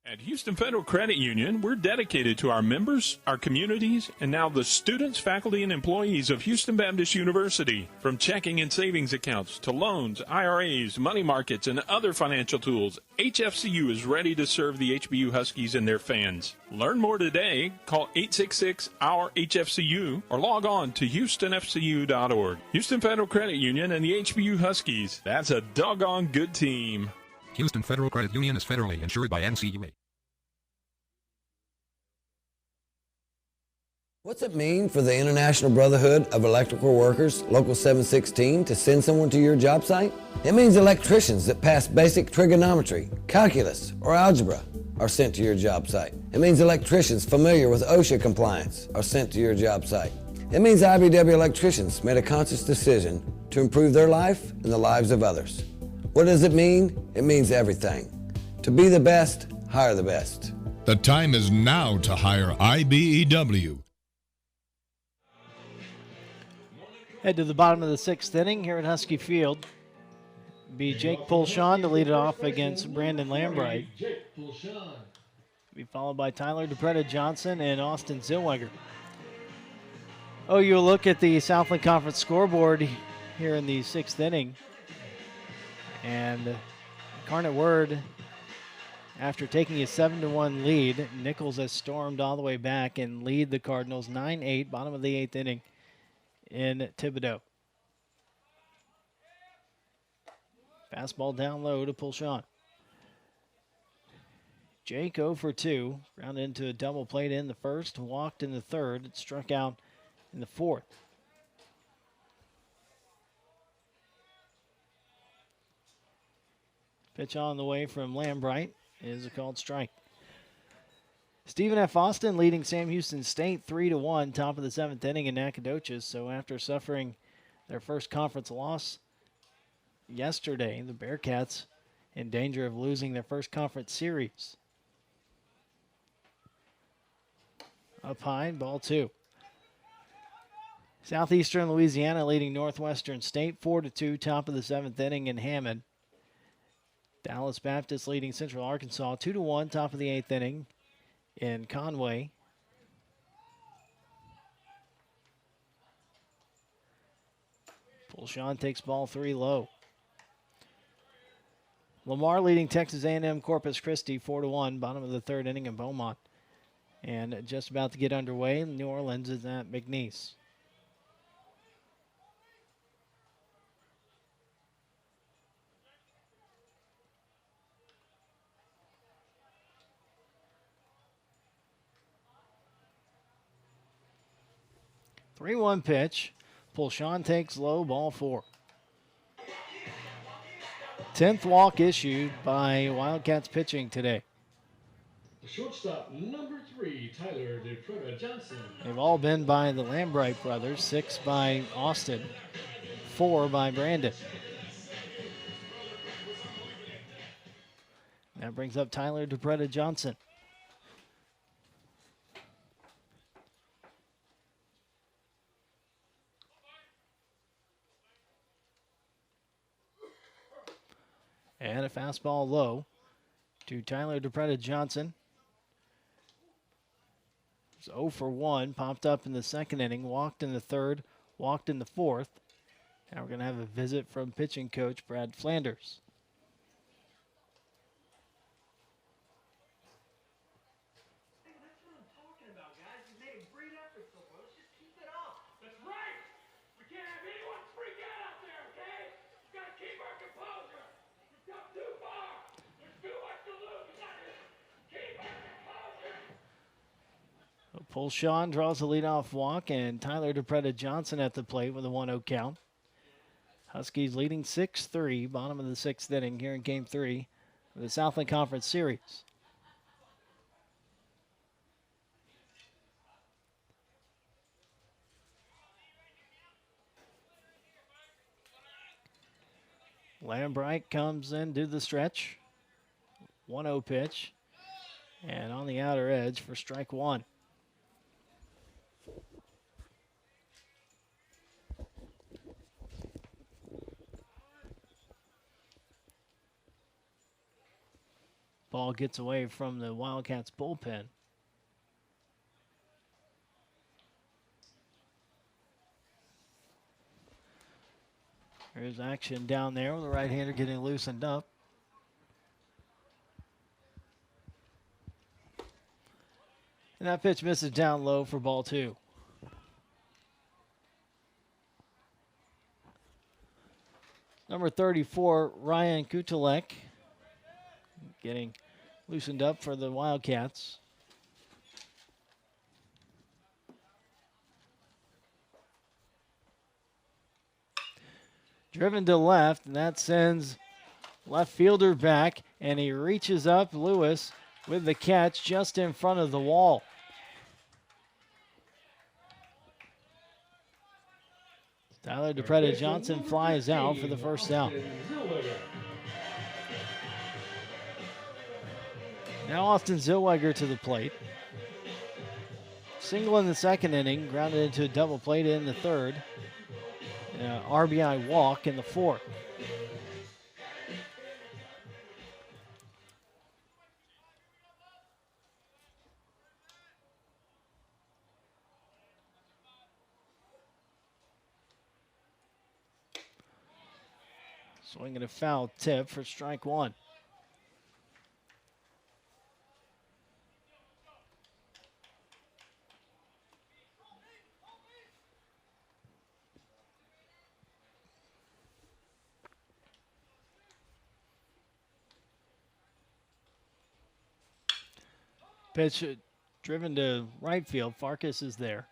At Houston Federal Credit Union, we're dedicated to our members, our communities, and now the students, faculty, and employees of Houston Baptist University. From checking and savings accounts to loans, IRAs, money markets, and other financial tools, HFCU is ready to serve the HBU Huskies and their fans. Learn more today. Call 866-OUR-HFCU or log on to HoustonFCU.org. Houston Federal Credit Union and the HBU Huskies. That's a doggone good team. Houston Federal Credit Union is federally insured by NCUA. What's it mean for the International Brotherhood of Electrical Workers, Local 716, to send someone to your job site? It means electricians that pass basic trigonometry, calculus, or algebra are sent to your job site. It means electricians familiar with OSHA compliance are sent to your job site. It means IBW electricians made a conscious decision to improve their life and the lives of others. What does it mean? It means everything. To be the best, hire the best. The time is now to hire IBEW. Head to the bottom of the 6th inning here at Husky Field. Be Jake Pulshon to lead it off against Brandon Lambright. Be followed by Tyler DePretta Johnson and Austin Zillweger. Oh, you look at the Southland Conference scoreboard here in the 6th inning. And Incarnate Word, after taking a 7-1 lead, Nichols has stormed all the way back and lead the Cardinals 9-8, bottom of the 8th inning in Thibodaux. Fastball down low to Pulshon. Jake 0 for 2, grounded into a double plate in the first, walked in the third, struck out in the fourth. Pitch on the way from Lambright is a called strike. Stephen F. Austin leading Sam Houston State 3-1, top of the 7th inning in Nacogdoches. So after suffering their first conference loss yesterday, the Bearcats in danger of losing their first conference series. Up high, ball 2. Southeastern Louisiana leading Northwestern State 4-2, top of the 7th inning in Hammond. Dallas Baptist leading Central Arkansas 2-1, top of the 8th inning in Conway. Pulshon takes ball 3 low. Lamar leading Texas A&M Corpus Christi 4-1, bottom of the 3rd inning in Beaumont. And just about to get underway, New Orleans is at McNeese. Three-one pitch. Pulshon takes low, ball 4. 10th walk issued by Wildcats pitching today. The shortstop, number 3, Tyler DePretta Johnson. They've all been by the Lambright brothers, 6 by Austin, 4 by Brandon. That brings up Tyler DePretta Johnson. And a fastball low to Tyler DePretta Johnson. It's 0 for 1, popped up in the 2nd inning, walked in the 3rd, walked in the 4th. Now we're going to have a visit from pitching coach Brad Flanders. Pulshon draws a leadoff walk, and Tyler DePretta Johnson at the plate with a 1-0 count. Huskies leading 6-3, bottom of the 6th inning here in Game 3 of the Southland Conference Series. Lambright comes in to the stretch. 1-0 pitch, and on the outer edge for strike 1. Ball gets away from the Wildcats bullpen. There's action down there with the right-hander getting loosened up. And that pitch misses down low for ball 2. Number 34, Ryan Kutelek, getting loosened up for the Wildcats. Driven to left, and that sends left fielder back, and he reaches up, Lewis, with the catch just in front of the wall. Tyler DePretta Johnson flies out for the first out. Now Austin Zillweger to the plate. Single in the second inning, grounded into a double play in the third. RBI walk in the fourth. Swinging a foul tip for strike one. Pitch driven to right field. Farkas is there.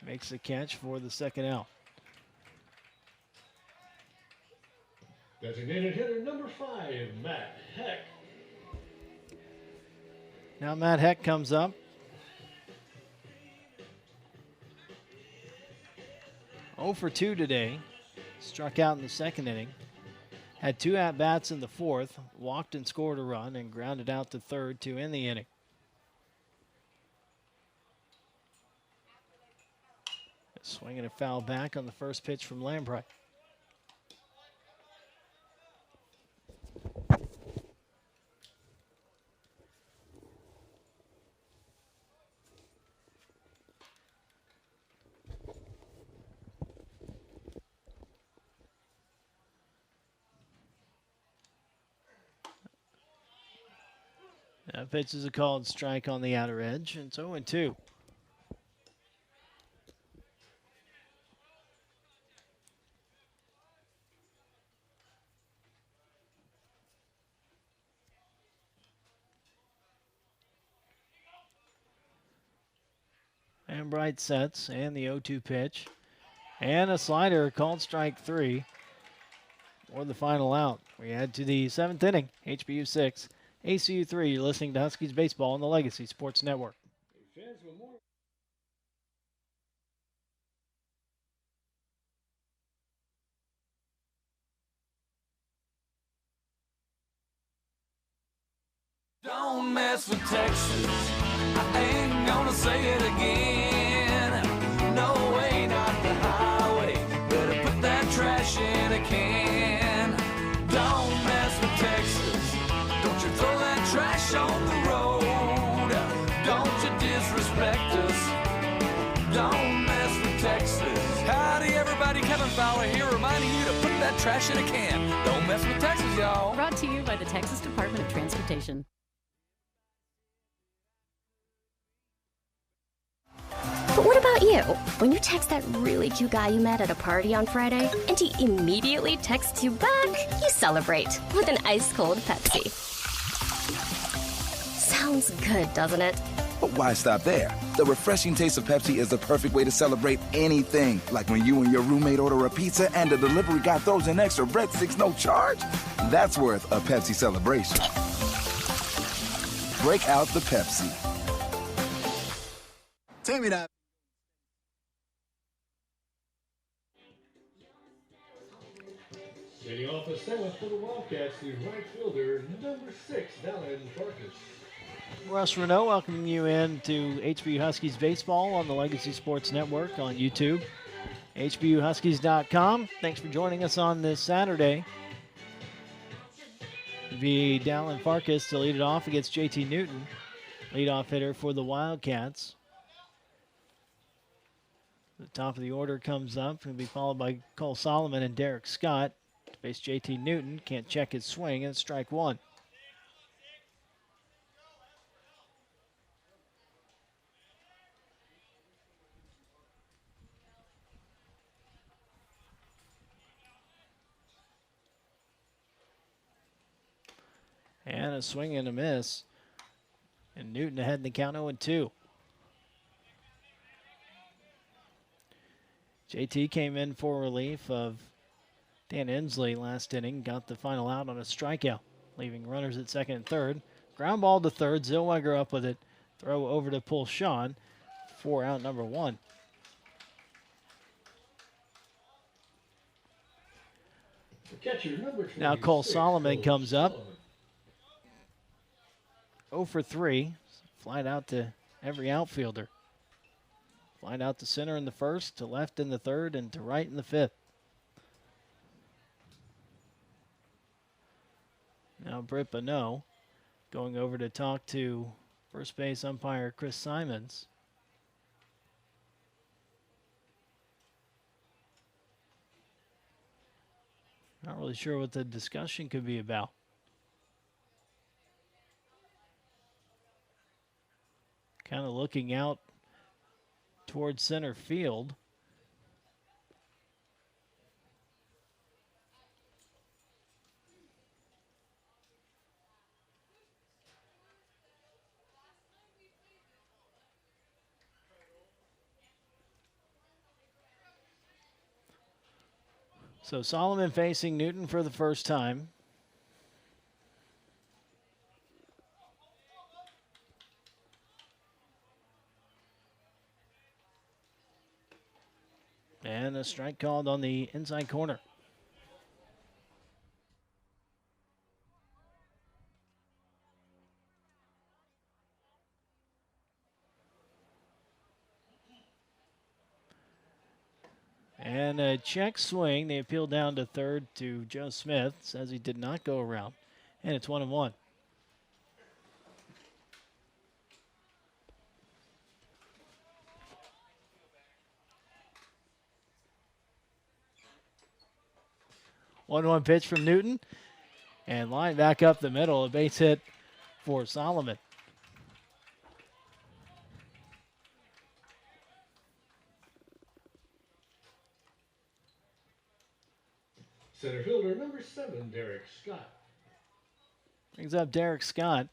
Makes the catch for the second out. Designated hitter number 5, Matt Heck. Now Matt Heck comes up. Oh for 2 today. Struck out in the second inning. Had 2 at-bats in the fourth. Walked and scored a run and grounded out to third to end the inning. Swinging a foul back on the first pitch from Lambright. That pitch is a called strike on the outer edge, and it's 0-2. And Bright sets, and the 0-2 pitch. And a slider called strike 3 for the final out. We head to the 7th inning, HBU 6, ACU 3. You're listening to Huskies Baseball on the Legacy Sports Network. Don't mess with Texas. I ain't gonna say it again. No way, not the highway. Better put that trash in a can. Don't mess with Texas. Don't you throw that trash on the road. Don't you disrespect us. Don't mess with Texas. Howdy, everybody. Kevin Fowler here, reminding you to put that trash in a can. Don't mess with Texas, y'all. Brought to you by the Texas Department of Transportation. But what about you? When you text that really cute guy you met at a party on Friday, and he immediately texts you back, you celebrate with an ice-cold Pepsi. Sounds good, doesn't it? But why stop there? The refreshing taste of Pepsi is the perfect way to celebrate anything. Like when you and your roommate order a pizza and the delivery guy throws in extra breadsticks no charge. That's worth a Pepsi celebration. Break out the Pepsi. Tell me that. Leading off the 7th for the Wildcats, the right fielder, number 6, Dallin Farkas. Russ Renault welcoming you in to HBU Huskies Baseball on the Legacy Sports Network on YouTube, HBUHuskies.com. Thanks for joining us on this Saturday. It'll be Dallin Farkas to lead it off against JT Newton, leadoff hitter for the Wildcats. The top of the order comes up. He'll be followed by Cole Solomon and Derek Scott. To face JT Newton, can't check his swing, and strike 1. And a swing and a miss. And Newton ahead in the count 0-2. JT came in for relief of Dan Inslee last inning got the final out on a strikeout, leaving runners at second and third. Ground ball to third. Zellweger up with it. Throw over to Pulshawn for out number 1. The catcher, number 26, Now Cole Solomon Cole comes up. Solomon. 0 for 3. Flied out to every outfielder. Flied out to center in the first, to left in the third, and to right in the fifth. Now Britt Bonneau going over to talk to first base umpire Chris Simons. Not really sure what the discussion could be about. Kind of looking out towards center field. So Solomon facing Newton for the first time. And a strike called on the inside corner. And a check swing. They appeal down to third to Joe Smith. Says he did not go around. And it's 1-1. One pitch from Newton. And line back up the middle. A base hit for Solomon. Center fielder, number 7, Derek Scott. Brings up Derek Scott.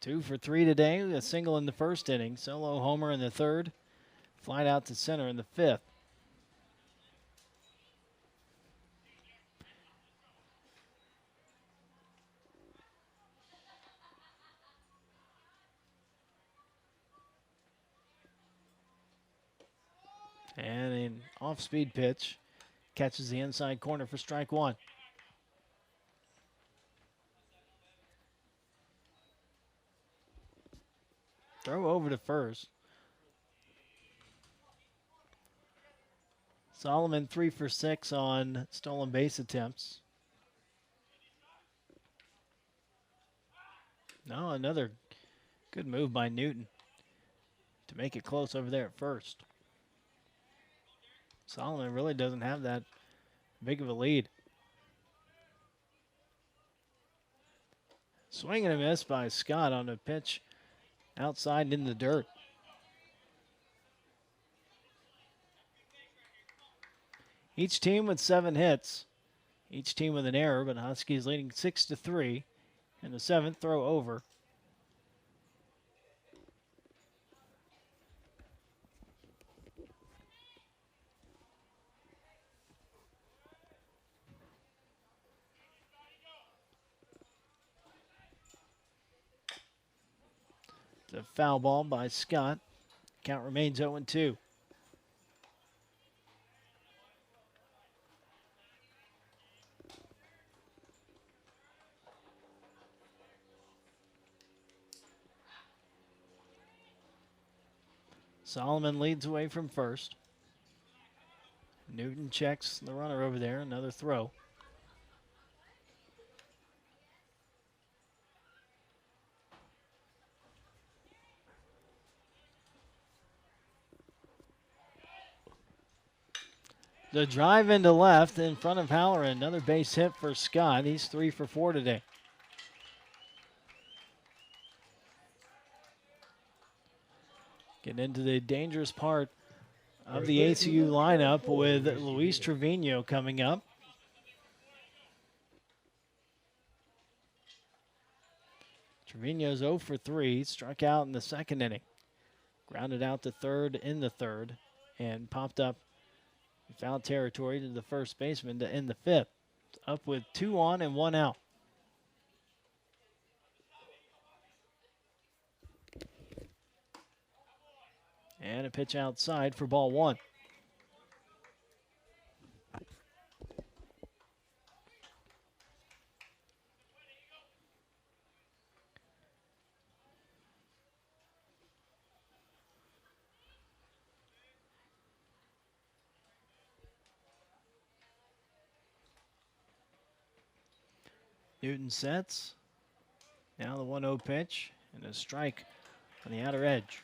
Two for 3 today. A single in the first inning. Solo homer in the third. Flied out to center in the fifth. And an off-speed pitch. Catches the inside corner for strike 1. Throw over to first. Solomon 3 for 6 on stolen base attempts. No, another good move by Newton to make it close over there at first. Solomon really doesn't have that big of a lead. Swing and a miss by Scott on a pitch outside in the dirt. Each team with 7 hits. Each team with an error, but Huskies leading 6-3. In the 7th, throw over. The foul ball by Scott. Count remains 0-2. Solomon leads away from first. Newton checks the runner over there. Another throw. The drive into left in front of Halloran. Another base hit for Scott. He's 3 for 4 today. Getting into the dangerous part of the ACU lineup with Luis Trevino coming up. Trevino's 0 for 3. Struck out in the second inning. Grounded out to third in the third. and popped up. Foul territory to the first baseman to end the fifth. Up with 2 on and 1 out. And a pitch outside for ball 1. Newton sets. Now the 1-0 pitch and a strike on the outer edge.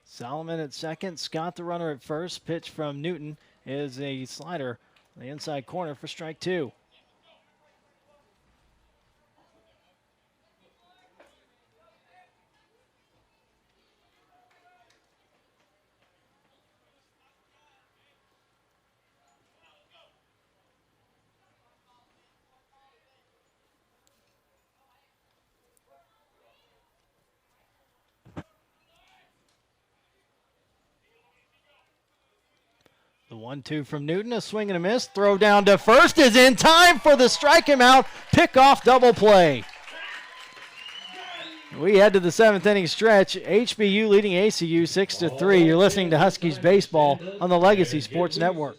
Solomon at second, Scott the runner at first. Pitch from Newton is a slider on the inside corner for strike 2. The 1-2 from Newton, a swing and a miss. Throw down to first is in time for the strike him out. Pick-off double play. We head to the 7th inning stretch. HBU leading ACU 6-3. You're listening to Huskies Baseball on the Legacy Sports Network.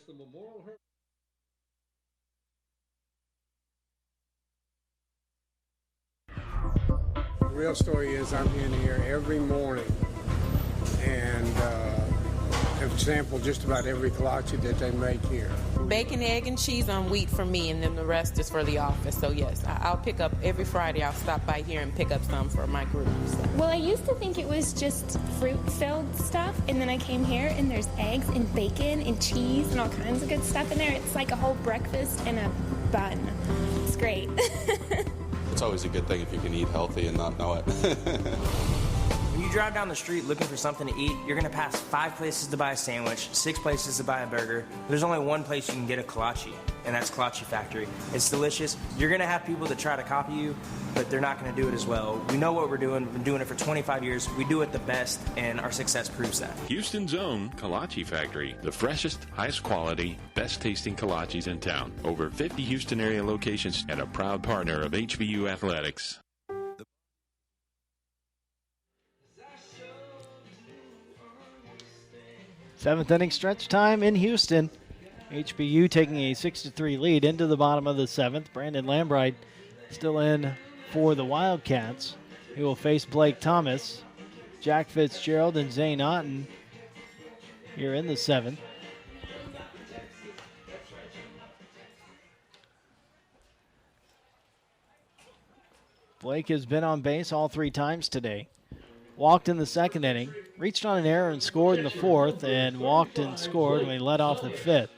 The real story is I'm in here every morning and have sampled just about every kolache that they make here. Bacon, egg, and cheese on wheat for me, and then the rest is for the office. So yes, I'll pick up every Friday. I'll stop by here and pick up some for my group. Well, I used to think it was just fruit-filled stuff, and then I came here and there's eggs and bacon and cheese and all kinds of good stuff in there. It's like a whole breakfast in a bun. It's great. It's always a good thing if you can eat healthy and not know it. When you drive down the street looking for something to eat, you're going to pass 5 places to buy a sandwich, 6 places to buy a burger. There's only one place you can get a kolache, and that's Kolache Factory. It's delicious. You're going to have people that try to copy you, but they're not going to do it as well. We know what we're doing. We've been doing it for 25 years. We do it the best, and our success proves that. Houston's own Kolache Factory, the freshest, highest quality, best tasting kolaches in town. Over 50 Houston area locations and a proud partner of HBU Athletics. 7th inning stretch time in Houston. HBU taking a 6-3 lead into the bottom of the 7th. Brandon Lambright still in for the Wildcats. He will face Blake Thomas, Jack Fitzgerald, and Zane Otten here in the 7th. Blake has been on base all 3 times today. Walked in the 2nd inning, reached on an error and scored in the 4th, and walked and scored when he led off the 5th.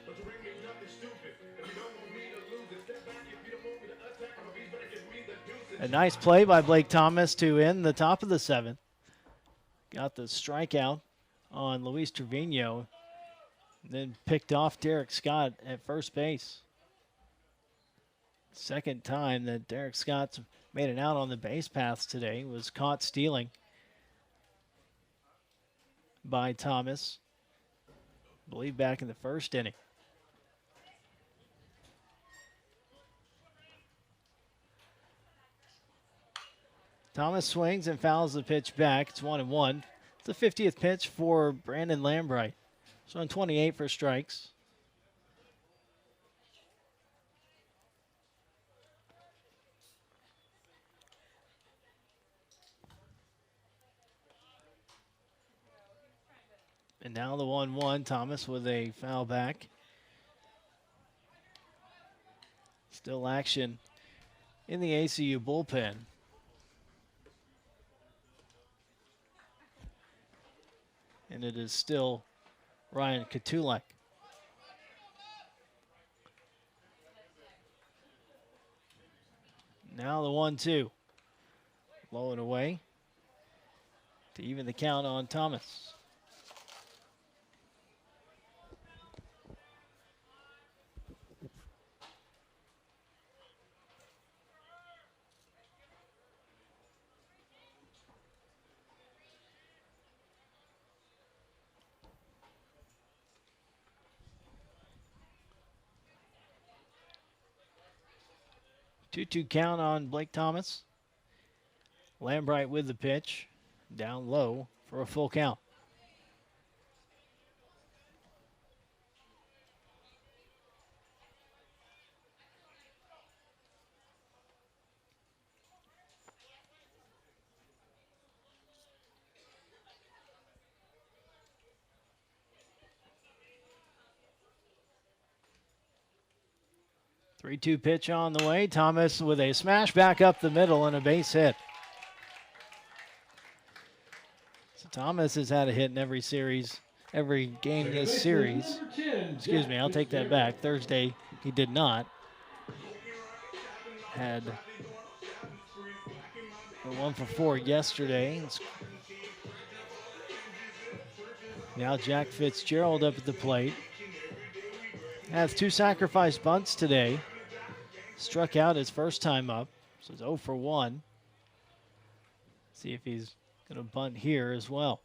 A nice play by Blake Thomas to end the top of the 7th. Got the strikeout on Luis Trevino, then picked off Derek Scott at first base. Second time that Derek Scott's made an out on the base paths today, was caught stealing by Thomas, I believe back in the 1st inning. Thomas swings and fouls the pitch back. It's 1-1. It's the 50th pitch for Brandon Lambright. So on 28 for strikes. And now the 1-1, Thomas with a foul back. Still action in the ACU bullpen. And it is still Ryan Katulak. Now the 1-2. Low and away to even the count on Thomas. Two count on Blake Thomas. Lambright with the pitch. Down low for a full count. Three-two pitch on the way. Thomas with a smash back up the middle and a base hit. So Thomas has had a hit in every series, every game this series. Excuse me, I'll take that back. Thursday he did not. Had a 1 for 4 yesterday. Now Jack Fitzgerald up at the plate. Has 2 sacrifice bunts today. Struck out his first time up, so it's 0 for 1. See if he's going to bunt here as well.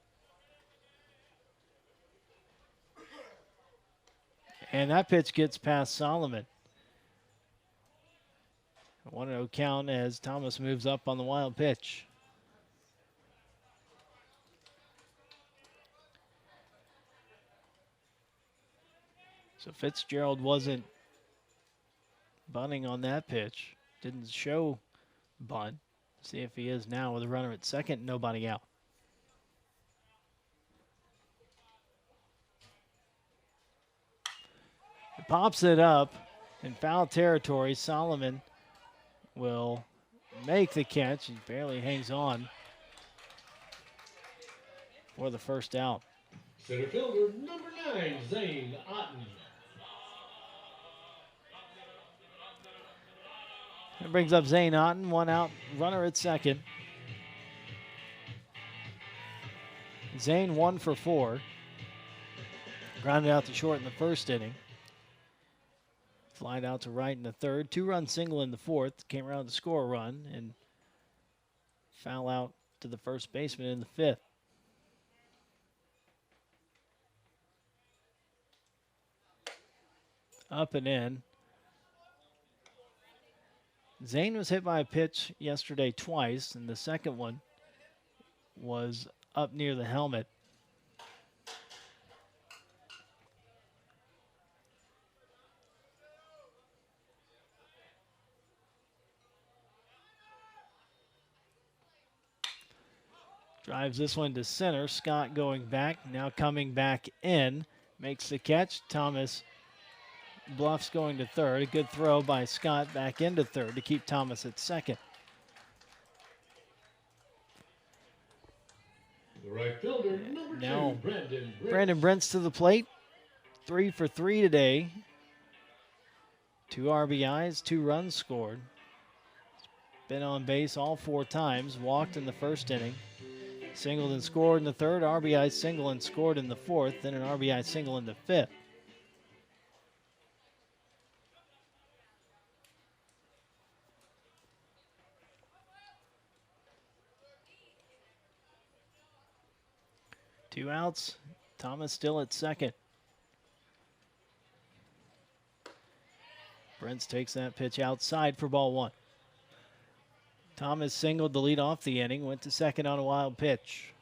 And that pitch gets past Solomon. A 1-0 count as Thomas moves up on the wild pitch. So Fitzgerald wasn't bunting on that pitch. Didn't show bunt. See if he is now with a runner at second, nobody out. He pops it up in foul territory. Solomon will make the catch. He barely hangs on for the first out. Center fielder number 9, Zane Otten. That brings up Zane Otten, 1 out, runner at second. Zane 1 for 4. Grounded out to short in the first inning. Flied out to right in the third. 2-run single in the fourth. Came around to score a run and foul out to the first baseman in the fifth. Up and in. Zane was hit by a pitch yesterday twice, and the second one was up near the helmet. Drives this one to center. Scott going back, now coming back in. Makes the catch. Thomas bluffs going to third. A good throw by Scott back into third to keep Thomas at second. The right fielder, number Now, 2, Brandon Brent. Brandon Brent's to the plate. 3 for 3 today. 2 RBIs, 2 runs scored. Been on base all 4 times. Walked in the first inning. Singled and scored in the third. RBI single and scored in the fourth. Then an RBI single in the fifth. Two outs. Thomas still at second. Brents takes that pitch outside for ball 1. Thomas singled to lead off the inning, went to second on a wild pitch.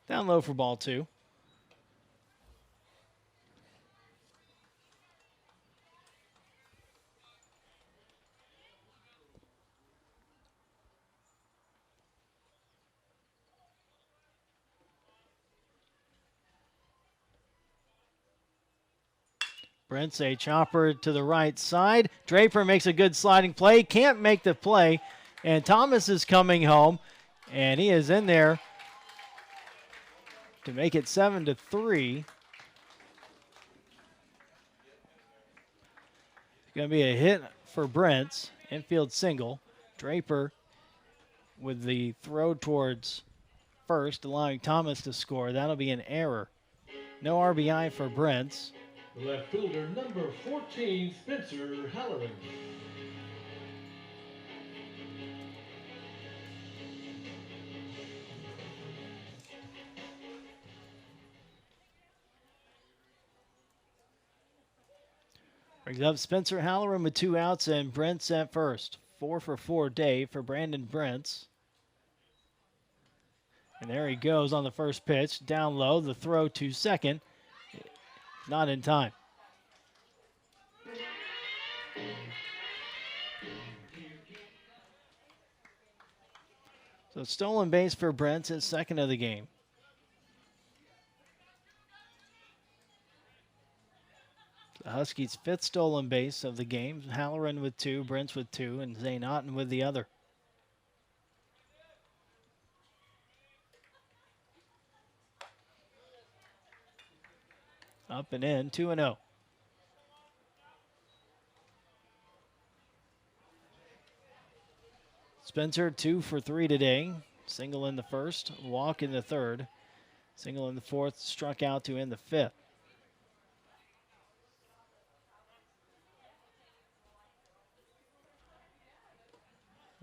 Down low for ball 2. Brent's a chopper to the right side. Draper makes a good sliding play. Can't make the play. And Thomas is coming home. And he is in there to make it 7-3. It's going to be a hit for Brent's. Infield single. Draper with the throw towards first, allowing Thomas to score. That'll be an error. No RBI for Brent's. Left fielder number 14, Spencer Halloran. Brings up Spencer Halloran with 2 outs, and Brent's at first. 4 for 4 day for Brandon Brent's. And there he goes on the first pitch. Down low, the throw to second. Not in time. So stolen base for Brent's, his second of the game. The Huskies' 5th stolen base of the game. Halloran with 2, Brent's with 2, and Zane Otten with the other. Up and in, 2-0. Spencer 2 for 3 today. Single in the first, walk in the third. Single in the fourth, struck out to end the fifth.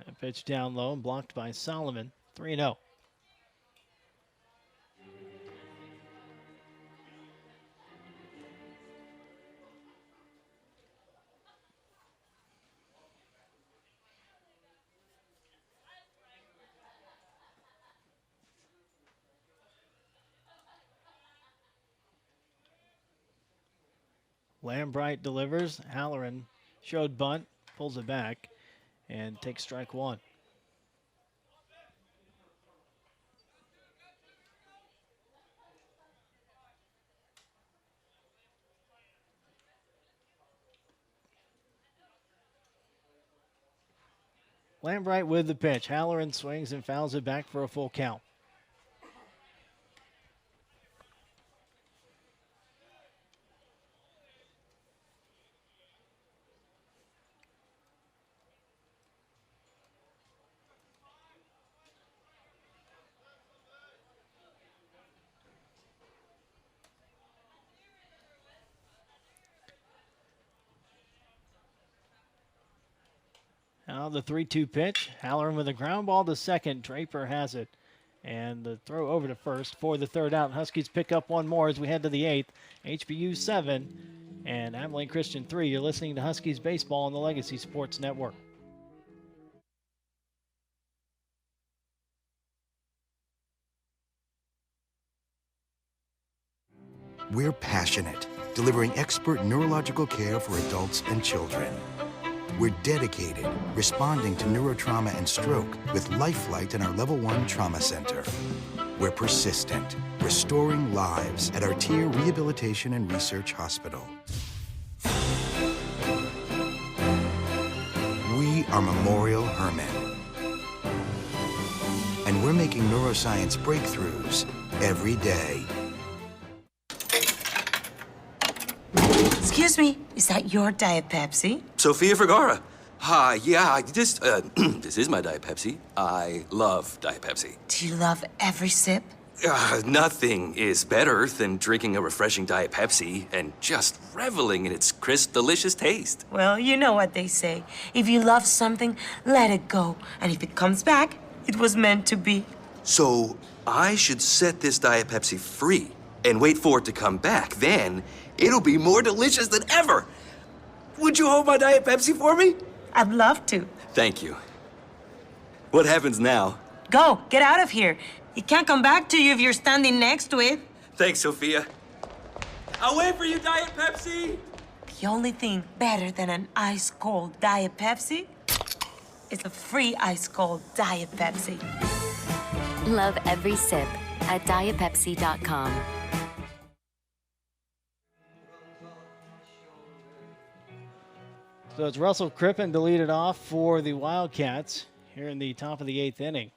That pitch down low and blocked by Solomon. 3-0. Lambright delivers. Halloran showed bunt, pulls it back, and takes strike 1. Lambright with the pitch. Halloran swings and fouls it back for a full count. Now the 3-2 pitch. Halloran with a ground ball to second. Draper has it. And the throw over to first for the third out. Huskies pick up one more as we head to the 8th. HBU 7 and Abilene Christian 3. You're listening to Huskies Baseball on the Legacy Sports Network. We're passionate, delivering expert neurological care for adults and children. We're dedicated, responding to neurotrauma and stroke with Lifelight in our Level 1 Trauma Center. We're persistent, restoring lives at our Tier Rehabilitation and Research Hospital. We are Memorial Hermann. And we're making neuroscience breakthroughs every day. Excuse me, is that your Diet Pepsi? Sophia Vergara. Yeah, this is my Diet Pepsi. I love Diet Pepsi. Do you love every sip? Nothing is better than drinking a refreshing Diet Pepsi and just reveling in its crisp, delicious taste. Well, you know what they say. If you love something, let it go. And if it comes back, it was meant to be. So I should set this Diet Pepsi free and wait for it to come back. Then it'll be more delicious than ever. Would you hold my Diet Pepsi for me? I'd love to. Thank you. What happens now? Go, get out of here. It can't come back to you if you're standing next to it. Thanks, Sophia. I'll wait for you, Diet Pepsi. The only thing better than an ice-cold Diet Pepsi is a free ice-cold Diet Pepsi. Love every sip at DietPepsi.com. So it's Russell Crippen to lead it off for the Wildcats here in the top of the 8th inning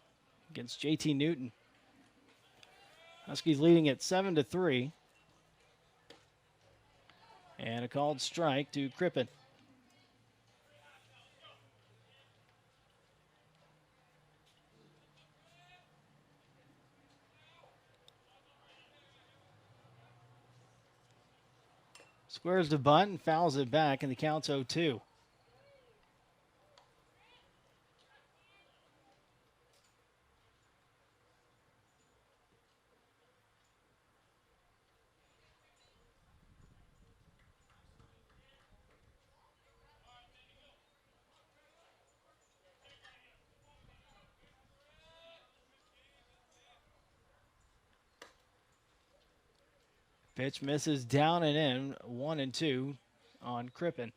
against JT Newton. Huskies leading at 7-3. And a called strike to Crippen. Squares the bunt and fouls it back, and the count's 0-2. Pitch misses down and in, 1-2 on Crippen.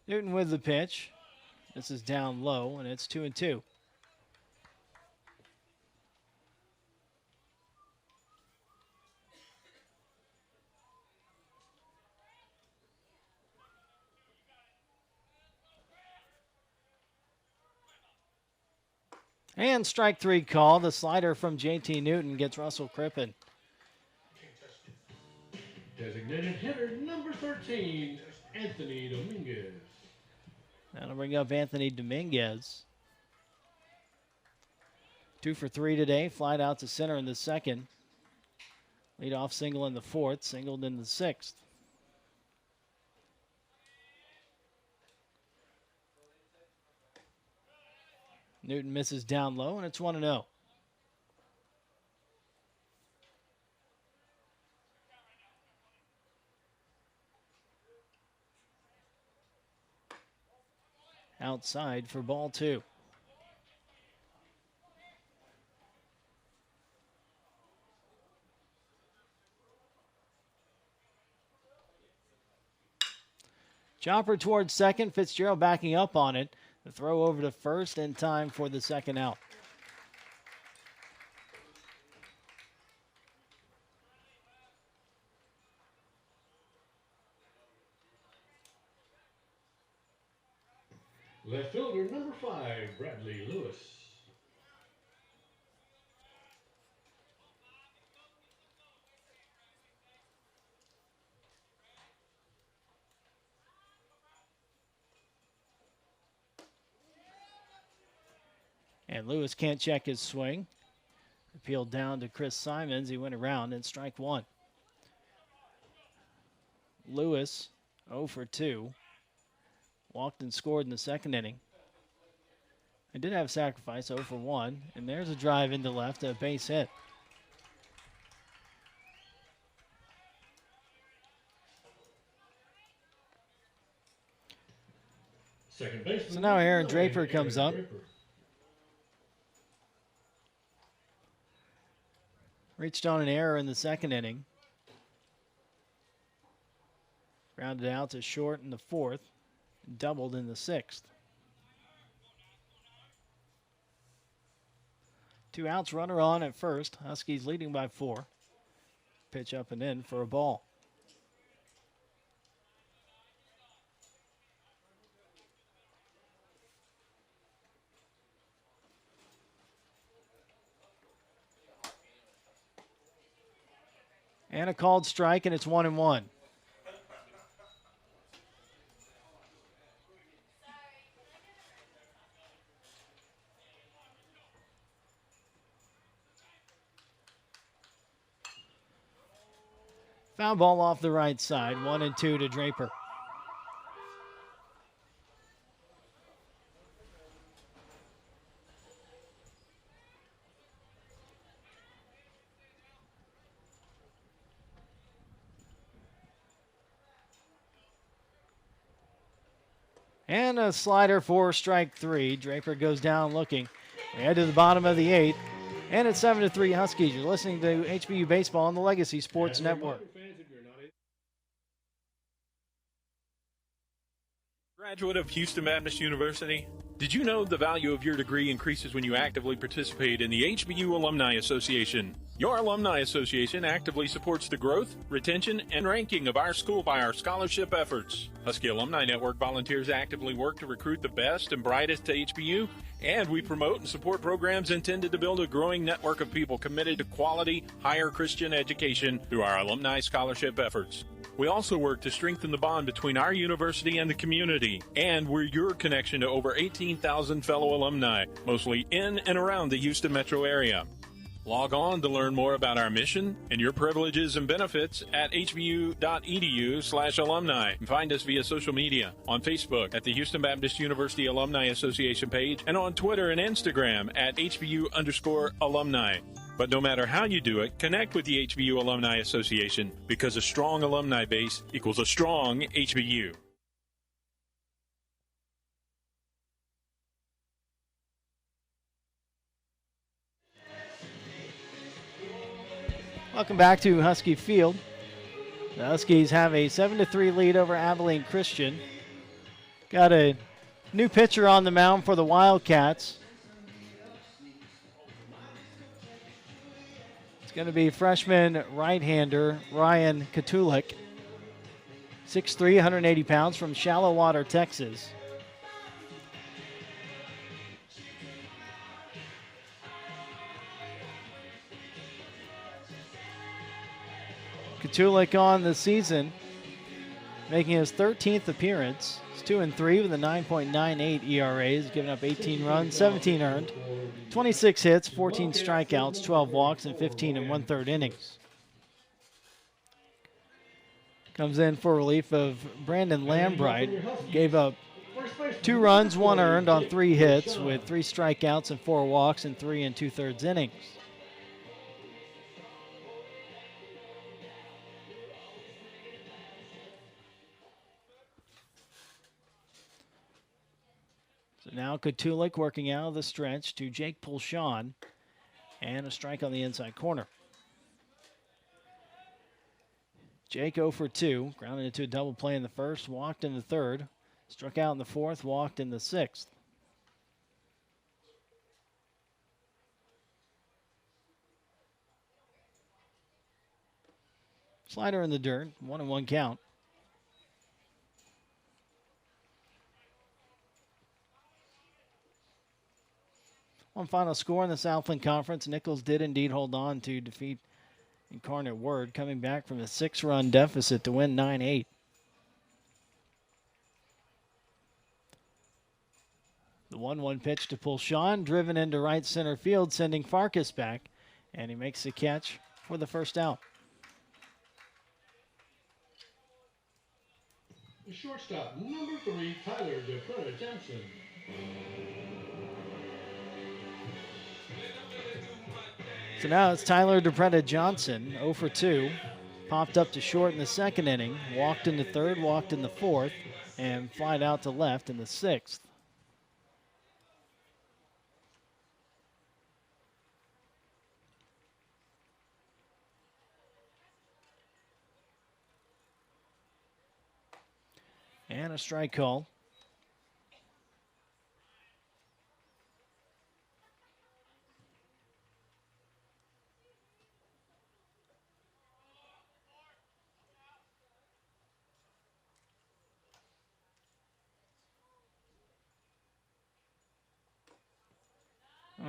Newton with the pitch. This is down low, and it's 2-2. And strike 3 call. The slider from JT Newton gets Russell Crippen. Designated hitter number 13, Anthony Dominguez. That'll bring up Anthony Dominguez. 2 for 3 today. Flied out to center in the second. Leadoff single in the fourth. Singled in the sixth. Newton misses down low, and it's 1-0. Outside for ball 2. Chopper towards second. Fitzgerald backing up on it. The throw over to first in time for the second out. Left fielder number 5, Bradley Lewis. And Lewis can't check his swing. Appealed down to Chris Simons. He went around and strike 1. Lewis 0 for 2. Walked and scored in the second inning. They did have sacrifice 0 for 1. And there's a drive into left, a base hit. Second baseman. So now Aaron Draper comes up. Reached on an error in the second inning. Grounded out to short in the fourth. Doubled in the sixth. 2 outs, runner on at first. Huskies leading by 4. Pitch up and in for a ball. And a called strike, and it's 1-1. Foul ball off the right side, 1-2 to Draper. And a slider for strike 3. Draper goes down looking. We head to the bottom of the 8th. And it's 7-3 Huskies. You're listening to HBU Baseball on the Legacy Sports Network. Graduate of Houston Baptist University, Did you know the value of your degree increases when you actively participate in the HBU Alumni Association? Your Alumni Association actively supports the growth, retention, and ranking of our school by our scholarship efforts. Husky Alumni Network volunteers actively work to recruit the best and brightest to HBU, and we promote and support programs intended to build a growing network of people committed to quality, higher Christian education through our alumni scholarship efforts. We also work to strengthen the bond between our university and the community, and we're your connection to over 18,000 fellow alumni, mostly in and around the Houston metro area. Log on to learn more about our mission and your privileges and benefits at hbu.edu/alumni. And find us via social media on Facebook at the Houston Baptist University Alumni Association page and on Twitter and Instagram at HBU_alumni. But no matter how you do it, connect with the HBU Alumni Association, because a strong alumni base equals a strong HBU. Welcome back to Husky Field. The Huskies have a 7-3 lead over Abilene Christian. Got a new pitcher on the mound for the Wildcats. It's going to be freshman right-hander Ryan Katulik, 6'3", 180 pounds, from Shallow Water, Texas. Katulik on the season, making his 13th appearance. He's 2-3 with a 9.98 ERA. He's given up 18 runs, 17 earned, 26 hits, 14 strikeouts, 12 walks, and 15 1/3 innings. Comes in for relief of Brandon Lambright. Gave up 2 runs, 1 earned on 3 hits with 3 strikeouts and 4 walks in 3 2/3 innings. So now Katulik working out of the stretch to Jake Pulshawn, and a strike on the inside corner. Jake 0 for 2, grounded into a double play in the first, walked in the third, struck out in the fourth, walked in the sixth. Slider in the dirt, 1-1 count. One final score in the Southland Conference. Nichols did indeed hold on to defeat Incarnate Word, coming back from a 6-run deficit to win 9-8. The 1-1 pitch to Pulshawn, driven into right center field, sending Farkas back, and he makes the catch for the first out. The shortstop, number 3, Tyler DeFretta Johnson. So now it's Tyler DeFretta Johnson, 0 for 2. Popped up to short in the second inning, walked in the third, walked in the fourth, and flied out to left in the sixth. And a strike call.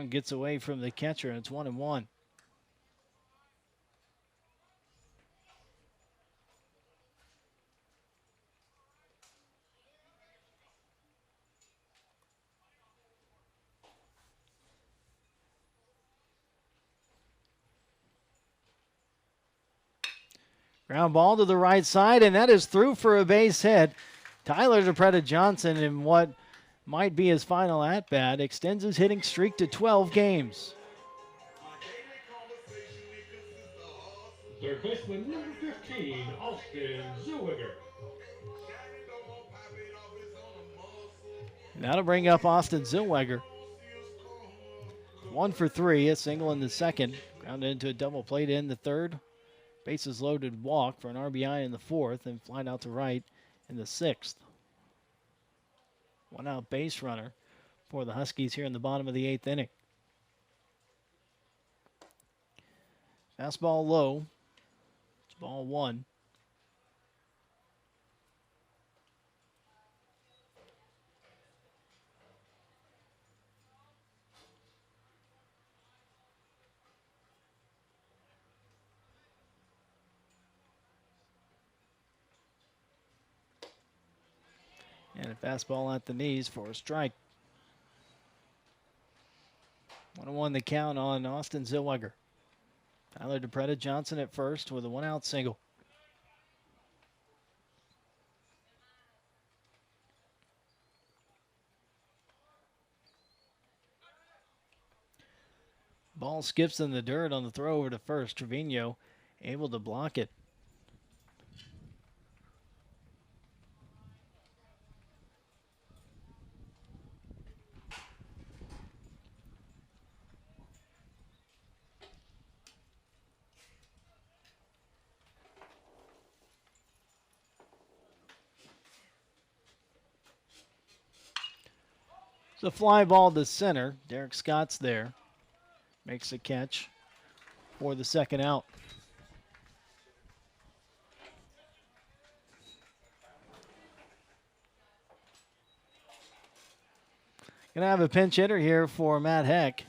Gets away from the catcher, and it's 1-1. Ground ball to the right side, and that is through for a base hit. Tyler DeFretta Johnson, in what might be his final at-bat, extends his hitting streak to 12 games. Third baseman, number 15, Austin Zellweger. That'll bring up Austin Zellweger. 1 for 3, a single in the second. Grounded into a double play to end the third. Bases loaded walk for an RBI in the fourth, and flied out to right in the sixth. One out base runner for the Huskies here in the bottom of the 8th inning. Fastball low. It's ball 1. And a fastball at the knees for a strike. 1-1 the count on Austin Zellweger. Tyler DePretta Johnson at first with a 1-out single. Ball skips in the dirt on the throw over to first. Trevino able to block it. It's a fly ball to center. Derek Scott's there. Makes a catch for the second out. Gonna have a pinch hitter here for Matt Heck.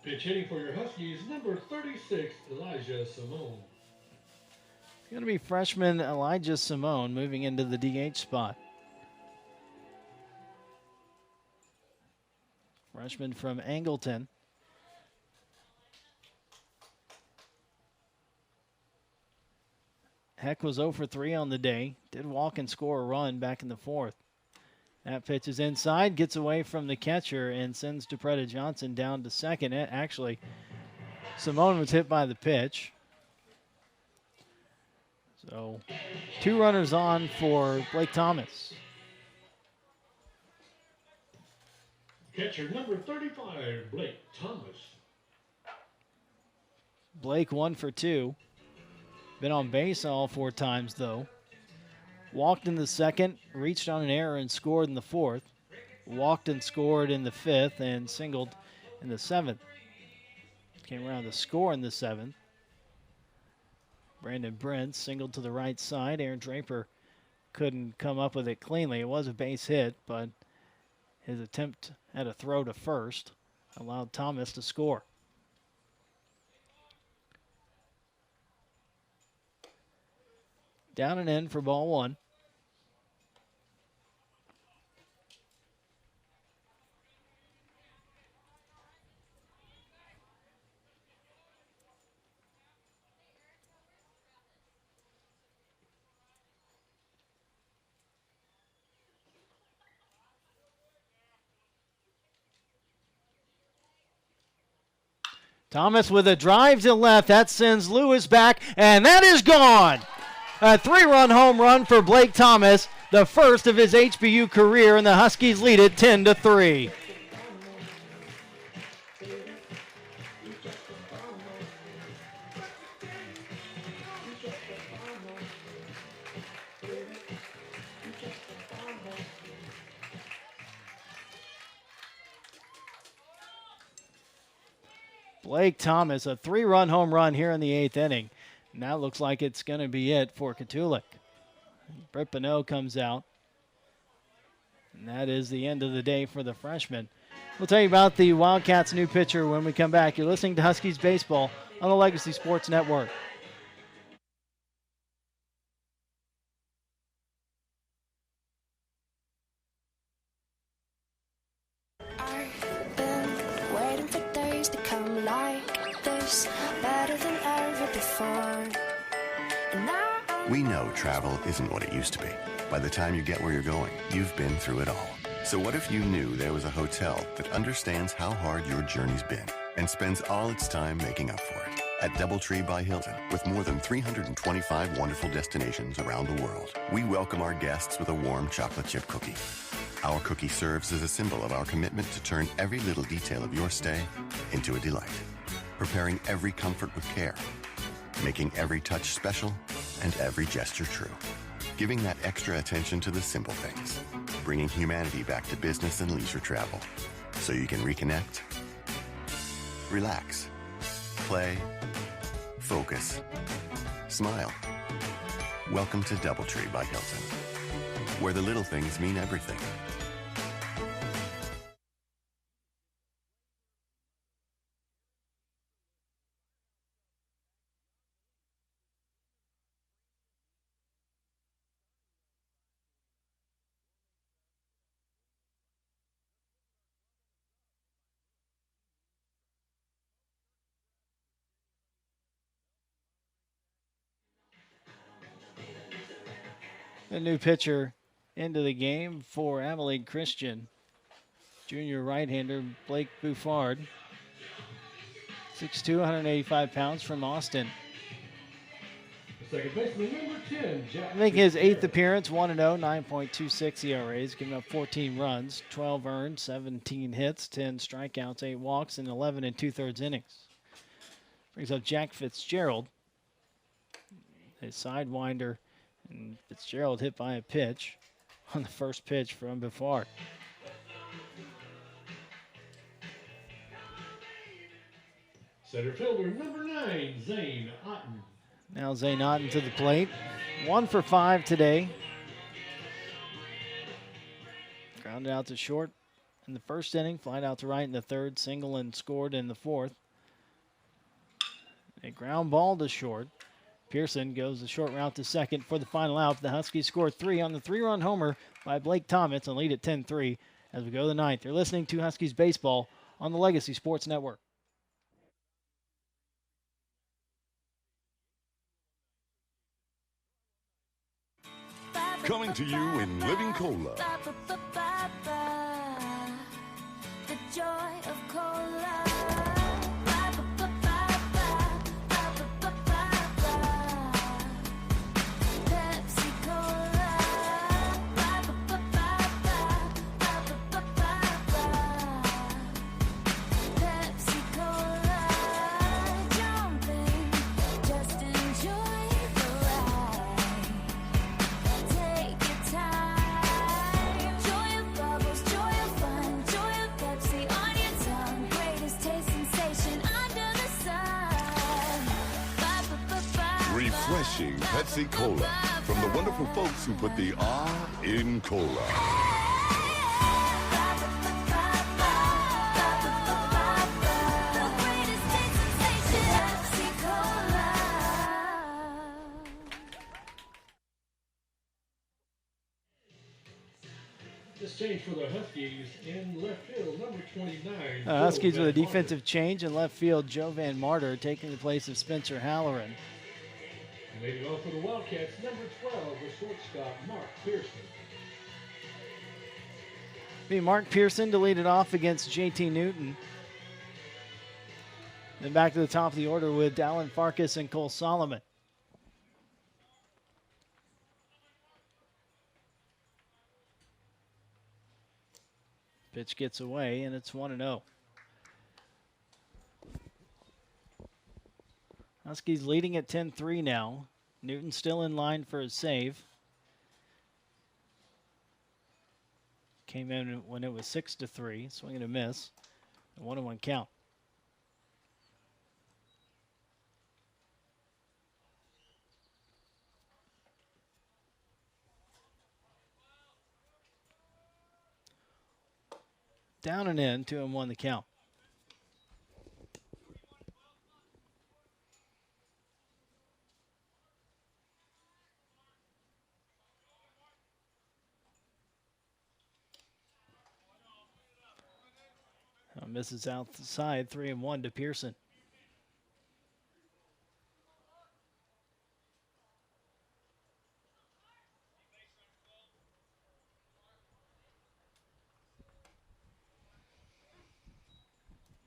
Pitch hitting for your Huskies, number 36, Elijah Simone. It's gonna be freshman Elijah Simone moving into the DH spot. Freshman from Angleton. Heck was 0 for 3 on the day. Did walk and score a run back in the 4th. That pitch is inside, gets away from the catcher, and sends DePretta Johnson down to second. Actually, Simone was hit by the pitch. So, 2 runners on for Blake Thomas. Catcher number 35, Blake Thomas. Blake 1 for 2. Been on base all 4 times, though. Walked in the 2nd, reached on an error and scored in the 4th. Walked and scored in the 5th and singled in the 7th. Came around to score in the 7th. Brandon Brent singled to the right side. Aaron Draper couldn't come up with it cleanly. It was a base hit, but his attempt at a throw to first allowed Thomas to score. Down and in for ball 1. Thomas with a drive to left. That sends Lewis back, and that is gone. A 3-run home run for Blake Thomas, the first of his HBU career, and the Huskies lead it 10-3. Blake Thomas, a 3-run home run here in the 8th inning. And that looks like it's going to be it for Katulik. Brett Bonneau comes out. And that is the end of the day for the freshman. We'll tell you about the Wildcats' new pitcher when we come back. You're listening to Huskies Baseball on the Legacy Sports Network. We know travel isn't what it used to be. By the time you get where you're going, you've been through it all. So what if you knew there was a hotel that understands how hard your journey's been and spends all its time making up for it? At DoubleTree by Hilton, with more than 325 wonderful destinations around the world, we welcome our guests with a warm chocolate chip cookie. Our cookie serves as a symbol of our commitment to turn every little detail of your stay into a delight, preparing every comfort with care, making every touch special and every gesture true, giving that extra attention to the simple things, bringing humanity back to business and leisure travel. So you can reconnect, relax, play, focus, smile. Welcome to DoubleTree by Hilton, where the little things mean everything. A new pitcher into the game for Abilene Christian. Junior right-hander Blake Buffard. 6'2", 185 pounds from Austin. Second baseman, number 10, Jack. Making his 8th appearance, 1-0, 9.26 ERAs, giving up 14 runs, 12 earned, 17 hits, 10 strikeouts, 8 walks, and 11 2/3 innings. Brings up Jack Fitzgerald. A sidewinder, and Fitzgerald hit by a pitch on the first pitch from Buffard. Center fielder, number 9, Zane Otten. Now Zane Otten to the plate. 1 for 5 today. Grounded out to short in the first inning, flied out to right in the third, single and scored in the fourth. A ground ball to short. Pearson goes the short route to second for the final out. The Huskies score 3 on the 3-run homer by Blake Thomas and lead at 10-3 as we go to the ninth. You're listening to Huskies Baseball on the Legacy Sports Network. Coming to you in Living Cola. The joy of cola. Pepsi Cola. Pepsi Cola. Jumping, just enjoy the ride. Take your time. Joy of bubbles, joy of fun, joy of Pepsi on your tongue. Greatest taste sensation under the sun. Refreshing Pepsi Cola from the wonderful folks who put the R in cola. This change for the Huskies in left field, number 29. Huskies with a defensive change in left field. Joe Van Martyr taking the place of Spencer Halloran. And leading off for the Wildcats, number 12, the shortstop, Mark Pearson. Be Mark Pearson to lead it off against JT Newton. Then back to the top of the order with Dallin Farkas and Cole Solomon. Pitch gets away, and it's 1-0. Huskies leading at 10-3 now. Newton still in line for a save. Came in when it was 6-3, swing and a miss. A 1-1 count. Down and in, 2-1 the count. Misses outside, 3-1 to Pearson.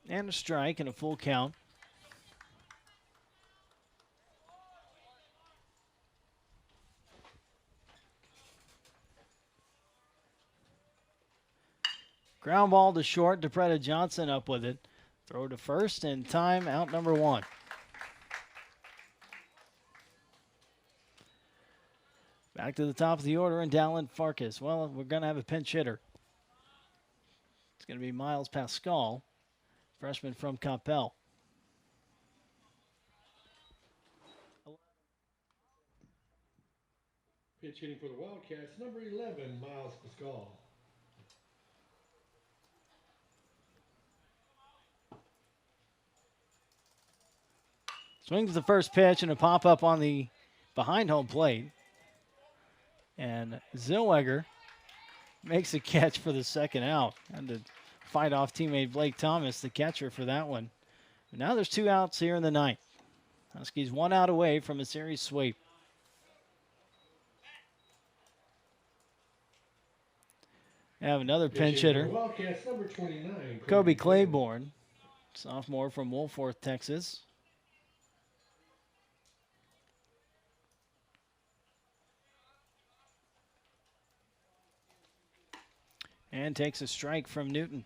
And a strike and a full count. Ground ball to short. DePretta Johnson up with it. Throw to first and time out number 1. Back to the top of the order, and Dallin Farkas. Well, we're going to have a pinch hitter. It's going to be Miles Pascal, freshman from Coppell. Pitch hitting for the Wildcats, number 11, Miles Pascal. Swings the first pitch and a pop-up on the behind home plate. And Zellweger makes a catch for the second out. And to fight off teammate Blake Thomas, the catcher for that one. But now there's 2 outs here in the ninth. Huskies 1 out away from a series sweep. We have another pinch hitter. Wildcats, number 29, Kobe Claiborne, sophomore from Wolfforth, Texas. And takes a strike from Newton.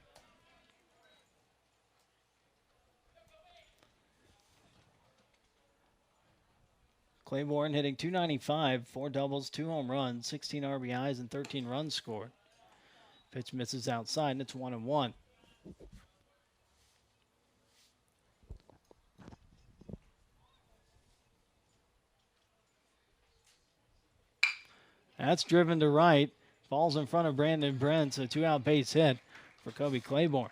Claiborne hitting .295, 4 doubles, 2 home runs, 16 RBIs, and 13 runs scored. Pitch misses outside, and it's 1-1. That's driven to right. Falls in front of Brandon Brents, a 2-out base hit for Kobe Claiborne.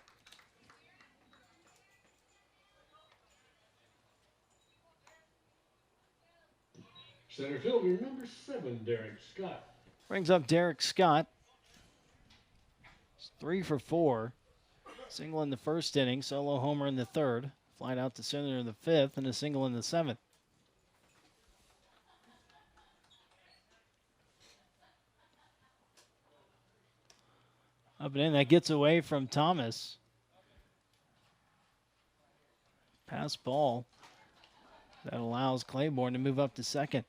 Center fielder, number 7, Derek Scott. Brings up Derek Scott. It's 3 for 4. Single in the first inning, solo homer in the third. Flight out to center in the fifth, and a single in the seventh. Up and in, that gets away from Thomas. Pass ball that allows Claiborne to move up to second.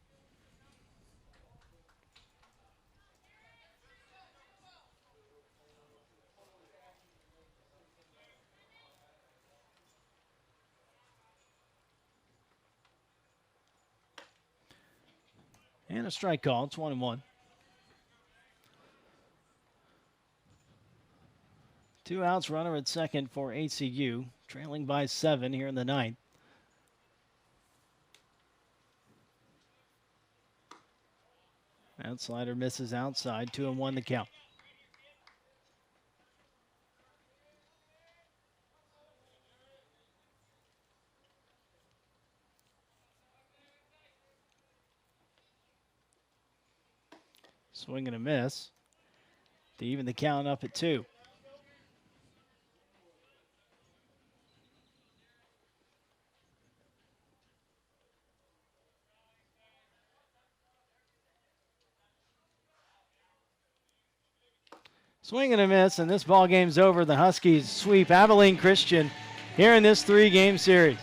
And a strike call. It's 1-1. 2 outs, runner at second for HCU, trailing by 7 here in the ninth. That slider misses outside, 2-1 the count. Swing and a miss to even the count up at 2. Swing and a miss, and this ball game's over. The Huskies sweep Abilene Christian here in this 3-game series.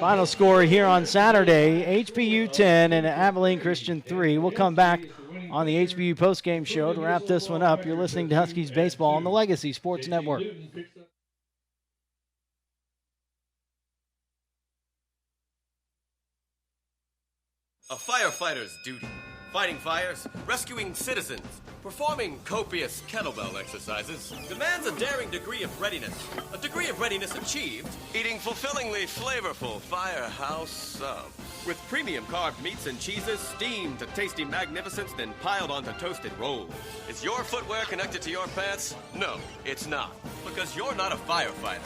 Final score here on Saturday, HBU 10 and Abilene Christian 3. We'll come back on the HBU Postgame show to wrap this one up. You're listening to Huskies Baseball on the Legacy Sports Network. A firefighter's duty. Fighting fires, rescuing citizens, performing copious kettlebell exercises demands a daring degree of readiness. A degree of readiness achieved eating fulfillingly flavorful Firehouse subs. With premium carved meats and cheeses steamed to tasty magnificence, then piled onto toasted rolls. Is your footwear connected to your pants? No, it's not. Because you're not a firefighter.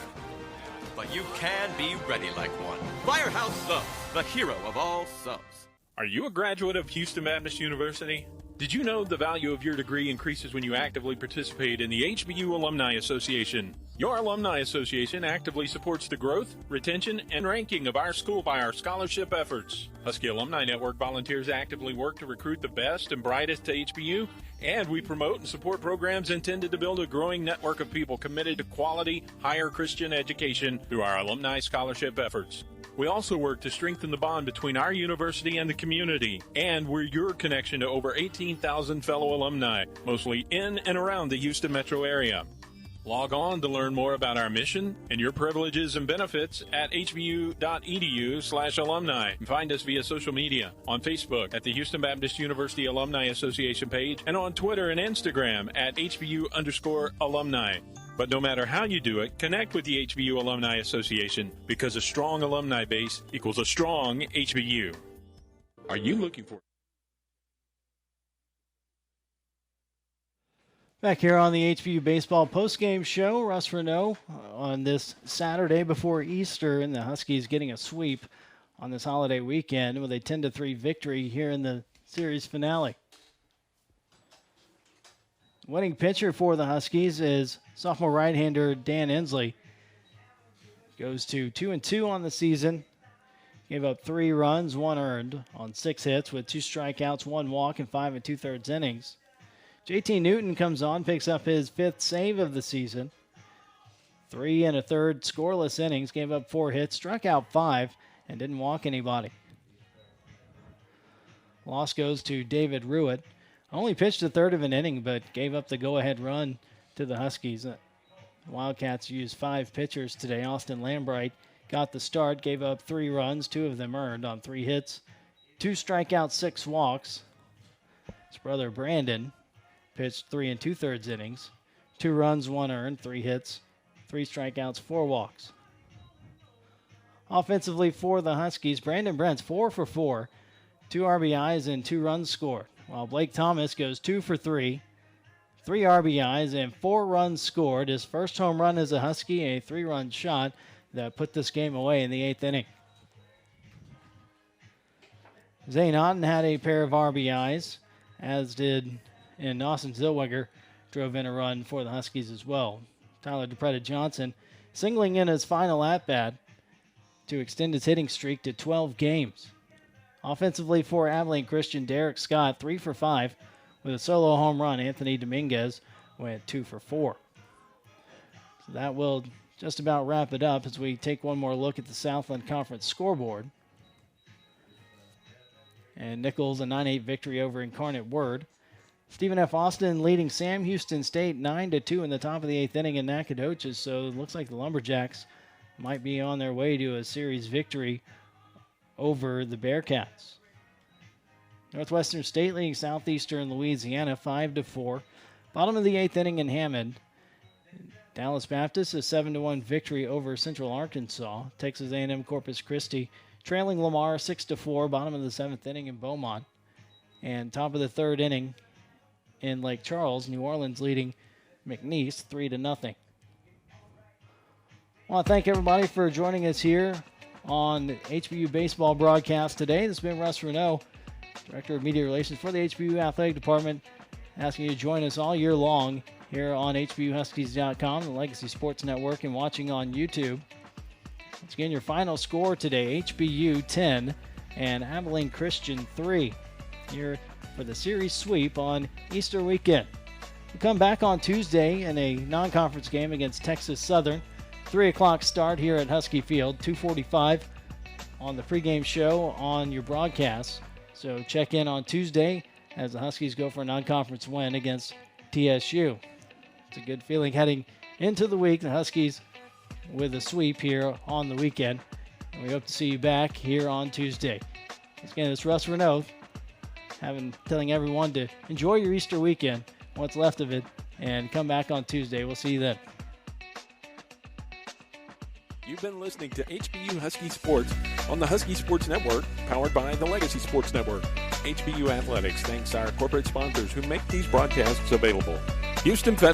But you can be ready like one. Firehouse subs, the hero of all subs. Are you a graduate of Houston Baptist University? Did you know the value of your degree increases when you actively participate in the HBU Alumni Association? Your Alumni Association actively supports the growth, retention, and ranking of our school by our scholarship efforts. Husky Alumni Network volunteers actively work to recruit the best and brightest to HBU, and we promote and support programs intended to build a growing network of people committed to quality, higher Christian education through our alumni scholarship efforts. We also work to strengthen the bond between our university and the community, and we're your connection to over 18,000 fellow alumni, mostly in and around the Houston metro area. Log on to learn more about our mission and your privileges and benefits at hbu.edu/alumni. And find us via social media on Facebook at the Houston Baptist University Alumni Association page and on Twitter and Instagram at HBU_alumni. But no matter how you do it, connect with the HBU Alumni Association because a strong alumni base equals a strong HBU. Are you looking for... Back here on the HBU Baseball Postgame Show, Russ Renault on this Saturday before Easter, and the Huskies getting a sweep on this holiday weekend with a 10-3 victory here in the series finale. Winning pitcher for the Huskies is sophomore right-hander Dan Inslee. Goes to 2-2 on the season. Gave up 3 runs, 1 earned on 6 hits with 2 strikeouts, 1 walk, and 5 2/3 innings. JT Newton comes on, picks up his 5th save of the season. 3 1/3 scoreless innings, gave up 4 hits, struck out 5, and didn't walk anybody. Loss goes to David Ruitt. Only pitched a third of an inning, but gave up the go-ahead run to the Huskies. Wildcats used 5 pitchers today. Austin Lambright got the start, gave up 3 runs, 2 of them earned on 3 hits, 2 strikeouts, 6 walks. His brother Brandon pitched 3 2/3 innings, 2 runs, 1 earned, 3 hits, 3 strikeouts, 4 walks. Offensively for the Huskies, Brandon Brent's 4 for 4, 2 RBIs and 2 runs scored, while Blake Thomas goes 2 for 3, 3 RBIs and 4 runs scored. His first home run as a Husky, a 3-run shot that put this game away in the 8th inning. Zane Otten had a pair of RBIs, as did and Austin Zellweger drove in a run for the Huskies as well. Tyler DePretta Johnson singling in his final at-bat to extend his hitting streak to 12 games. Offensively for Abilene Christian, Derek Scott 3 for 5 with a solo home run. Anthony Dominguez went 2 for 4. So that will just about wrap it up as we take one more look at the Southland Conference scoreboard. And Nichols a 9-8 victory over Incarnate Word. Stephen F. Austin leading Sam Houston State 9-2 in the top of the 8th inning in Nacogdoches. So it looks like the Lumberjacks might be on their way to a series victory over the Bearcats. Northwestern State leading Southeastern Louisiana 5-4. Bottom of the 8th inning in Hammond. Dallas Baptist a 7-1 victory over Central Arkansas. Texas A&M Corpus Christi trailing Lamar 6-4. Bottom of the 7th inning in Beaumont. And top of the 3rd inning in Lake Charles, New Orleans leading McNeese 3-0. I want to thank everybody for joining us here on the HBU Baseball broadcast today. This has been Russ Renault, Director of Media Relations for the HBU Athletic Department, asking you to join us all year long here on HBUHuskies.com, the Legacy Sports Network, and watching on YouTube. Once again, your final score today, HBU 10 and Abilene Christian 3. Here for the series sweep on Easter weekend. We'll come back on Tuesday in a non-conference game against Texas Southern. 3 o'clock start here at Husky Field, 2:45 on the pregame show on your broadcast. So check in on Tuesday as the Huskies go for a non-conference win against TSU. It's a good feeling heading into the week. The Huskies with a sweep here on the weekend. And we hope to see you back here on Tuesday. Once again, it's Russ Renault telling everyone to enjoy your Easter weekend, what's left of it, and come back on Tuesday. We'll see you then. You've been listening to HBU Husky Sports on the Husky Sports Network, powered by the Legacy Sports Network. HBU Athletics thanks our corporate sponsors who make these broadcasts available. Houston Fed